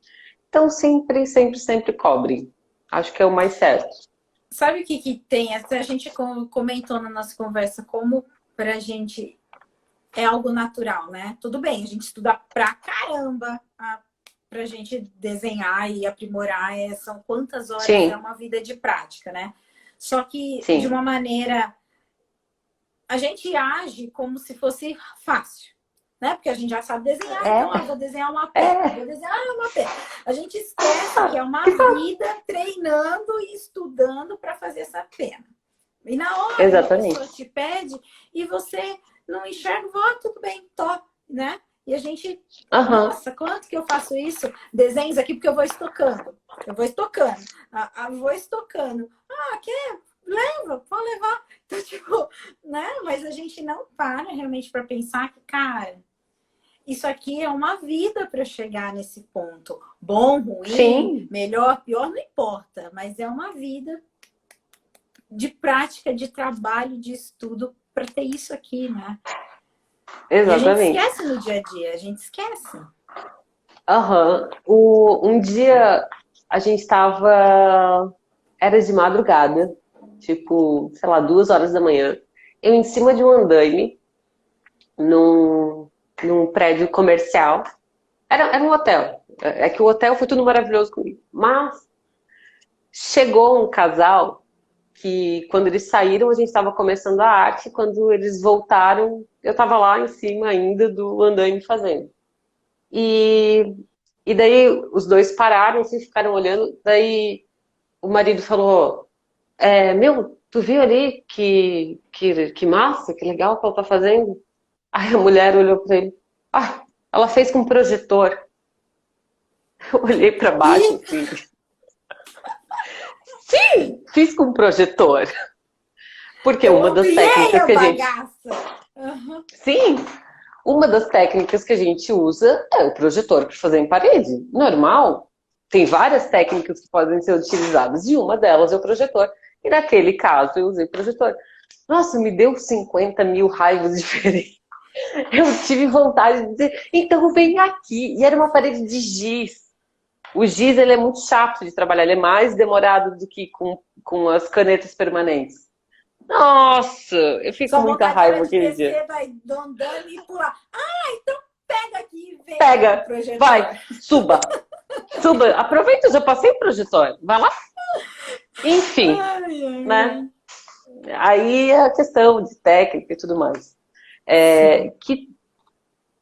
S2: Então, sempre, sempre, sempre cobre. Acho que é o mais certo.
S1: Sabe o que tem? Até a gente comentou na nossa conversa como pra gente é algo natural, né? Tudo bem, a gente estuda pra caramba pra gente desenhar e aprimorar. São quantas horas é uma vida de prática, né? Só que de uma maneira... A gente age como se fosse fácil, né? Porque a gente já sabe desenhar, então eu vou desenhar uma pena, vou desenhar uma pena. A gente esquece que é uma vida treinando e estudando para fazer essa pena. E na hora a pessoa te pede e você não enxerga, tudo bem, top, né? E a gente, nossa, quanto que eu faço isso? Desenhos aqui porque eu vou estocando. Vou estocando. Quer? Leva, pode levar. Então, tipo, né? Mas a gente não para realmente para pensar que, cara, isso aqui é uma vida para chegar nesse ponto. Bom, ruim, melhor, pior, não importa. Mas é uma vida de prática, de trabalho, de estudo para ter isso aqui, né?
S2: Exatamente.
S1: E a gente esquece no dia a dia, a gente esquece.
S2: Um dia a gente estava... Era de madrugada, tipo, sei lá, 2 horas da manhã. Eu em cima de um andaime, num prédio comercial. Era um hotel. É que o hotel foi tudo maravilhoso comigo. Mas chegou um casal que, quando eles saíram, a gente estava começando a arte. Quando eles voltaram, eu estava lá em cima ainda do andaime fazendo. E daí os dois pararam, assim, ficaram olhando. Daí o marido falou... tu viu ali que massa, que legal que ela tá fazendo? Aí a mulher olhou pra ele, ela fez com projetor. Eu olhei pra baixo assim. Sim, fiz com projetor. Porque uma das técnicas que a gente... Sim, uma das técnicas que a gente usa é o projetor para fazer em parede. Normal, tem várias técnicas que podem ser utilizadas e uma delas é o projetor. E naquele caso eu usei projetor. Nossa, me deu 50 mil raivas diferentes. Eu tive vontade de dizer, então vem aqui. E era uma parede de giz. O giz ele é muito chato de trabalhar, ele é mais demorado do que com as canetas permanentes. Nossa, eu fico
S1: Sua
S2: com muita
S1: vontade era
S2: raiva
S1: de
S2: aquele dia.
S1: descer, vai andando e pular. Ah, então pega aqui e vem cá no
S2: Pega, vai,
S1: projetor.
S2: suba, suba. Aproveita, eu já passei o projetor. Vai lá. Enfim,
S1: Ai, ai,
S2: né?
S1: ai.
S2: Aí é a questão de técnica e tudo mais.
S1: Sim,
S2: Que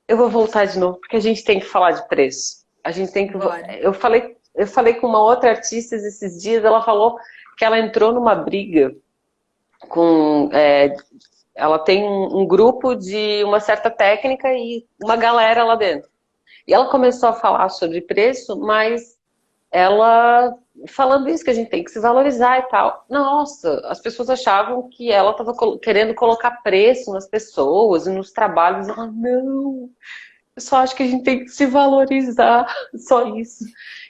S2: eu vou voltar de novo, porque a gente tem que falar de preço. A gente tem que.
S1: bora.
S2: Eu falei com uma outra artista esses dias, ela falou que ela entrou numa briga com. Ela tem um grupo de uma certa técnica e uma galera lá dentro. E ela começou a falar sobre preço, mas ela falando isso, que a gente tem que se valorizar e tal. Nossa, as pessoas achavam que ela estava querendo colocar preço nas pessoas e nos trabalhos. Ela, não, eu só acho que a gente tem que se valorizar, só isso.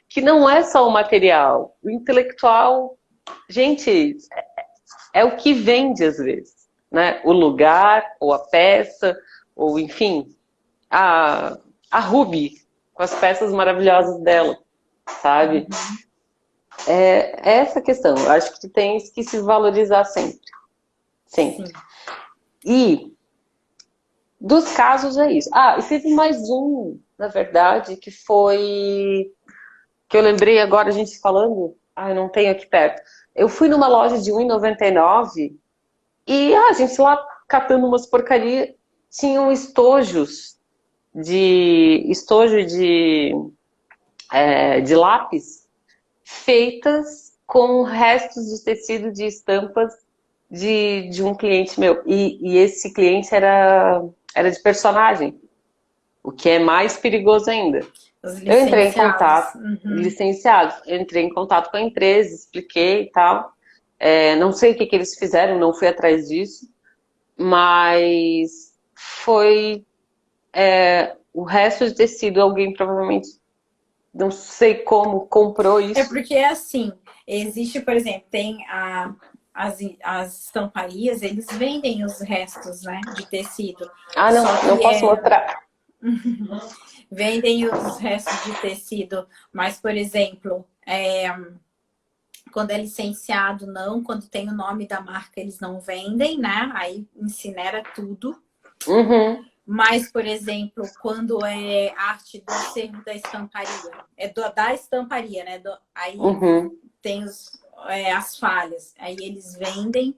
S2: Que não é só o material. O intelectual, gente, é o que vende às vezes, né? O lugar, ou a peça, ou enfim, a, a Ruby, com as peças maravilhosas dela, sabe?
S1: Uhum.
S2: É essa questão. Eu acho que tu tens que se valorizar sempre. Sempre.
S1: Sim.
S2: E dos casos é isso. Ah, e teve mais um, na verdade, que foi. Que eu lembrei agora, a gente falando. Ah, eu não tenho aqui perto. Eu fui numa loja de R$ 1,99 e a gente lá catando umas porcarias, tinham estojo de lápis feitas com restos de tecido de estampas de um cliente meu. E esse cliente era de personagem, o que é mais perigoso ainda.
S1: Os
S2: Eu entrei em
S1: licenciados.
S2: contato,
S1: Uhum.
S2: licenciado, eu entrei em contato com a empresa, expliquei e tal. Não sei o que eles fizeram, não fui atrás disso, mas foi o resto de tecido, alguém provavelmente, não sei como, comprou
S1: É
S2: isso.
S1: porque assim, existe, por exemplo, tem as estamparias, eles vendem os restos, né, de tecido.
S2: Ah, não,
S1: Só
S2: não
S1: que
S2: posso mostrar.
S1: vendem os restos de tecido, mas, por exemplo, quando é licenciado, não, quando tem o nome da marca, eles não vendem, né? Aí incinera tudo.
S2: Uhum,
S1: Mas, por exemplo, quando é arte do acervo da estamparia, da estamparia, né? Aí
S2: uhum.
S1: tem as falhas, aí eles vendem.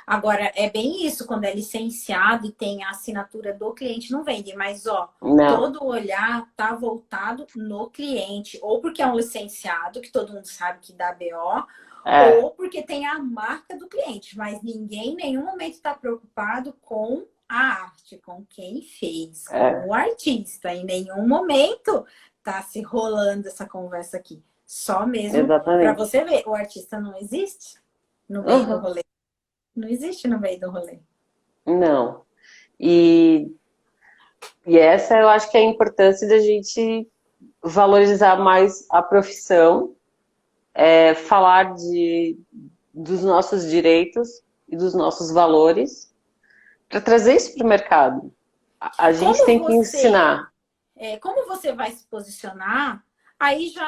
S1: Agora, é bem isso, quando é licenciado e tem a assinatura do cliente, não vende, mas ó,
S2: Não.
S1: todo o olhar tá voltado no cliente, ou porque é um licenciado, que todo mundo sabe que dá BO,
S2: É,
S1: ou porque tem a marca do cliente, mas ninguém em nenhum momento está preocupado com a arte, com quem fez, com
S2: é,
S1: o artista. Em nenhum momento tá se rolando essa conversa aqui. Só mesmo para
S2: exatamente.
S1: você ver, o artista não existe no meio do
S2: Uhum.
S1: rolê. Não existe no meio do rolê.
S2: Não. E, e essa eu acho que é a importância da gente valorizar mais a profissão, falar dos nossos direitos e dos nossos valores, para trazer isso para o mercado. A gente
S1: Como
S2: tem que
S1: você,
S2: ensinar.
S1: como você vai se posicionar, aí já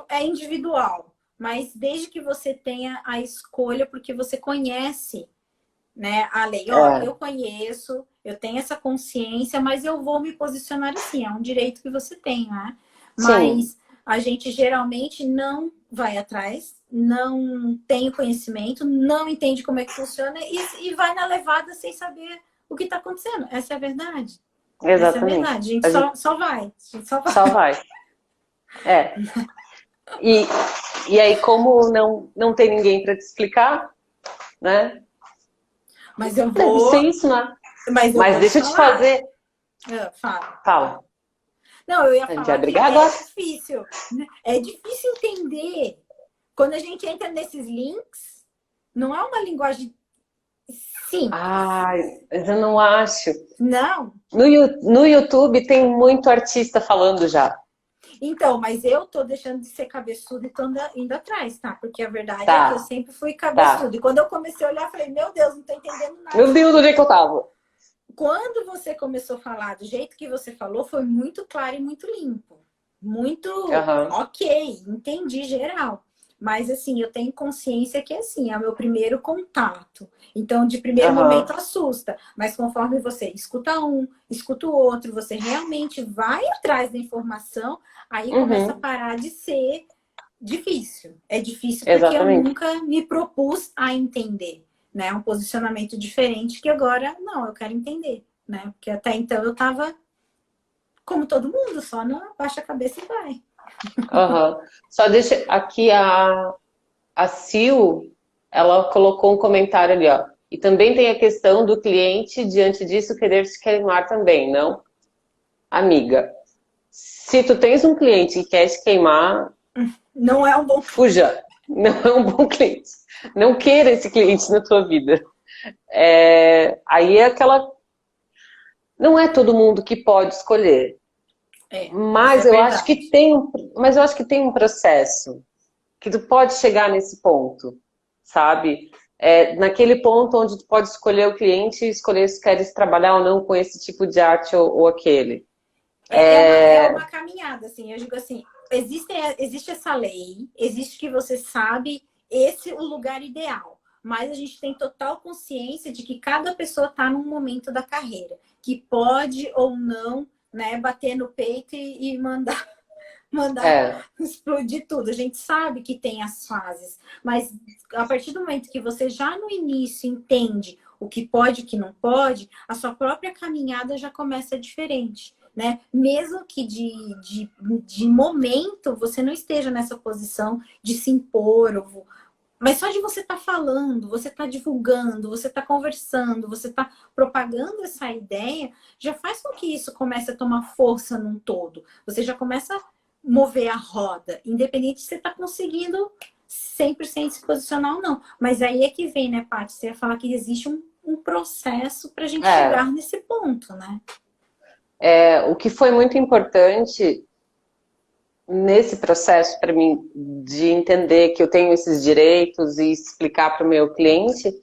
S1: é individual. Mas desde que você tenha a escolha, porque você conhece, né, a lei. Ó,
S2: É,
S1: eu conheço, eu tenho essa consciência, mas eu vou me posicionar assim. É um direito que você tem, né?
S2: sim,
S1: Mas a gente geralmente não vai atrás, não tem o conhecimento, não entende como é que funciona e vai na levada sem saber o que está acontecendo. Essa é a verdade. Essa é a
S2: exatamente.
S1: verdade. A gente
S2: A gente
S1: só vai. A gente só vai.
S2: só vai. É. E, e aí, como não tem ninguém para te explicar, né?
S1: Mas eu
S2: Deve ser
S1: vou.
S2: isso, né?
S1: Mas eu
S2: Mas
S1: vou te
S2: deixa eu te
S1: falar.
S2: fazer.
S1: Fala.
S2: Fala.
S1: Não, eu ia
S2: A gente vai
S1: falar que
S2: brigar
S1: é
S2: agora?
S1: difícil. Né? É difícil entender. Quando a gente entra nesses links, não é uma linguagem simples.
S2: Ai, mas eu não acho.
S1: Não.
S2: No YouTube tem muito artista falando já.
S1: Então, mas eu tô deixando de ser cabeçuda e tô indo atrás, tá? Porque a verdade é que eu
S2: Tá,
S1: sempre fui
S2: tá.
S1: cabeçuda. E quando eu comecei a olhar, eu falei, meu Deus, não tô entendendo nada
S2: Meu
S1: disso
S2: Deus,
S1: aqui.
S2: onde é que eu tava?
S1: Quando você começou a falar do jeito que você falou, foi muito claro e muito limpo. Muito
S2: Aham.
S1: ok, entendi geral. Mas, assim, eu tenho consciência que, assim, é o meu primeiro contato. Então, de primeiro
S2: Aham.
S1: momento, assusta. Mas conforme você escuta um, escuta o outro, você realmente vai atrás da informação, aí começa a
S2: Uhum.
S1: parar de ser difícil. É difícil porque eu
S2: Exatamente.
S1: nunca me propus a entender, né? Um posicionamento diferente que agora, não, eu quero entender, né? Porque até então eu tava como todo mundo, só na baixa a cabeça e vai.
S2: Aham. Só deixa aqui a Sil, ela colocou um comentário ali, ó. E também tem a questão do cliente, diante disso, querer se queimar também, não? Amiga, se tu tens um cliente que quer se queimar,
S1: Não é um bom.
S2: fuja. Não é um bom cliente. Não queira esse cliente na tua vida. Aí é aquela. Não é todo mundo que pode escolher.
S1: É, isso é
S2: Mas eu acho que
S1: verdade.
S2: tem, mas eu acho que tem um processo que tu pode chegar nesse ponto, sabe? Naquele ponto onde tu pode escolher o cliente e escolher se queres trabalhar ou não com esse tipo de arte ou aquele.
S1: É uma caminhada, assim. Eu digo assim, existe essa lei, existe que você sabe esse o lugar ideal. Mas a gente tem total consciência de que cada pessoa está num momento da carreira, que pode ou não, né, bater no peito e mandar
S2: É,
S1: explodir tudo. A gente sabe que tem as fases, mas a partir do momento que você já no início entende o que pode e o que não pode, a sua própria caminhada já começa diferente. Né? Mesmo que de momento você não esteja nessa posição de se impor, mas só de você estar falando, você estar divulgando, você estar conversando, você estar propagando essa ideia, já faz com que isso comece a tomar força num todo. Você já começa a mover a roda, independente se você está conseguindo 100% se posicionar ou não. Mas aí é que vem, né, Paty? Você ia falar que existe um processo para a gente
S2: é,
S1: chegar nesse ponto, né?
S2: o que foi muito importante nesse processo para mim de entender que eu tenho esses direitos e explicar para o meu cliente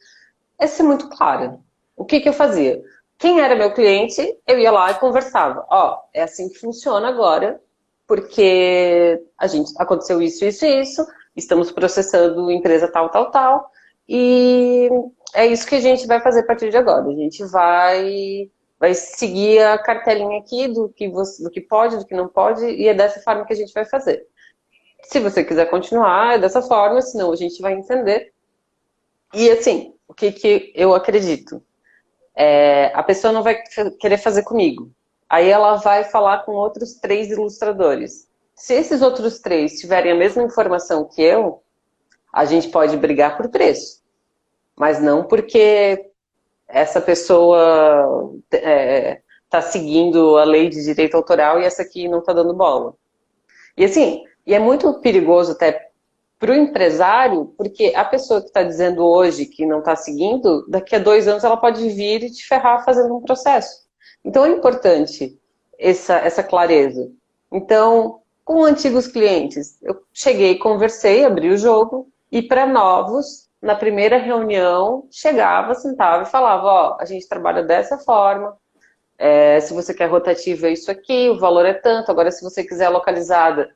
S2: é ser muito clara. O que que eu fazia? Quem era meu cliente, eu ia lá e conversava. Ó, é assim que funciona agora, porque a gente aconteceu isso, isso e isso, estamos processando empresa tal, tal, tal, e é isso que a gente vai fazer a partir de agora. A gente vai seguir a cartelinha aqui do que pode, do que não pode, e é dessa forma que a gente vai fazer. Se você quiser continuar, é dessa forma, senão a gente vai entender. E assim, o que que eu acredito? A pessoa não vai querer fazer comigo. Aí ela vai falar com outros 3 ilustradores. Se esses outros 3 tiverem a mesma informação que eu, a gente pode brigar por preço. Mas não porque essa pessoa está seguindo a lei de direito autoral e essa aqui não está dando bola. E assim, e é muito perigoso até para o empresário, porque a pessoa que está dizendo hoje que não está seguindo, daqui a 2 anos ela pode vir e te ferrar fazendo um processo. Então é importante essa clareza. Então, com antigos clientes, eu cheguei, conversei, abri o jogo, e para novos, na primeira reunião, chegava, sentava e falava, ó, a gente trabalha dessa forma, se você quer rotativa é isso aqui, o valor é tanto, agora se você quiser localizada,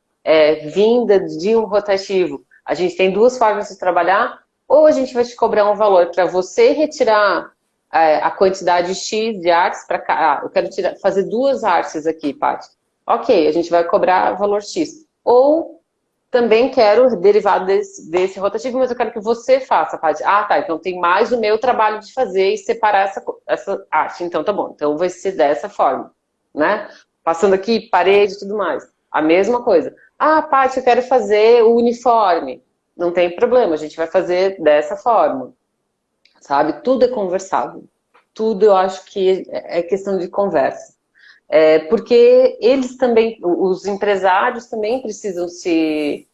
S2: vinda de um rotativo, a gente tem 2 formas de trabalhar, ou a gente vai te cobrar um valor para você retirar a quantidade X de artes para cá. Eu quero fazer 2 artes aqui, Paty. Ok, a gente vai cobrar valor X. Ou também quero derivado desse rotativo, mas eu quero que você faça, Paty. Ah, tá, então tem mais o meu trabalho de fazer e separar essa arte. Então tá bom, então vai ser dessa forma, né? Passando aqui, parede e tudo mais. A mesma coisa. Ah, Paty, eu quero fazer o uniforme. Não tem problema, a gente vai fazer dessa forma, sabe? Tudo é conversável. Tudo eu acho que é questão de conversa. Porque eles também, os empresários também precisam se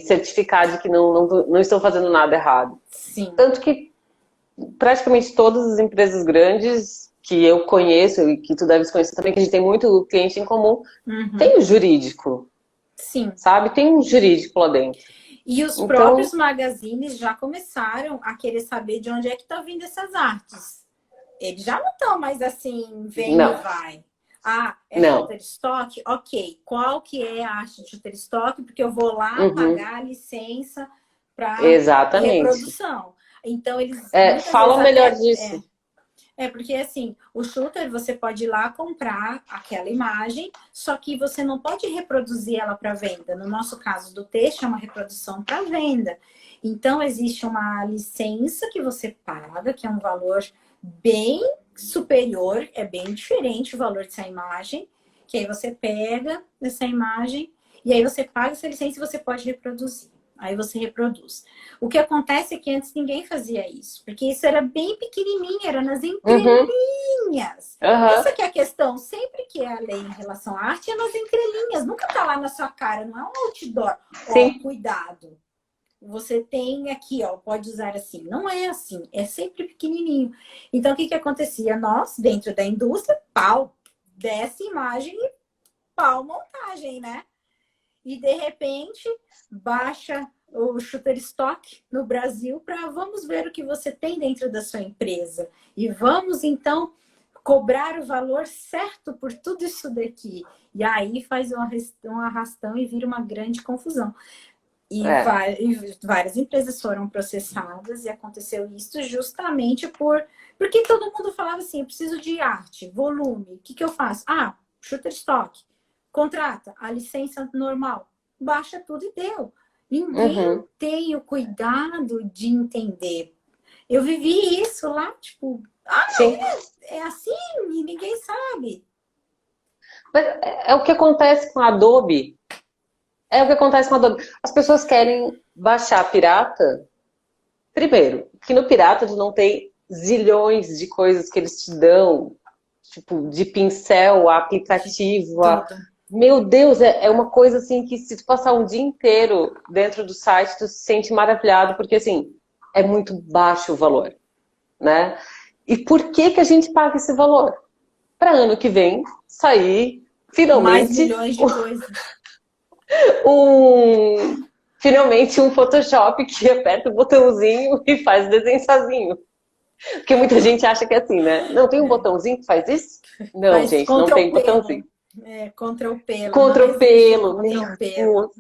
S2: certificar de que não estão fazendo nada errado.
S1: Sim.
S2: Tanto que praticamente todas as empresas grandes que eu conheço e que tu deves conhecer também, que a gente tem muito cliente em comum,
S1: Uhum.
S2: tem o jurídico,
S1: Sim.
S2: sabe? Tem um jurídico lá dentro.
S1: E os
S2: Então,
S1: próprios magazines já começaram a querer saber de onde é que estão vindo essas artes. Eles já não estão mais assim, vem e
S2: não.
S1: vai. Ah, é
S2: Não.
S1: Shutterstock? Ok. Qual que é a arte de Shutterstock? Porque eu vou lá
S2: Uhum.
S1: pagar a licença para
S2: Exatamente.
S1: reprodução. Então, eles
S2: É,
S1: muitas vezes
S2: fala melhor
S1: até...
S2: disso.
S1: porque assim, o shooter você pode ir lá comprar aquela imagem, só que você não pode reproduzir ela para venda. No nosso caso do texto, é uma reprodução para venda. Então, existe uma licença que você paga, que é um valor bem superior, é bem diferente o valor dessa imagem, que aí você pega essa imagem e aí você paga essa licença e você pode reproduzir. Aí você reproduz. O que acontece é que antes ninguém fazia isso, porque isso era bem pequenininho, era nas
S2: Uhum.
S1: entrelinhas.
S2: Aham.
S1: Essa que é a questão, sempre que é a lei em relação à arte, é nas entrelinhas, nunca tá lá na sua cara, não é um outdoor. Ó,
S2: Sim.
S1: cuidado, você tem aqui, ó, pode usar assim. Não é assim, é sempre pequenininho. Então, o que que acontecia? Nós, dentro da indústria, pau, desce imagem e pau montagem, né? E de repente baixa o Shutterstock no Brasil para vamos ver o que você tem dentro da sua empresa e vamos então cobrar o valor certo por tudo isso daqui. E aí faz um arrastão e vira uma grande confusão. E
S2: É.
S1: várias empresas foram processadas e aconteceu isso justamente porque todo mundo falava assim, eu preciso de arte, volume, o que que eu faço? Ah, Shutterstock, contrata a licença normal, baixa tudo e deu. Ninguém
S2: Uhum.
S1: tem o cuidado de entender. Eu vivi isso lá, tipo,
S2: Sim.
S1: é assim e ninguém sabe.
S2: Mas é o que acontece com a Adobe. É o que acontece com a Adobe. As pessoas querem baixar pirata. Primeiro, que no pirata tu não tem zilhões de coisas que eles te dão, tipo, de pincel, a
S1: De
S2: aplicativo, a...
S1: tudo.
S2: Meu Deus, é uma coisa assim que se tu passar um dia inteiro dentro do site, tu se sente maravilhado, porque assim, é muito baixo o valor, né? E por que que a gente paga esse valor? Para ano que vem sair
S1: Mais
S2: finalmente
S1: milhões de coisas.
S2: finalmente um Photoshop que aperta o botãozinho e faz o desenho sozinho. Porque muita gente acha que é assim, né? Não tem um botãozinho que faz isso? Não,
S1: Faz
S2: gente, não
S1: contra o
S2: tem
S1: pelo.
S2: botãozinho.
S1: Contra o pelo. Não
S2: Contra o
S1: existe
S2: pelo,
S1: contra o
S2: meu
S1: pelo.
S2: Deus,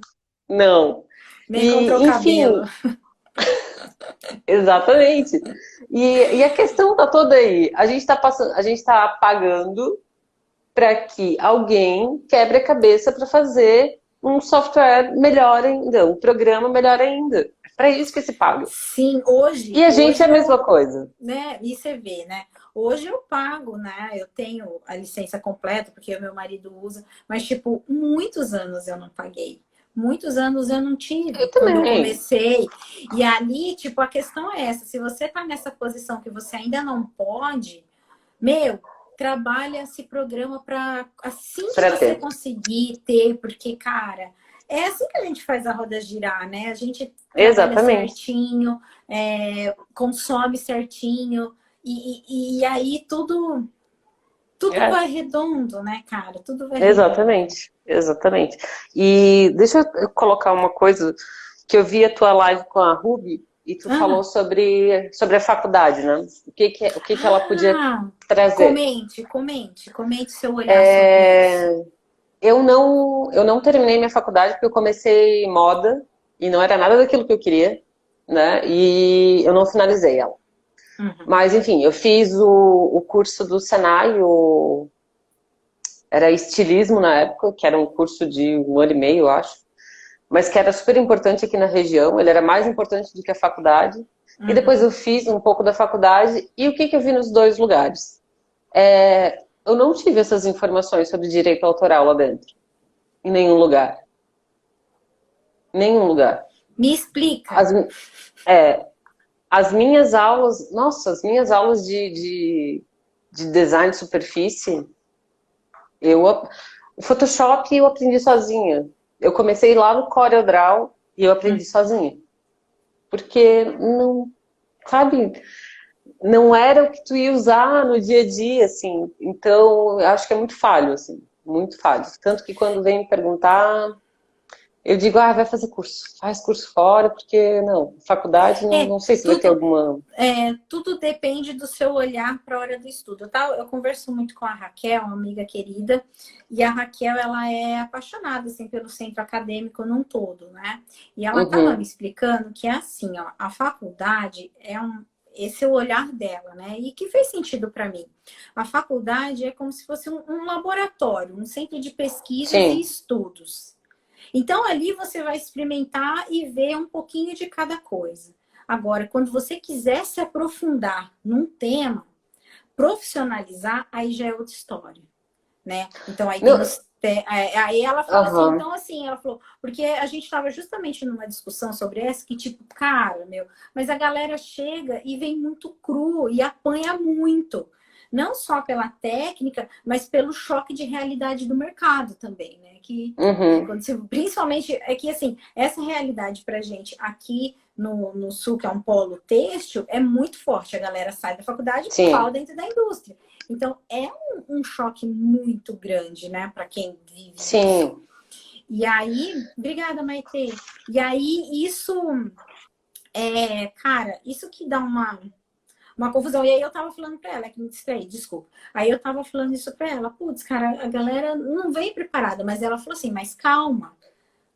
S2: não.
S1: Nem contra o
S2: E,
S1: cabelo.
S2: enfim, exatamente. E a questão tá toda aí. A gente tá passando, a gente tá pagando para que alguém quebre a cabeça para fazer um software melhor ainda, um programa melhor ainda. É para isso que se paga.
S1: Sim,
S2: E a gente é a mesma coisa.
S1: né? E você vê, né? Hoje eu pago, né? Eu tenho a licença completa, porque o meu marido usa, mas, tipo, muitos anos eu não paguei. Muitos anos eu não
S2: Eu
S1: tive quando eu
S2: também.
S1: comecei. E ali, tipo, a questão é essa: se você tá nessa posição que você ainda não pode, meu, trabalha, se programa para assim que
S2: Para
S1: você
S2: ter.
S1: conseguir ter, porque, cara, é assim que a gente faz a roda girar, né? A gente trabalha
S2: Exatamente.
S1: certinho, consome certinho, e aí tudo
S2: É,
S1: vai redondo, né, cara? Tudo vai redondo.
S2: exatamente. Exatamente. E deixa eu colocar uma coisa que eu vi a tua live com a Ruby e tu falou
S1: Ah,
S2: sobre a faculdade, né? O que que ela podia trazer.
S1: comente seu olhar sobre isso.
S2: Eu não terminei minha faculdade porque eu comecei moda e não era nada daquilo que eu queria, né? E eu não finalizei ela.
S1: Uhum.
S2: Mas, enfim, eu fiz o curso do Senai, era estilismo na época, que era um curso de um ano e meio, eu acho, mas que era super importante aqui na região, ele era mais importante do que a faculdade. E depois
S1: Uhum.
S2: eu fiz um pouco da faculdade, e o que que eu vi nos dois lugares? Eu não tive essas informações sobre direito autoral lá dentro, em nenhum lugar. Nenhum lugar.
S1: Me explica.
S2: As, é, as minhas aulas, nossa, as minhas aulas de design de superfície, eu, o Photoshop eu aprendi sozinha. Eu comecei lá no CorelDRAW e eu aprendi sozinha. Porque não, sabe, não era o que tu ia usar no dia a dia, assim. Então, eu acho que é muito falho, assim, muito falho. Tanto que quando vem me perguntar, Eu digo, vai fazer curso, faz curso fora, porque não, faculdade não sei se vai ter alguma.
S1: Tudo depende do seu olhar para a hora do estudo, tá? Eu converso muito com a Raquel, uma amiga querida, e a Raquel, ela é apaixonada, assim, pelo centro acadêmico num todo, né? E ela estava me explicando que é assim, ó, a faculdade esse é o olhar dela, né? E que fez sentido para mim. A faculdade é como se fosse um laboratório, um centro de pesquisas e estudos. Então, ali você vai experimentar e ver um pouquinho de cada coisa. Agora, quando você quiser se aprofundar num tema, profissionalizar, aí já é outra história, né? Então, aí aí ela fala assim, então assim, ela falou, porque a gente estava justamente numa discussão sobre essa, que tipo, cara, mas a galera chega e vem muito cru e apanha muito. Não só pela técnica, mas pelo choque de realidade do mercado também, né? Principalmente é que assim, essa realidade pra gente aqui no Sul, que é um polo têxtil, é muito forte. A galera sai da faculdade e fala dentro da indústria. Então, é um choque muito grande, né, para quem vive isso. E aí, obrigada, Maite. E aí, isso cara, isso que dá uma confusão. E aí eu tava falando pra ela, que me distraí, desculpa. Aí eu tava falando isso pra ela, putz, cara, a galera não vem preparada, mas ela falou assim, mas calma,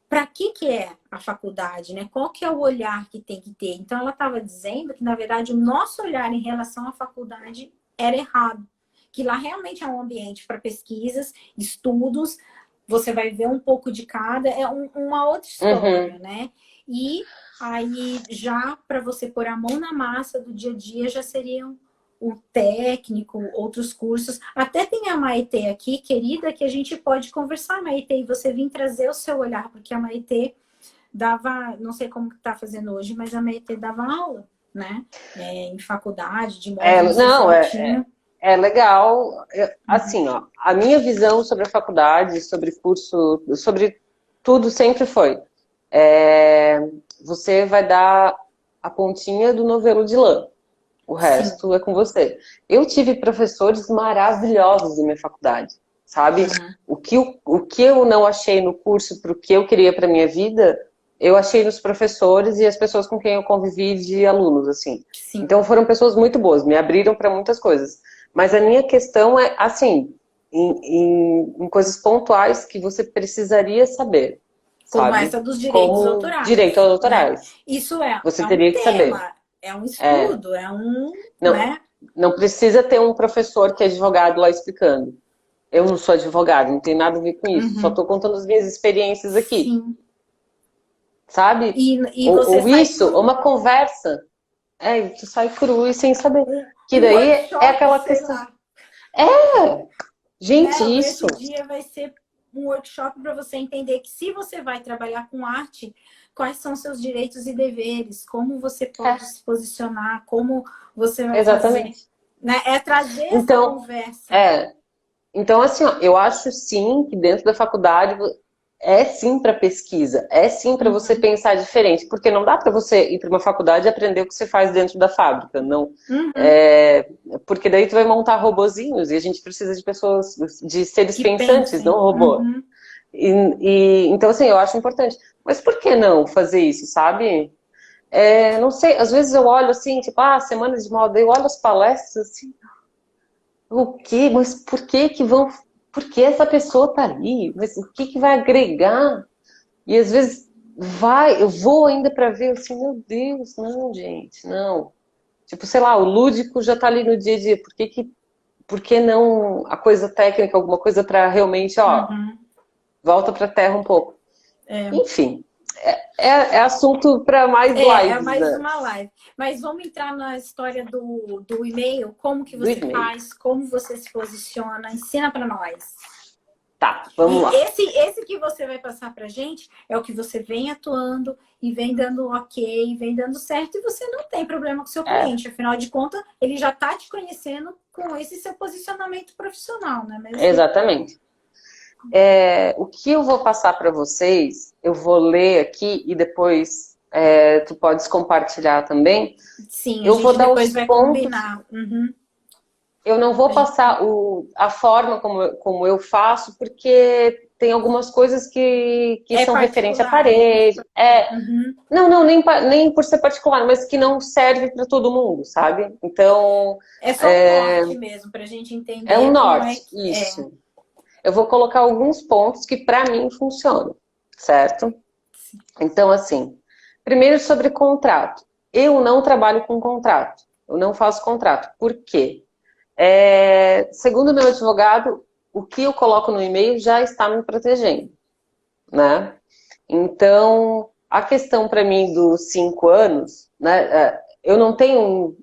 S1: pra que é a faculdade, né? Qual que é o olhar que tem que ter? Então ela tava dizendo que, na verdade, o nosso olhar em relação à faculdade era errado. Que lá realmente é um ambiente para pesquisas, estudos, você vai ver um pouco de cada, é uma outra história, né? E aí, já para você pôr a mão na massa do dia a dia, já seriam o técnico, outros cursos. Até tem a Maite aqui, querida, que a gente pode conversar, Maite, e você vir trazer o seu olhar, porque a Maite dava, não sei como que tá fazendo hoje, mas a Maite dava aula, né? Em faculdade, de modo
S2: É legal. Assim, ó, a minha visão sobre a faculdade, sobre curso, sobre tudo sempre foi. Você vai dar a pontinha do novelo de lã. O resto é com você. Eu tive professores maravilhosos na minha faculdade, sabe? O que eu não achei no curso para o que eu queria para minha vida, eu achei nos professores e as pessoas com quem eu convivi de alunos, assim. Então foram pessoas muito boas, me abriram para muitas coisas. Mas a minha questão é, assim, em coisas pontuais que você precisaria saber.
S1: Como
S2: sabe?
S1: essa dos direitos autorais.
S2: Direitos autorais.
S1: Né? Isso
S2: você teria que
S1: tema,
S2: saber.
S1: É um estudo,
S2: Não,
S1: né?
S2: Não precisa ter um professor que é advogado lá explicando. Eu não sou advogado, não tem nada a ver com isso. Só estou contando as minhas experiências aqui.
S1: Sim.
S2: Sabe?
S1: E
S2: ou isso, ou uma conversa. Tu sai cru e sem saber. Que daí é aquela questão.
S1: Lá.
S2: Gente, isso.
S1: Esse dia vai ser um workshop para você entender que se você vai trabalhar com arte, quais são seus direitos e deveres, como você pode se posicionar, como você vai fazer. Né? É trazer essa conversa.
S2: Então, assim, ó, eu acho sim que dentro da faculdade é sim para pesquisa, é sim para você pensar diferente, porque não dá para você ir para uma faculdade e aprender o que você faz dentro da fábrica, não. Porque daí tu vai montar robozinhos e a gente precisa de pessoas, de seres pensantes, não robô. Então, assim, eu acho importante. Mas por que não fazer isso, sabe? Não sei, às vezes eu olho assim, tipo, semana de moda, eu olho as palestras assim, o quê? Mas por que vão... Por que essa pessoa tá ali? Mas o que vai agregar? E às vezes eu vou ainda para ver, assim, meu Deus, não, gente, não. Tipo, sei lá, o lúdico já tá ali no dia a dia, por que não a coisa técnica, alguma coisa para realmente, volta pra terra um pouco. Enfim, é assunto para mais lives.
S1: É mais uma live. Mas vamos entrar na história do e-mail. Como que você faz? Como você se posiciona? Ensina para nós.
S2: Tá, vamos lá.
S1: Esse que você vai passar pra gente é o que você vem atuando e vem dando ok, vem dando certo e você não tem problema com o seu cliente. Afinal de contas, ele já tá te conhecendo com esse seu posicionamento profissional, não é mesmo?
S2: Exatamente. O que eu vou passar para vocês, eu vou ler aqui e depois tu podes compartilhar também.
S1: Sim,
S2: eu vou dar
S1: depois
S2: os
S1: vai
S2: pontos.
S1: combinar.
S2: eu não vou passar a forma como eu faço, porque tem algumas coisas que
S1: É
S2: são referentes à
S1: particular.
S2: parede.
S1: Uhum.
S2: Não, nem por ser particular, mas que não serve para todo mundo, sabe? Então,
S1: É só um norte mesmo, para a gente
S2: é um
S1: entender como é
S2: norte,
S1: que é.
S2: isso. Eu vou colocar alguns pontos que para mim funcionam, certo? Então, assim, primeiro sobre contrato. Eu não trabalho com contrato. Eu não faço contrato. Por quê? Segundo meu advogado, o que eu coloco no e-mail já está me protegendo, né? Então, a questão para mim dos 5 anos, né? Eu não tenho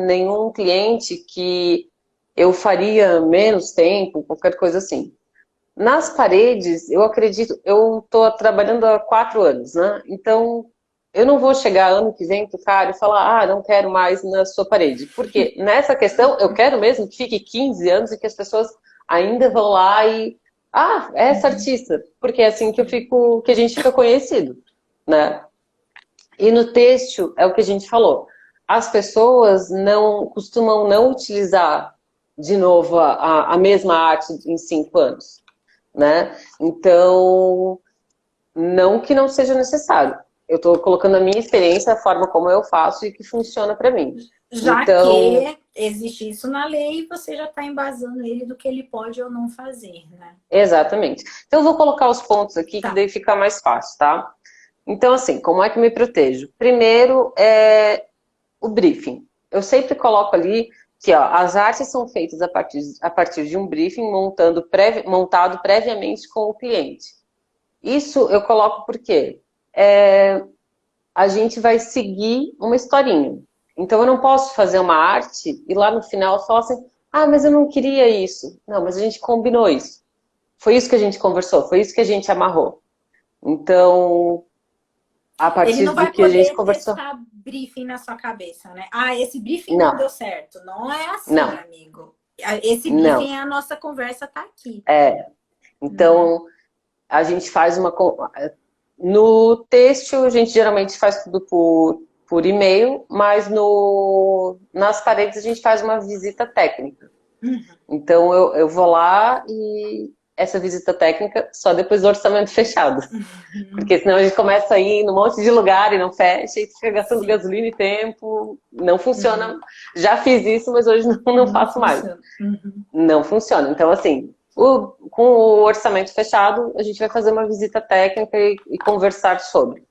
S2: nenhum cliente que eu faria menos tempo, qualquer coisa assim. Nas paredes, eu acredito, eu estou trabalhando há 4 anos, né? Então, eu não vou chegar ano que vem pro cara e falar, não quero mais na sua parede. Porque nessa questão, eu quero mesmo que fique 15 anos e que as pessoas ainda vão lá e, é essa artista. Porque é assim que a gente fica conhecido, né? E no têxtil, é o que a gente falou. As pessoas não costumam não utilizar de novo a mesma arte em 5 anos, né? Então, não que não seja necessário. Eu estou colocando a minha experiência, a forma como eu faço e que funciona para mim.
S1: Já
S2: Então,
S1: que existe isso na lei, você já está embasando ele do que ele pode ou não fazer, né?
S2: exatamente. Então, eu vou colocar os pontos aqui que
S1: Tá.
S2: daí fica mais fácil, tá? Então, assim, como é que eu me protejo? Primeiro, o briefing. Eu sempre coloco ali que as artes são feitas a partir de um briefing montado previamente com o cliente. Isso eu coloco porque a gente vai seguir uma historinha. Então eu não posso fazer uma arte e lá no final falar assim, mas eu não queria isso. Não, mas a gente combinou isso. Foi isso que a gente conversou, foi isso que a gente amarrou. Então, a
S1: Ele
S2: partir
S1: não
S2: do
S1: vai
S2: que a gente
S1: poder
S2: conversou.
S1: testar briefing na sua cabeça, né? Esse briefing não deu
S2: Não,
S1: certo. Não é assim,
S2: não,
S1: amigo. Esse briefing
S2: não.
S1: é a nossa conversa, tá aqui. Uhum.
S2: Então, a gente faz uma. No texto, a gente geralmente faz tudo por e-mail, mas nas paredes a gente faz uma visita técnica.
S1: Uhum.
S2: Então, eu vou lá e essa visita técnica só depois do orçamento fechado. Porque senão a gente começa a ir num monte de lugar e não fecha, e fica gastando
S1: Sim.
S2: gasolina e tempo. Não funciona.
S1: Uhum.
S2: Já fiz isso, mas hoje não
S1: Não
S2: faço mais.
S1: funciona. Uhum.
S2: Não funciona. Então, assim, com o orçamento fechado, a gente vai fazer uma visita técnica e conversar sobre.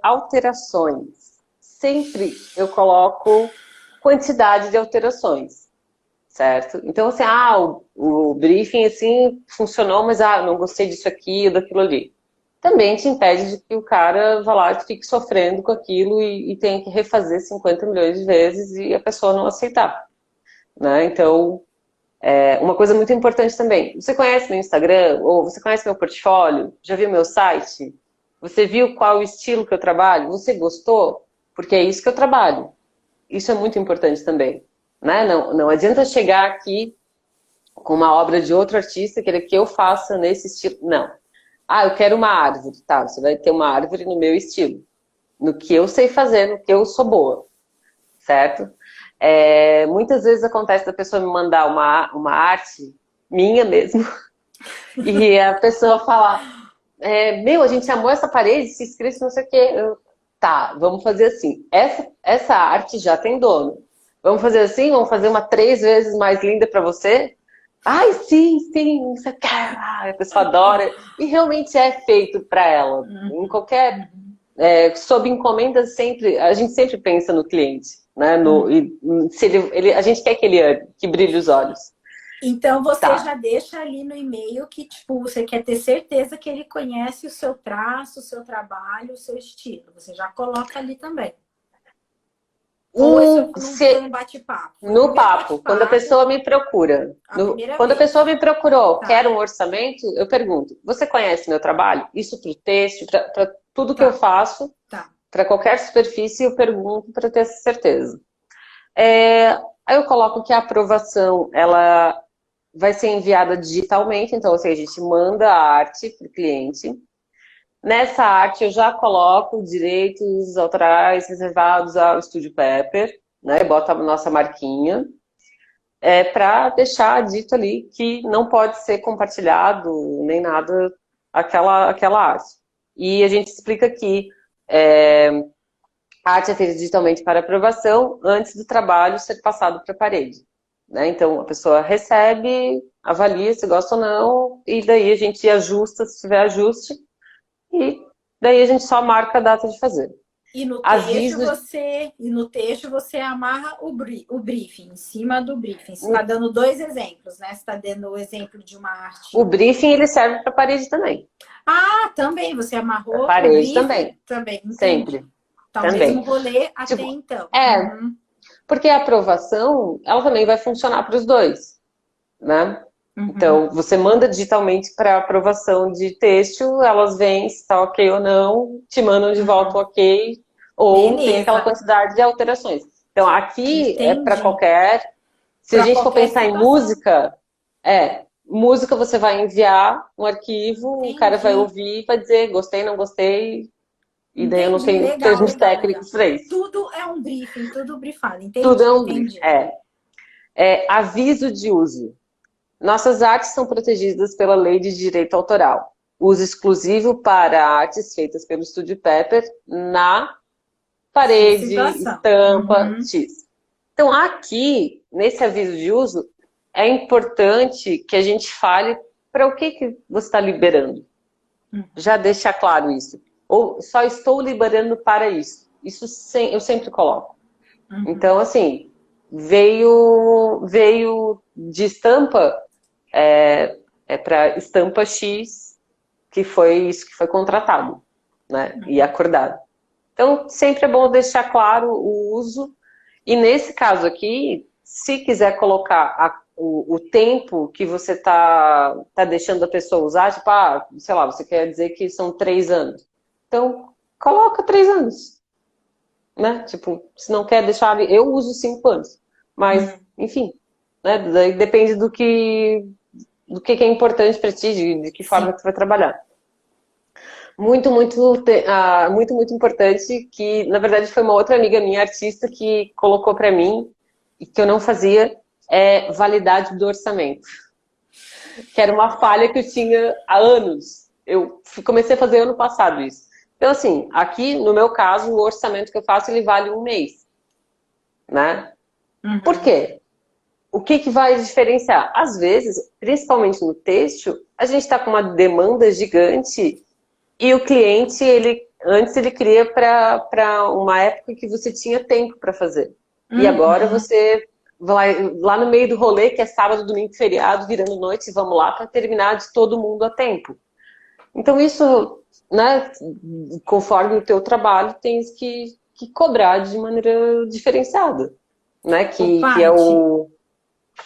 S2: Alterações. Sempre eu coloco quantidade de alterações, certo? Então, assim, o briefing, assim, funcionou, mas, não gostei disso aqui ou daquilo ali. Também te impede de que o cara vá lá e fique sofrendo com aquilo e tenha que refazer 50 milhões de vezes e a pessoa não aceitar, né? Então, uma coisa muito importante também. Você conhece meu Instagram? Ou você conhece meu portfólio? Já viu meu site? Você viu qual o estilo que eu trabalho? Você gostou? Porque é isso que eu trabalho. Isso é muito importante também, né? Não adianta chegar aqui com uma obra de outro artista, querer que eu faça nesse estilo. Não. Eu quero uma árvore. Tá, você vai ter uma árvore no meu estilo. No que eu sei fazer, no que eu sou boa. Certo? Muitas vezes acontece da pessoa me mandar uma arte minha mesmo e a pessoa falar a gente amou essa parede, se inscreve, não sei o quê. Tá, vamos fazer assim. Essa arte já tem dono. Vamos fazer assim? Vamos fazer uma 3 vezes mais linda para você? Ai, sim, sim, você quer. A pessoa adora. E realmente é feito para ela. Em qualquer. Sob encomenda, a gente sempre pensa no cliente. Né? Se a gente quer que brilhe os olhos.
S1: Então você
S2: Tá.
S1: já deixa ali no e-mail que, tipo, você quer ter certeza que ele conhece o seu traço, o seu trabalho, o seu estilo. Você já coloca ali também. Ou isso não foi um bate-papo? Foi o
S2: No
S1: primeiro
S2: papo, quando a
S1: bate-papo,
S2: pessoa me procura,
S1: a primeira
S2: quando a
S1: vez.
S2: pessoa me procurou,
S1: Tá,
S2: quer um orçamento, eu pergunto: você conhece meu trabalho? Isso para o texto, para tudo que eu
S1: tá,
S2: faço,
S1: tá.
S2: para qualquer superfície, eu pergunto para ter certeza. Aí eu coloco que a aprovação ela vai ser enviada digitalmente, então assim, a gente manda a arte para o cliente. Nessa arte eu já coloco direitos autorais reservados ao Estúdio Pepper, né? Bota a nossa marquinha. para deixar dito ali que não pode ser compartilhado nem nada aquela arte. E a gente explica que a arte é feita digitalmente para aprovação antes do trabalho ser passado para a parede. Né? Então, a pessoa recebe, avalia se gosta ou não, e daí a gente ajusta, se tiver ajuste, e daí a gente só marca a data de fazer.
S1: E no texto
S2: Aviso...
S1: você amarra o briefing, em cima do briefing. Você está dando 2 exemplos, né? Você está dando o exemplo de uma arte.
S2: O briefing, ele serve para a parede também.
S1: Ah, também. Você amarrou
S2: a parede
S1: o briefing
S2: também.
S1: também. Entendi.
S2: Sempre.
S1: Tá o
S2: também.
S1: mesmo rolê até
S2: Tipo,
S1: então.
S2: Porque a aprovação, ela também vai funcionar para os dois, né? Então, você manda digitalmente para aprovação de texto, elas veem se está ok ou não, te mandam de volta ok, ou
S1: Beleza.
S2: tem aquela quantidade de alterações. Então, aqui
S1: Entendi.
S2: é para qualquer... Se a gente for pensar em música, música você vai enviar um arquivo, o cara vai ouvir e vai dizer gostei, não gostei, e daí eu não tenho termos técnicos para isso.
S1: Tudo é um briefing, tudo briefado, entendi.
S2: Tudo é um briefing, aviso de uso. Nossas artes são protegidas pela Lei de Direito Autoral. Uso exclusivo para artes feitas pelo Estúdio Pepper na parede, estampa, X. Então, aqui, nesse aviso de uso, é importante que a gente fale para o que você está liberando. Já deixar claro isso. Ou só estou liberando para isso. Isso eu sempre coloco. Então, assim, veio de estampa, para estampa X, que foi isso que foi contratado, né? E acordado. Então, sempre é bom deixar claro o uso. E nesse caso aqui, se quiser colocar o tempo que você tá deixando a pessoa usar, tipo, sei lá, você quer dizer que são 3 anos. Então, coloca 3 anos. Né? Tipo, se não quer deixar... Eu uso 5 anos. Mas, enfim, né? Daí depende do que é importante para ti, de que forma que você vai trabalhar. Muito importante, que na verdade foi uma outra amiga minha, artista, que colocou para mim, e que eu não fazia, validade do orçamento. Que era uma falha que eu tinha há anos. Eu comecei a fazer ano passado isso. Então, assim, aqui, no meu caso, o orçamento que eu faço, ele vale 1 mês. Né? Por quê? O que vai diferenciar? Às vezes, principalmente no texto, a gente está com uma demanda gigante e o cliente, antes ele cria para uma época que você tinha tempo para fazer. E agora você vai lá no meio do rolê, que é sábado, domingo, feriado, virando noite, vamos lá para terminar de todo mundo a tempo. Então isso, né, conforme o teu trabalho, tens que cobrar de maneira diferenciada. Né, que é o...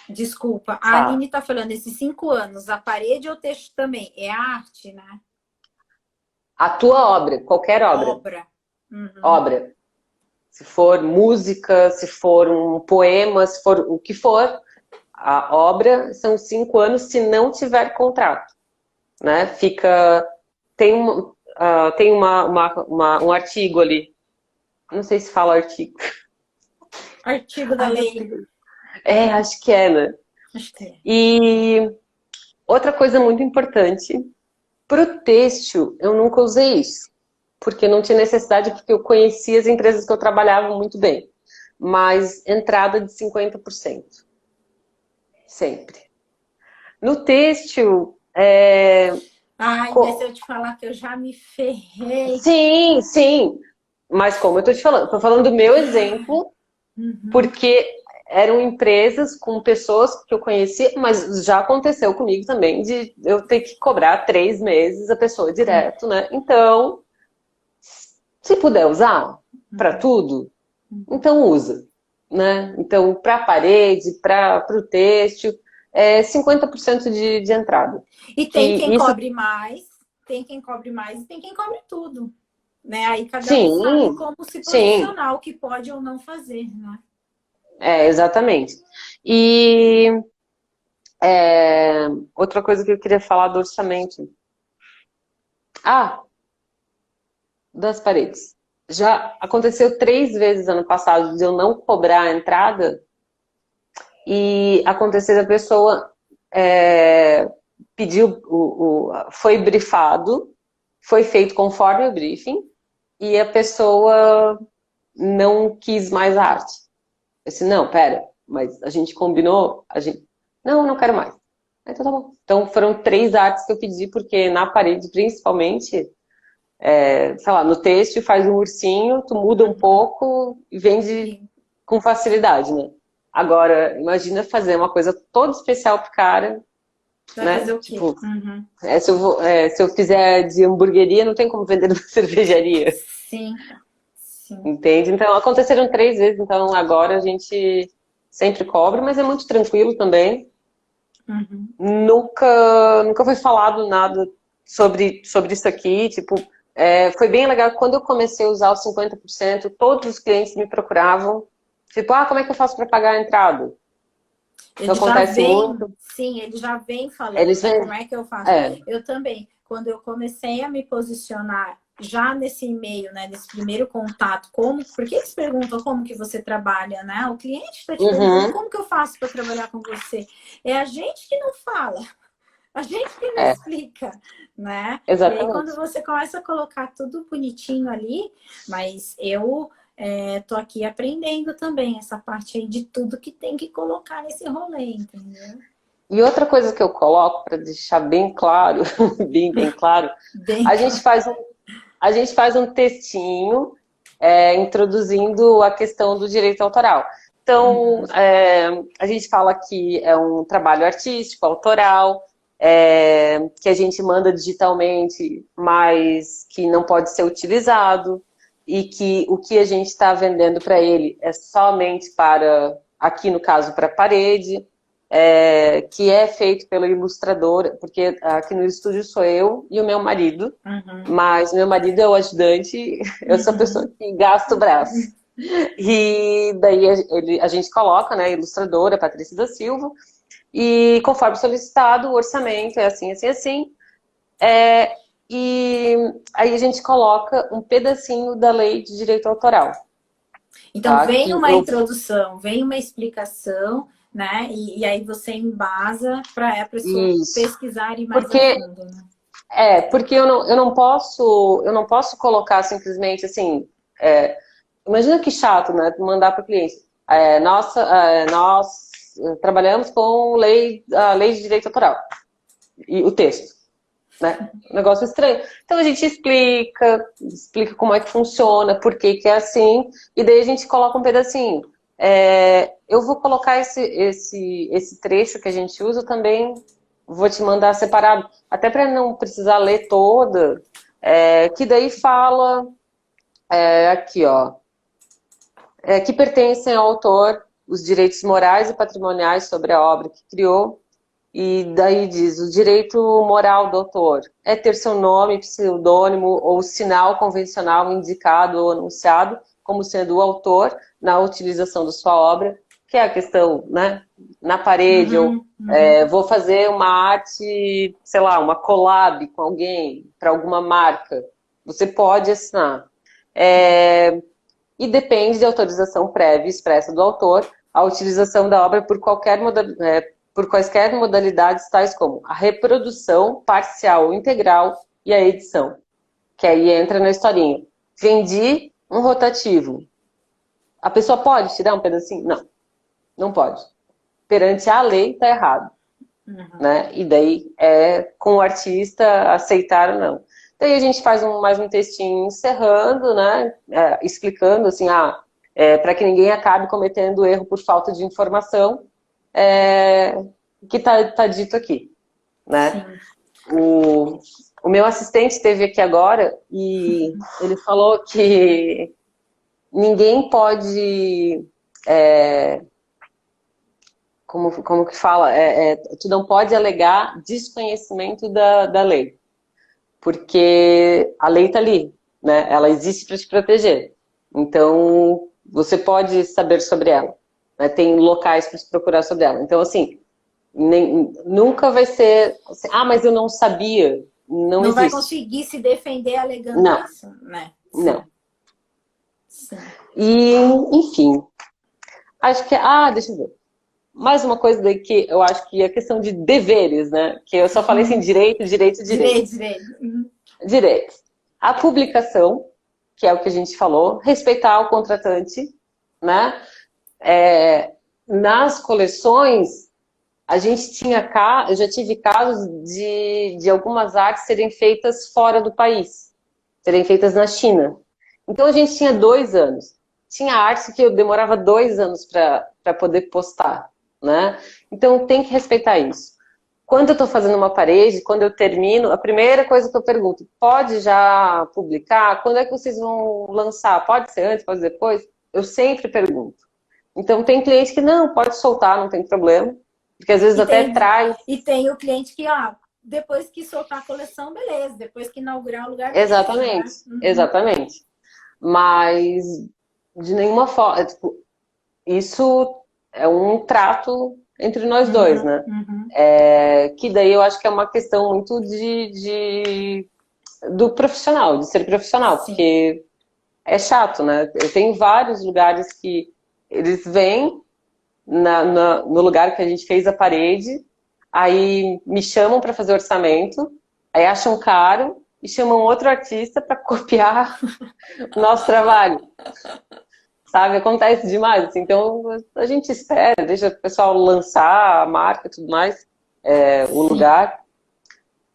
S1: Desculpa, a Aline está falando, esses 5 anos, a parede ou o texto também? É arte, né?
S2: A tua obra, qualquer obra. Obra. Se for música, se for um poema, se for o que for, a obra são 5 anos se não tiver contrato. Né? Tem um artigo ali. Não sei se fala artigo.
S1: Artigo da lei.
S2: Acho que é, né?
S1: Acho que é.
S2: E outra coisa muito importante, para o têxtil, eu nunca usei isso. Porque não tinha necessidade, porque eu conhecia as empresas que eu trabalhava muito bem. Mas entrada de 50%. Sempre. No têxtil...
S1: Ai, mas se eu te falar que eu já me ferrei.
S2: Sim, sim. Mas como eu tô te falando? Tô falando do meu exemplo, porque eram empresas com pessoas que eu conhecia, mas já aconteceu comigo também de eu ter que cobrar 3 meses a pessoa direto, né? Então, se puder usar para tudo, então usa, né? Então, para a parede, para o têxtil, 50% de entrada.
S1: E tem quem cobre mais, tem quem cobre mais e tem quem cobre tudo. Né? Aí cada um sabe como se posicionar, o que pode ou não fazer, né?
S2: Exatamente. E outra coisa que eu queria falar do orçamento. Das paredes. Já aconteceu 3 vezes ano passado de eu não cobrar a entrada e acontecer a pessoa pediu, foi briefado, foi feito conforme o briefing, e a pessoa não quis mais a arte. Eu disse, não, pera, mas a gente combinou, não quero mais. Então tá bom. Então foram 3 artes que eu pedi, porque na parede, principalmente, sei lá, no texto faz um ursinho, tu muda um pouco e vende com facilidade, né? Agora, imagina fazer uma coisa toda especial pro cara,
S1: Vai
S2: né?
S1: fazer o quê?
S2: Tipo, se eu fizer de hamburgueria, não tem como vender numa cervejaria.
S1: Sim, sim.
S2: Entende? Então, aconteceram 3 vezes, então agora a gente sempre cobra, mas é muito tranquilo também.
S1: Uhum.
S2: Nunca foi falado nada sobre isso aqui, tipo, foi bem legal. Quando eu comecei a usar os 50%, todos os clientes me procuravam, tipo, como é que eu faço para pagar a entrada? Isso
S1: Ele já
S2: acontece
S1: vem,
S2: muito.
S1: sim, ele já vem falando,
S2: Eles
S1: né?
S2: vêm,
S1: Como é que eu faço? Eu também, quando eu comecei a me posicionar já nesse e-mail, né, nesse primeiro contato, porque eles perguntam como que você trabalha, né? O cliente está te perguntando
S2: uhum,
S1: como que eu faço para trabalhar com você. É a gente que não fala, a gente que não
S2: é,
S1: explica, né? E aí quando
S2: exatamente.
S1: você começa a colocar tudo bonitinho ali, mas eu tô aqui aprendendo também essa parte aí de tudo que tem que colocar nesse rolê, entendeu?
S2: E outra coisa que eu coloco para deixar bem claro, bem claro,
S1: Bem
S2: a gente
S1: claro.
S2: faz um, a gente faz um textinho introduzindo a questão do direito autoral. Então,
S1: Uhum.
S2: a gente fala que é um trabalho artístico, autoral, que a gente manda digitalmente, mas que não pode ser utilizado, e que o que a gente está vendendo para ele é somente para, aqui no caso, para a parede, que é feito pelo ilustrador, porque aqui no estúdio sou eu e o meu marido,
S1: Uhum.
S2: mas meu marido é o ajudante, eu sou a pessoa
S1: Uhum.
S2: que gasta o braço. E daí a gente coloca, né, a ilustradora Patrícia da Silva, e conforme solicitado, o orçamento é assim, assim, assim. E aí a gente coloca um pedacinho da lei de direito autoral,
S1: Então,
S2: tá?
S1: vem
S2: Que
S1: uma
S2: eu,
S1: introdução, vem uma explicação, né? E aí você embasa para a pessoa
S2: isso.
S1: pesquisar e ir mais a
S2: Porque
S1: fundo, né?
S2: porque eu não posso colocar simplesmente assim. Imagina que chato, né? Mandar para o cliente. Nós trabalhamos com a lei de direito autoral e o texto, né? Um negócio estranho. Então a gente explica como é que funciona, por que que é assim, e daí a gente coloca um pedacinho. Eu vou colocar esse trecho que a gente usa também, vou te mandar separado, até para não precisar ler toda, que daí fala aqui, ó, que pertencem ao autor os direitos morais e patrimoniais sobre a obra que criou. E daí diz, o direito moral do autor é ter seu nome, pseudônimo ou sinal convencional indicado ou anunciado como sendo o autor na utilização da sua obra, que é a questão, né, na parede, ou
S1: Uhum, uhum.
S2: vou fazer uma arte, sei lá, uma collab com alguém, para alguma marca. Você pode assinar. E depende de autorização prévia e expressa do autor a utilização da obra por quaisquer modalidades, tais como a reprodução parcial ou integral e a edição, que aí entra na historinha. Vendi um rotativo. A pessoa pode tirar um pedacinho? Não, não pode. Perante a lei, está errado.
S1: Uhum.
S2: Né? E daí é com o artista aceitar ou não. Daí a gente faz mais um textinho encerrando, né? Explicando assim, para que ninguém acabe cometendo erro por falta de informação, que tá dito aqui, né?
S1: Sim.
S2: O meu assistente esteve aqui agora e ele falou que ninguém pode como que fala? Tu não pode alegar desconhecimento da lei, porque a lei está ali, né? Ela existe para te proteger. Então, você pode saber sobre ela, né? Tem locais para se procurar sobre ela. Então, assim, nunca vai ser assim, mas eu não sabia. Não
S1: Não vai
S2: existe.
S1: conseguir se defender alegando
S2: Não,
S1: isso, né?
S2: não.
S1: Sim, sim.
S2: E, enfim, acho que. Deixa eu ver. mais uma coisa daí que eu acho que é questão de deveres, né? Que eu só falei assim, direito, direito, direito.
S1: Direito.
S2: Direitos. A publicação, que é o que a gente falou, respeitar o contratante, né? Nas coleções, a gente tinha eu já tive casos de algumas artes serem feitas fora do país, serem feitas na China. Então a gente tinha 2 anos. Tinha arte que eu demorava 2 anos para poder postar, né? Então tem que respeitar isso. Quando eu estou fazendo uma parede, quando eu termino, a primeira coisa que eu pergunto, pode já publicar? Quando é que vocês vão lançar? Pode ser antes, pode ser depois? Eu sempre pergunto. Então tem cliente que não, pode soltar, não tem problema. Porque às vezes até traz.
S1: E tem o cliente que, depois que soltar a coleção, beleza. Depois que inaugurar o lugar, beleza.
S2: Exatamente, né? Exatamente. Mas de nenhuma forma, tipo, isso é um trato entre nós dois, né? Que daí eu acho que é uma questão muito do profissional, de ser profissional, sim. Porque é chato, né? Eu tenho vários lugares que eles vêm no lugar que a gente fez a parede, aí me chamam para fazer orçamento, aí acham caro e chamam outro artista para copiar o nosso trabalho. Sabe? Acontece demais. Assim. Então, a gente espera, deixa o pessoal lançar a marca e tudo mais, o lugar.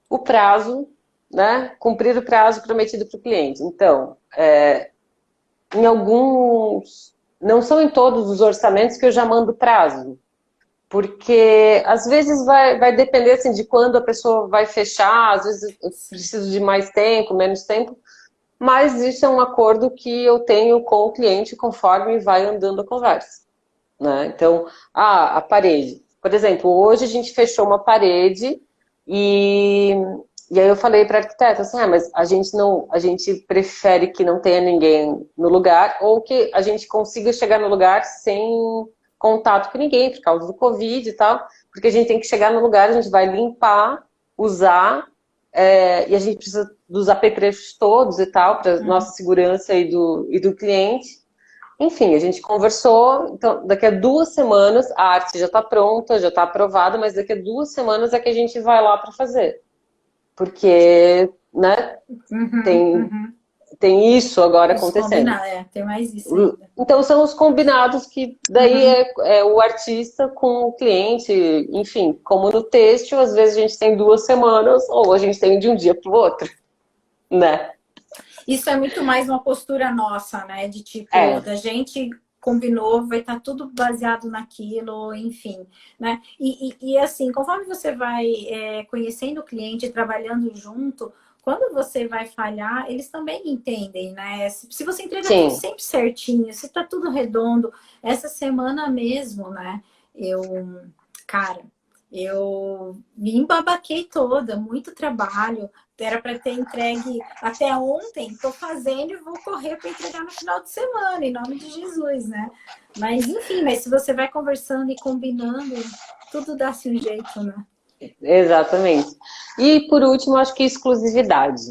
S2: O prazo, né? Cumprir o prazo prometido para o cliente. Então, em alguns... Não são em todos os orçamentos que eu já mando prazo. Porque, às vezes, vai depender assim, de quando a pessoa vai fechar. Às vezes, eu preciso de mais tempo, menos tempo. Mas isso é um acordo que eu tenho com o cliente conforme vai andando a conversa, né? Então, a parede. Por exemplo, hoje a gente fechou uma parede e aí eu falei para a arquiteta assim, mas a gente prefere que não tenha ninguém no lugar ou que a gente consiga chegar no lugar sem contato com ninguém, por causa do Covid e tal, porque a gente tem que chegar no lugar, a gente vai limpar, usar, e a gente precisa dos apetrechos todos e tal, para nossa segurança e do cliente. Enfim, a gente conversou, então daqui a 2 semanas a arte já está pronta, já está aprovada, mas daqui a 2 semanas é que a gente vai lá para fazer. Porque, né, tem isso agora acontecendo.
S1: Tem mais isso ainda.
S2: Então são os combinados que daí é o artista com o cliente, enfim, como no têxtil, às vezes a gente tem 2 semanas ou a gente tem de um dia para o outro, né?
S1: Isso é muito mais uma postura nossa, né? De tipo, da gente combinou, vai estar tudo baseado naquilo, enfim, né? E assim, conforme você vai conhecendo o cliente, trabalhando junto, quando você vai falhar, eles também entendem, né? Se você entregar tudo sempre certinho, se tá tudo redondo, essa semana mesmo, né? Eu me embabaquei toda, muito trabalho. Era para ter entregue até ontem, tô fazendo e vou correr para entregar no final de semana, em nome de Jesus, né? Mas enfim, se você vai conversando e combinando, tudo dá-se um jeito, né?
S2: Exatamente. E por último, acho que exclusividade,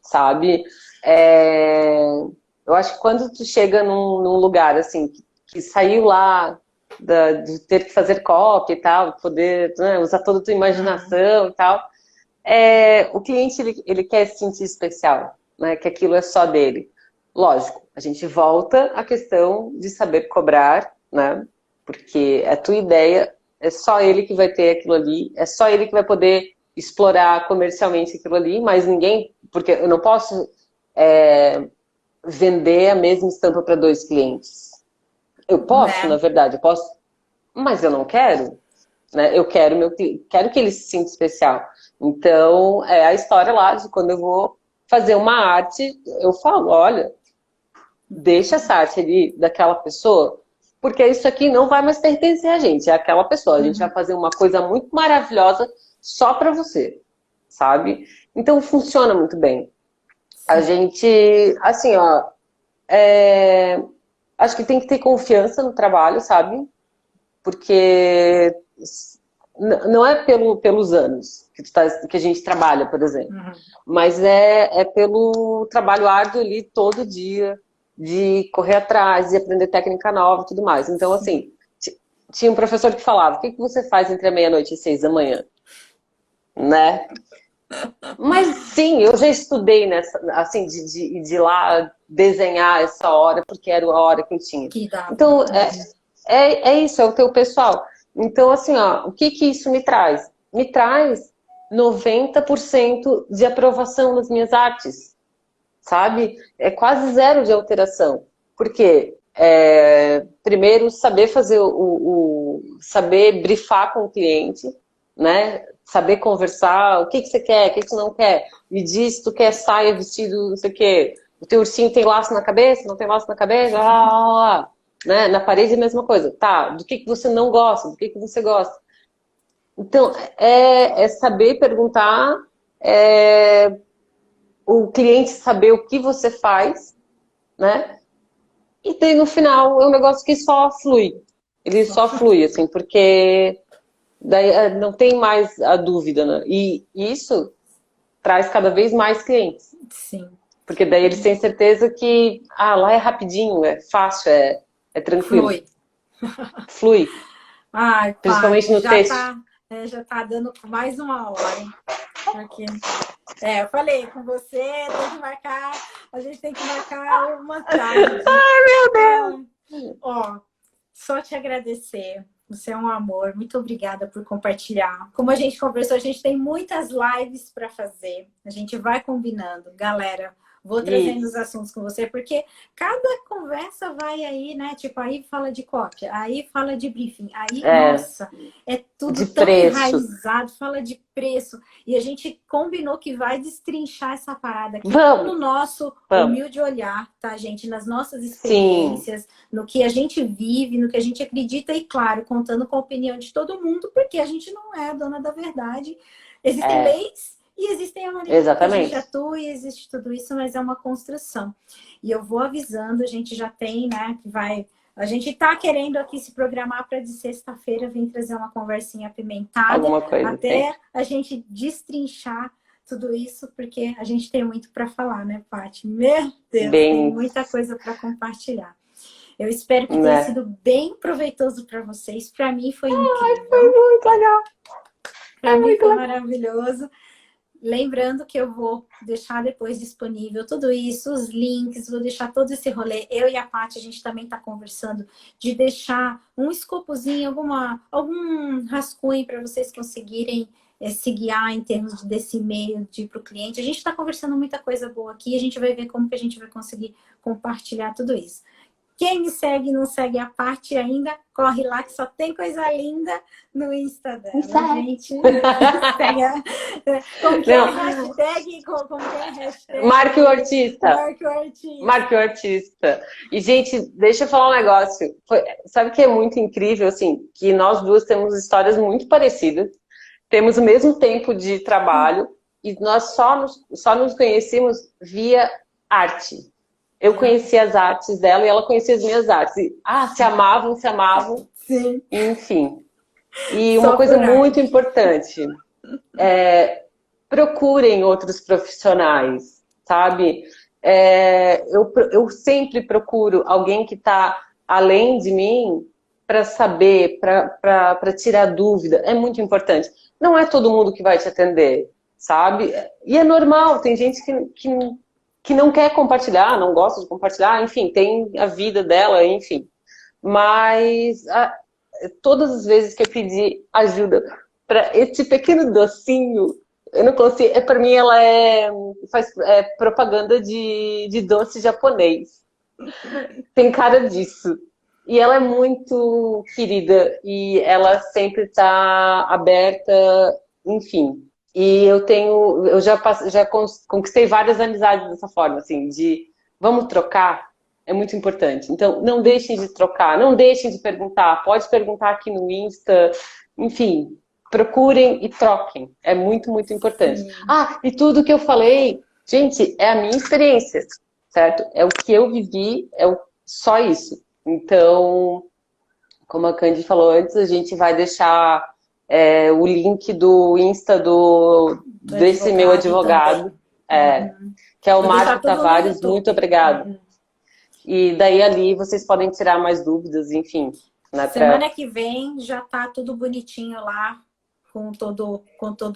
S2: sabe? Eu acho que quando tu chega num lugar assim, que saiu lá de ter que fazer copy e tal, poder, né, usar toda a tua imaginação e tal, o cliente ele quer se sentir especial, né? Que aquilo é só dele. Lógico, a gente volta à questão de saber cobrar, né? Porque a tua ideia é só ele que vai ter aquilo ali, é só ele que vai poder explorar comercialmente aquilo ali, mas ninguém, porque eu não posso vender a mesma estampa para 2 clientes. Eu posso, na verdade, eu posso, mas eu não quero, né? Eu quero quero que ele se sinta especial. Então, é a história lá de quando eu vou fazer uma arte, eu falo, olha, deixa essa arte ali daquela pessoa, porque isso aqui não vai mais pertencer a gente, é aquela pessoa. A gente vai fazer uma coisa muito maravilhosa só para você, sabe? Então, funciona muito bem. A gente, assim, acho que tem que ter confiança no trabalho, sabe? Porque não é pelos anos que a gente trabalha, por exemplo, mas é pelo trabalho árduo ali todo dia, de correr atrás, de aprender técnica nova e tudo mais. Então, assim, tinha um professor que falava, o que que você faz entre a meia-noite e 6 da manhã? Né? Mas sim, eu já estudei nessa, assim, de ir lá desenhar essa hora, porque era a hora que eu tinha.
S1: Que dá.
S2: Então, é isso, é o teu pessoal. Então, assim, ó, o que que isso me traz? Me traz 90% de aprovação nas minhas artes, sabe? É quase zero de alteração. Por quê? Primeiro, saber fazer saber brifar com o cliente, né? Saber conversar, o que que você quer, o que que você não quer. Me diz se tu quer saia, vestido, não sei o quê. O teu ursinho tem laço na cabeça, não tem laço na cabeça, né? Na parede é a mesma coisa. Tá, do que você não gosta, do que você gosta. Então, é saber perguntar, o cliente saber o que você faz, né? E daí no final é um negócio que só flui. Ele só flui, assim, porque daí não tem mais a dúvida, né? E isso traz cada vez mais clientes.
S1: Sim.
S2: Porque daí eles têm certeza que lá é rapidinho, é fácil, é tranquilo.
S1: Flui.
S2: Flui.
S1: Ai,
S2: Principalmente
S1: Paty,
S2: no texto.
S1: já tá dando mais uma hora, hein? Porque, eu falei, com você tem que marcar, a gente tem que marcar uma tarde.
S2: Ai, meu Deus!
S1: Ó, só te agradecer. Você é um amor. Muito obrigada por compartilhar. Como a gente conversou, a gente tem muitas lives para fazer. A gente vai combinando. Galera, vou trazendo os assuntos com você, porque cada conversa vai aí, né? Tipo, aí fala de cópia, aí fala de briefing, aí, nossa, é tudo tão enraizado, fala de preço. E a gente combinou que vai destrinchar essa parada aqui no nosso humilde olhar, tá, gente? Nas nossas experiências, no que a gente vive, no que a gente acredita e, claro, contando com a opinião de todo mundo, porque a gente não é a dona da verdade. Existem leis e existem a maneira que a gente atua e existe tudo isso, mas é uma construção. E eu vou avisando, a gente já tem, né, que vai... A gente tá querendo aqui se programar para de sexta-feira vir trazer uma conversinha apimentada, até a gente destrinchar tudo isso, porque a gente tem muito para falar, né, Paty? Meu Deus, tem muita coisa para compartilhar. Eu espero que tenha sido bem proveitoso para vocês. Para mim foi incrível.
S2: Foi muito legal.
S1: Para mim foi maravilhoso. Lembrando que eu vou deixar depois disponível tudo isso, os links, vou deixar todo esse rolê. Eu e a Paty, a gente também está conversando de deixar um escopozinho, algum rascunho para vocês conseguirem se guiar em termos desse e-mail para o cliente. A gente está conversando muita coisa boa aqui, a gente vai ver como que a gente vai conseguir compartilhar tudo isso. Quem me segue e não segue a Paty ainda, corre lá que só tem coisa linda no Insta dela. Gente, como que é a hashtag? Como que é a hashtag?
S2: Marque o artista.
S1: Marque o artista.
S2: Marque o artista. E, gente, deixa eu falar um negócio. Sabe o que é muito incrível, assim? Que nós duas temos histórias muito parecidas. Temos o mesmo tempo de trabalho. E nós só nos conhecemos via arte. Eu conhecia as artes dela e ela conhecia as minhas artes. Se amavam.
S1: Sim.
S2: Enfim. E uma coisa muito importante. Procurem outros profissionais, sabe? Eu sempre procuro alguém que está além de mim para saber, para tirar dúvida. É muito importante. Não é todo mundo que vai te atender, sabe? E é normal, tem gente que não quer compartilhar, não gosta de compartilhar, enfim, tem a vida dela, enfim. Mas todas as vezes que eu pedi ajuda para esse pequeno docinho, eu não consigo. Para mim, ela faz propaganda de doce japonês. Tem cara disso. E ela é muito querida e ela sempre está aberta, enfim. E eu já conquistei várias amizades dessa forma, assim, de vamos trocar, é muito importante. Então, não deixem de trocar, não deixem de perguntar, pode perguntar aqui no Insta, enfim, procurem e troquem, é muito, muito importante. Sim. E tudo que eu falei, gente, é a minha experiência, certo? É o que eu vivi, só isso. Então, como a Candy falou antes, a gente vai deixar o link do Insta desse meu advogado, que é o Marco Tavares, muito obrigado. E daí ali vocês podem tirar mais dúvidas, enfim.
S1: Semana que vem já tá tudo bonitinho lá, com todo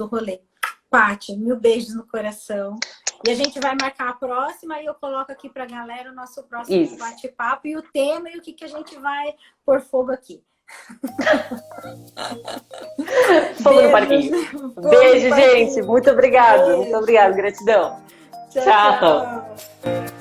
S1: o rolê. Paty, mil beijos no coração. E a gente vai marcar a próxima e eu coloco aqui pra galera o nosso próximo bate-papo e o tema e o que a gente vai pôr fogo aqui.
S2: Fogo no parquinho. Beijo, gente. Muito obrigada. Muito obrigada. Gratidão.
S1: Tchau.